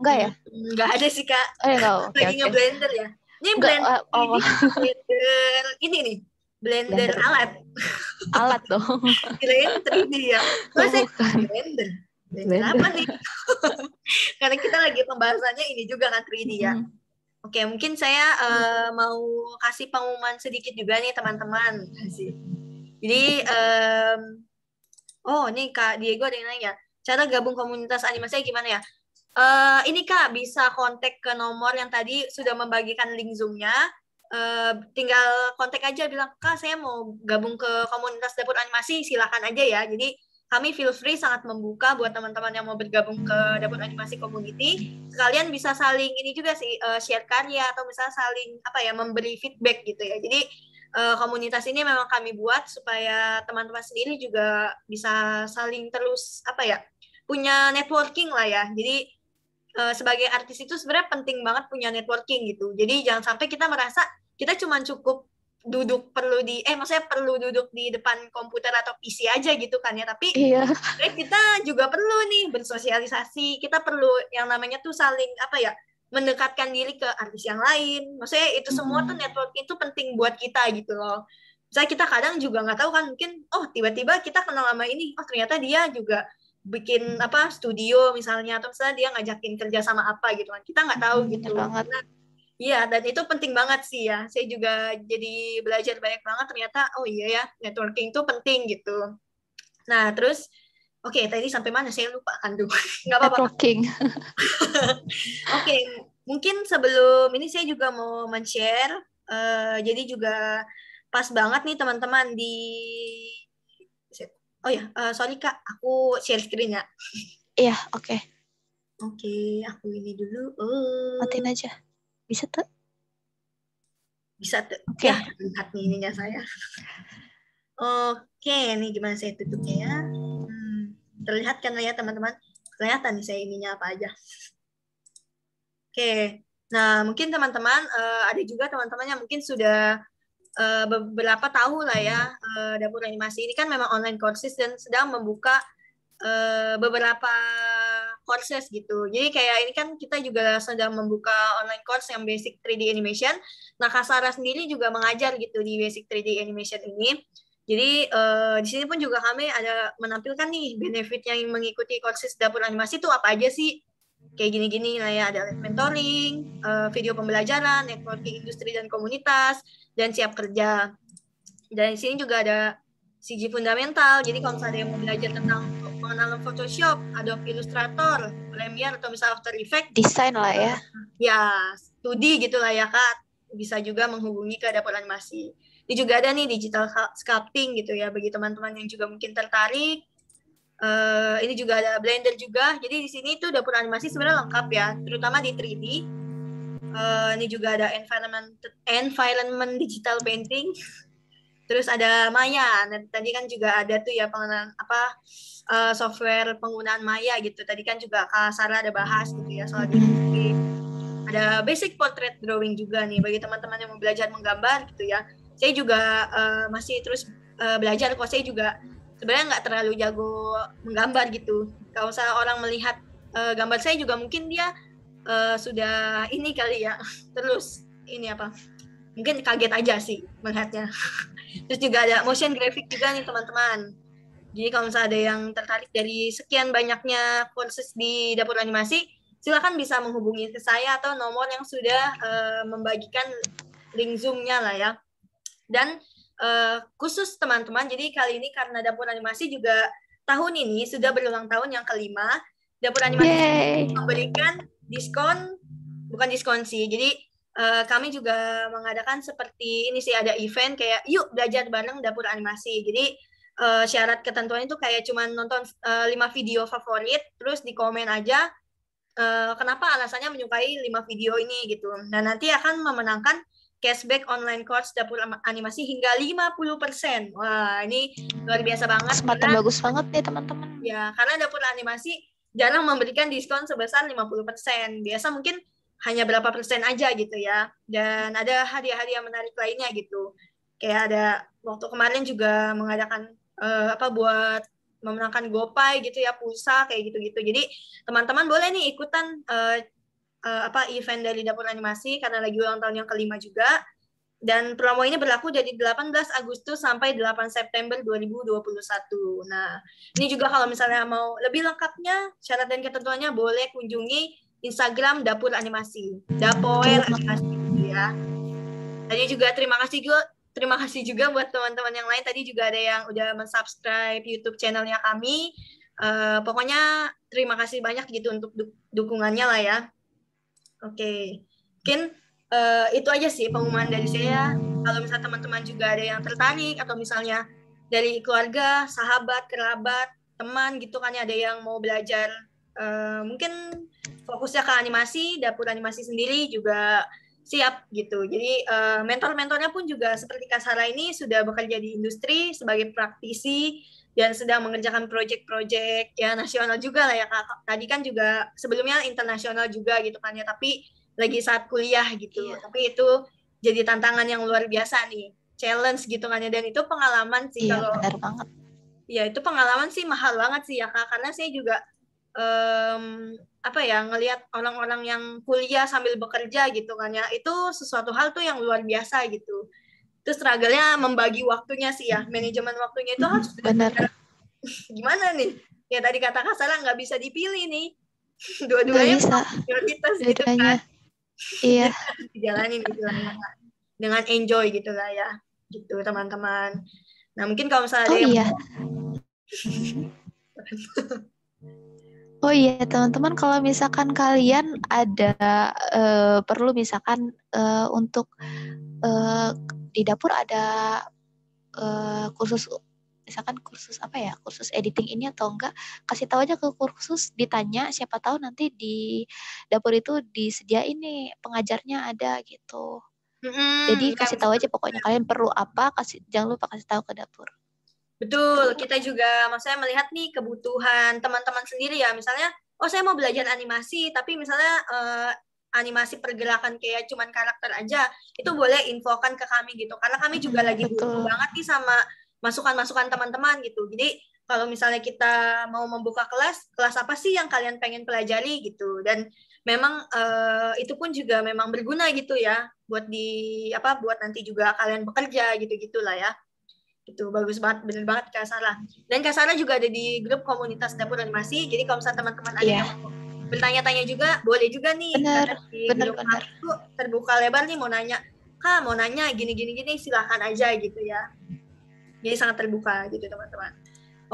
[SPEAKER 2] Enggak ya?
[SPEAKER 1] Enggak ada sih Kak. Lagi nge-blender ya. Ini blender. Blender ini nih. Blender alat.
[SPEAKER 2] Alat dong.
[SPEAKER 1] Kirain 3D ya. Blender. Blender apa nih? Karena kita lagi pembahasannya ini juga kan 3D ya. Oke, mungkin saya mau kasih pengumuman sedikit juga nih teman-teman. Jadi, ini Kak Diego ada yang nanya, cara gabung komunitas animasi gimana ya? Ini Kak, bisa kontak ke nomor yang tadi sudah membagikan link Zoom-nya. Tinggal kontak aja, bilang, Kak saya mau gabung ke komunitas dapur animasi, silakan aja ya. Jadi, kami feel free, sangat membuka buat teman-teman yang mau bergabung ke dapur animasi community. Sekalian bisa saling ini juga sih, share karya atau misalnya saling memberi feedback gitu ya. Jadi komunitas ini memang kami buat supaya teman-teman sendiri juga bisa saling terus punya networking lah ya. Jadi sebagai artis itu sebenarnya penting banget punya networking gitu. Jadi jangan sampai kita merasa kita cuma cukup maksudnya perlu duduk di depan komputer atau PC aja gitu kan ya, tapi kita juga perlu nih bersosialisasi, kita perlu yang namanya tuh saling mendekatkan diri ke artis yang lain, maksudnya itu semua tuh networking itu penting buat kita gitu loh. Misalnya kita kadang juga nggak tahu kan, mungkin tiba-tiba kita kenal sama ini, ternyata dia juga bikin studio misalnya, atau misalnya dia ngajakin kerja sama apa gitu kan, kita nggak tahu gitu. Iya, dan itu penting banget sih ya. Saya juga jadi belajar banyak banget ternyata, iya ya, networking itu penting gitu. Nah, terus, tadi sampai mana? Saya lupa kan tuh. Nggak apa-apa.
[SPEAKER 2] Networking.
[SPEAKER 1] Mungkin sebelum ini saya juga mau men-share. Jadi juga pas banget nih teman-teman di... sorry Kak, aku share screen ya.
[SPEAKER 2] Iya, oke.
[SPEAKER 1] Oke, aku ini dulu.
[SPEAKER 2] Matiin aja. Bisa tuh?
[SPEAKER 1] Bisa tuh. Oke. Ya, lihat nih ininya saya. Oke, nih gimana saya tutupnya ya. Terlihat kan ya teman-teman? Kelihatan nih saya ininya apa aja. Oke. Nah, mungkin teman-teman, ada juga teman-teman yang mungkin sudah beberapa tahu lah ya, Dapur Animasi ini kan memang online courses dan sedang membuka beberapa courses gitu. Jadi kayak ini kan kita juga sedang membuka online course yang basic 3D animation. Nah, Kasara sendiri juga mengajar gitu di basic 3D animation ini. Jadi di sini pun juga kami ada menampilkan nih benefit yang mengikuti courses Dapur Animasi itu apa aja sih? Kayak gini-gini lah ya, ada mentoring, video pembelajaran, networking industri dan komunitas, dan siap kerja. Dan di sini juga ada CG fundamental. Jadi kalau misalnya mau belajar tentang pengenalan Photoshop, Adobe Illustrator, Premiere atau misalnya After Effects,
[SPEAKER 2] desain lah ya.
[SPEAKER 1] Ya, studi gitu lah ya Kak. Bisa juga menghubungi ke Dapur Animasi. Ini juga ada nih digital sculpting gitu ya bagi teman-teman yang juga mungkin tertarik. Ini juga ada Blender juga. Jadi di sini tuh Dapur Animasi sebenarnya lengkap ya, terutama di 3D. Ini juga ada environment digital painting. Terus ada Maya. Nah, tadi kan juga ada tuh ya pengenalan software penggunaan Maya gitu. Tadi kan juga Kak Sarah ada bahas gitu ya soal ini. Ada basic portrait drawing juga nih bagi teman-teman yang mau belajar menggambar gitu ya. Saya juga masih terus belajar kok. Saya juga sebenarnya nggak terlalu jago menggambar gitu. Kalau misalnya orang melihat gambar saya juga mungkin dia sudah ini kali ya. Terus ini mungkin kaget aja sih melihatnya. Terus juga ada motion graphic juga nih teman-teman. Jadi kalau misalnya ada yang tertarik dari sekian banyaknya courses di Dapur Animasi, silakan bisa menghubungi ke saya atau nomor yang sudah membagikan link Zoom-nya lah ya. Dan khusus teman-teman, jadi kali ini karena Dapur Animasi juga tahun ini sudah berulang tahun yang kelima, Dapur Animasi memberikan diskon, bukan diskon sih, jadi kami juga mengadakan seperti ini sih, ada event kayak yuk belajar bareng Dapur Animasi. Jadi syarat ketentuan itu kayak cuma nonton 5 video favorit, terus di komen aja kenapa alasannya menyukai 5 video ini gitu. Nah, nanti akan memenangkan cashback online course Dapur Animasi hingga 50%. Wah, ini luar biasa banget.
[SPEAKER 2] Kesempatan bagus banget nih teman-teman.
[SPEAKER 1] Ya, karena Dapur Animasi jarang memberikan diskon sebesar 50%. Biasa mungkin hanya berapa persen aja gitu ya. Dan ada hadiah-hadiah menarik lainnya gitu. Kayak ada waktu kemarin juga mengadakan buat memenangkan GoPay gitu ya, pulsa kayak gitu-gitu. Jadi teman-teman boleh nih ikutan event dari Dapur Animasi karena lagi ulang tahun yang kelima juga. Dan promo ini berlaku dari 18 Agustus sampai 8 September 2021. Nah, ini juga kalau misalnya mau lebih lengkapnya, syarat dan ketentuannya boleh kunjungi Instagram Dapur Animasi, Dapoer Animasi ya. Tadi juga terima kasih juga buat teman-teman yang lain. Tadi juga ada yang udah mensubscribe YouTube channelnya kami. Pokoknya terima kasih banyak gitu untuk dukungannya lah ya. Oke. Mungkin itu aja sih pengumuman dari saya. Kalau misalnya teman-teman juga ada yang tertarik atau misalnya dari keluarga, sahabat, kerabat, teman gitu kan ya, ada yang mau belajar mungkin fokusnya ke animasi, Dapur Animasi sendiri juga siap gitu. Jadi mentor-mentornya pun juga seperti Kak Sarah ini sudah bekerja di industri sebagai praktisi dan sedang mengerjakan proyek-proyek ya nasional juga lah ya Kak. Tadi kan juga sebelumnya internasional juga gitu kan ya, tapi lagi saat kuliah gitu. Iya. Tapi itu jadi tantangan yang luar biasa nih, challenge gitu kan ya, dan itu pengalaman sih.
[SPEAKER 2] Iya,
[SPEAKER 1] kalau
[SPEAKER 2] benar banget.
[SPEAKER 1] Ya itu pengalaman sih mahal banget sih ya Kak, karena saya juga ngelihat orang-orang yang kuliah sambil bekerja gitu kan ya, itu sesuatu hal tuh yang luar biasa gitu. Terus struggle-nya membagi waktunya sih ya, manajemen waktunya itu harus
[SPEAKER 2] benar.
[SPEAKER 1] Gimana nih? Ya tadi kata Kak Sarah nggak bisa dipilih nih.
[SPEAKER 2] Nggak
[SPEAKER 1] Dua-duanya
[SPEAKER 2] bisa.
[SPEAKER 1] prioritas gitu
[SPEAKER 2] Dua-duanya.
[SPEAKER 1] kan.
[SPEAKER 2] Iya.
[SPEAKER 1] Dijalanin gitu lah ya Kak. Dengan enjoy gitu lah ya. Gitu teman-teman. Nah mungkin kalau misalnya ada yang
[SPEAKER 2] Iya. Oh iya teman-teman, kalau misalkan kalian ada perlu misalkan untuk di dapur ada kursus, misalkan kursus apa ya, kursus editing ini atau enggak, kasih tahu aja ke kursus, ditanya, siapa tahu nanti di dapur itu disediain nih pengajarnya ada gitu. Jadi kasih tahu aja pokoknya kalian perlu apa, jangan lupa kasih tahu ke dapur.
[SPEAKER 1] Betul, kita juga maksudnya melihat nih kebutuhan teman-teman sendiri ya. Misalnya, oh saya mau belajar animasi, tapi misalnya animasi pergerakan kayak cuman karakter aja, itu boleh infokan ke kami gitu. Karena kami juga lagi butuh banget nih sama masukan-masukan teman-teman gitu. Jadi kalau misalnya kita mau membuka kelas apa sih yang kalian pengen pelajari gitu. Dan memang itu pun juga memang berguna gitu ya, buat buat nanti juga kalian bekerja gitu-gitulah ya. Itu bagus banget, bener banget Kak Sarah. Dan Kak Sarah juga ada di grup komunitas dapur animasi. Jadi kalau misalnya teman-teman ada yang mau bertanya-tanya juga, boleh juga nih.
[SPEAKER 2] Bener,
[SPEAKER 1] karena di grup itu terbuka lebar nih, mau nanya, Kak mau nanya gini, silahkan aja gitu ya. Jadi sangat terbuka gitu teman-teman.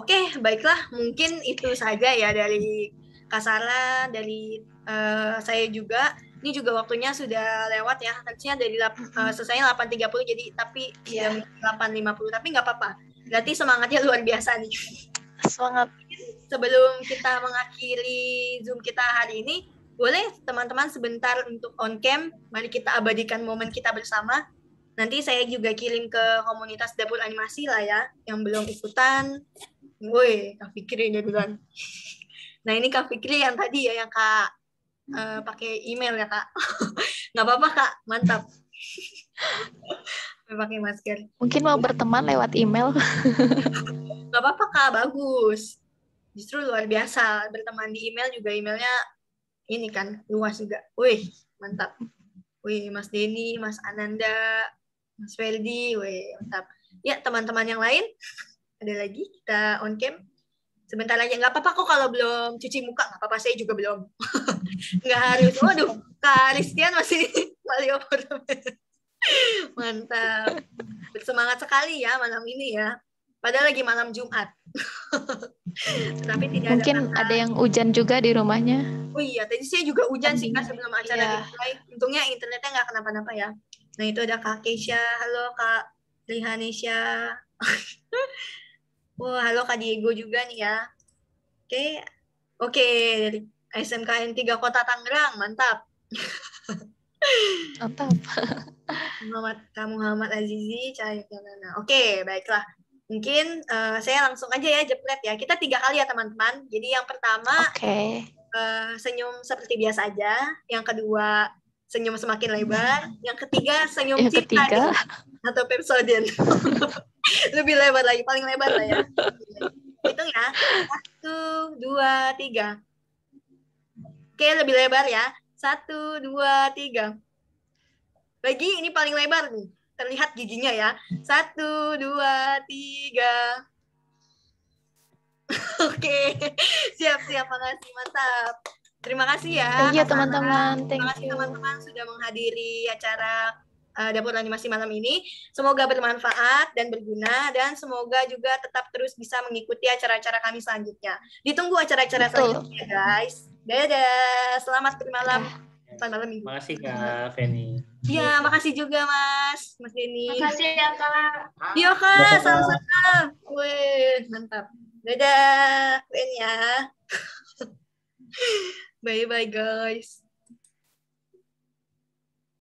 [SPEAKER 1] Oke, baiklah. Mungkin itu saja ya dari Kak Sarah, dari saya juga. Ini juga waktunya sudah lewat ya. Harusnya dari selesainya 8.30 jadi tapi sudah 8.50, tapi nggak apa-apa. Berarti semangatnya luar biasa nih.
[SPEAKER 2] Semangat.
[SPEAKER 1] Sebelum kita mengakhiri Zoom kita hari ini, boleh teman-teman sebentar untuk on cam, mari kita abadikan momen kita bersama. Nanti saya juga kirim ke komunitas dapur animasi lah ya, yang belum ikutan. Woi, Kak Fikri ini duluan. Nah ini Kak Fikri yang tadi ya, yang Kak pakai email ya Kak. Nggak apa-apa Kak, mantap. Pakai masker.
[SPEAKER 2] Mungkin mau berteman lewat email.
[SPEAKER 1] Nggak apa-apa Kak, bagus. Justru luar biasa, berteman di email juga, emailnya ini kan, luas juga. Wih, mantap. Wih, Mas Denny, Mas Ananda, Mas Ferdi, wih, mantap. Ya, teman-teman yang lain, ada lagi, kita on cam. Sebentar aja, nggak apa-apa kok kalau belum cuci muka, nggak apa-apa, saya juga belum. Nggak harus, waduh, Kak Rizkian masih mantap. Bersemangat sekali ya malam ini ya. Padahal lagi malam Jumat. Tapi tidak
[SPEAKER 2] mungkin ada yang hujan juga di rumahnya.
[SPEAKER 1] Oh iya, tadi saya juga hujan sih Kak sebelum acara dimulai. Untungnya internetnya nggak kenapa-napa ya. Nah itu ada Kak Keisha, halo Kak Rihanesha. Wah, halo Kak Diego juga nih ya. Oke, dari SMKN 3 Kota Tangerang, mantap.
[SPEAKER 2] Mantap.
[SPEAKER 1] Muhammad Azizi, Cahaya. Oke, baiklah. Mungkin saya langsung aja ya jepret ya. Kita 3 kali ya teman-teman. Jadi yang pertama senyum seperti biasa aja. Yang kedua senyum semakin lebar. Yang ketiga senyum cinta nih. Atau Pepsodent. Lebih lebar lagi, paling lebar lah ya. Hitung ya. 1, 2, 3. Oke, lebih lebar ya. 1, 2, 3. Lagi ini paling lebar nih. Terlihat giginya ya. 1, 2, 3. Oke. Siap-siap, makasih, mantap. Terima kasih ya.
[SPEAKER 2] Thank you teman-teman.
[SPEAKER 1] Terima kasih teman-teman sudah menghadiri acara Dapur Animasi malam ini. Semoga bermanfaat dan berguna, dan semoga juga tetap terus bisa mengikuti acara-acara kami selanjutnya. Ditunggu acara-acara selanjutnya guys. Dadah. Selamat bermalam. Selamat malam minggu.
[SPEAKER 4] Makasih Kak Feni.
[SPEAKER 1] Iya, makasih juga Mas Denny.
[SPEAKER 5] Makasih ya Kak.
[SPEAKER 1] Iya Kak, sama-sama. Wih, mantap. Dadah, Fen ya. Bye-bye guys.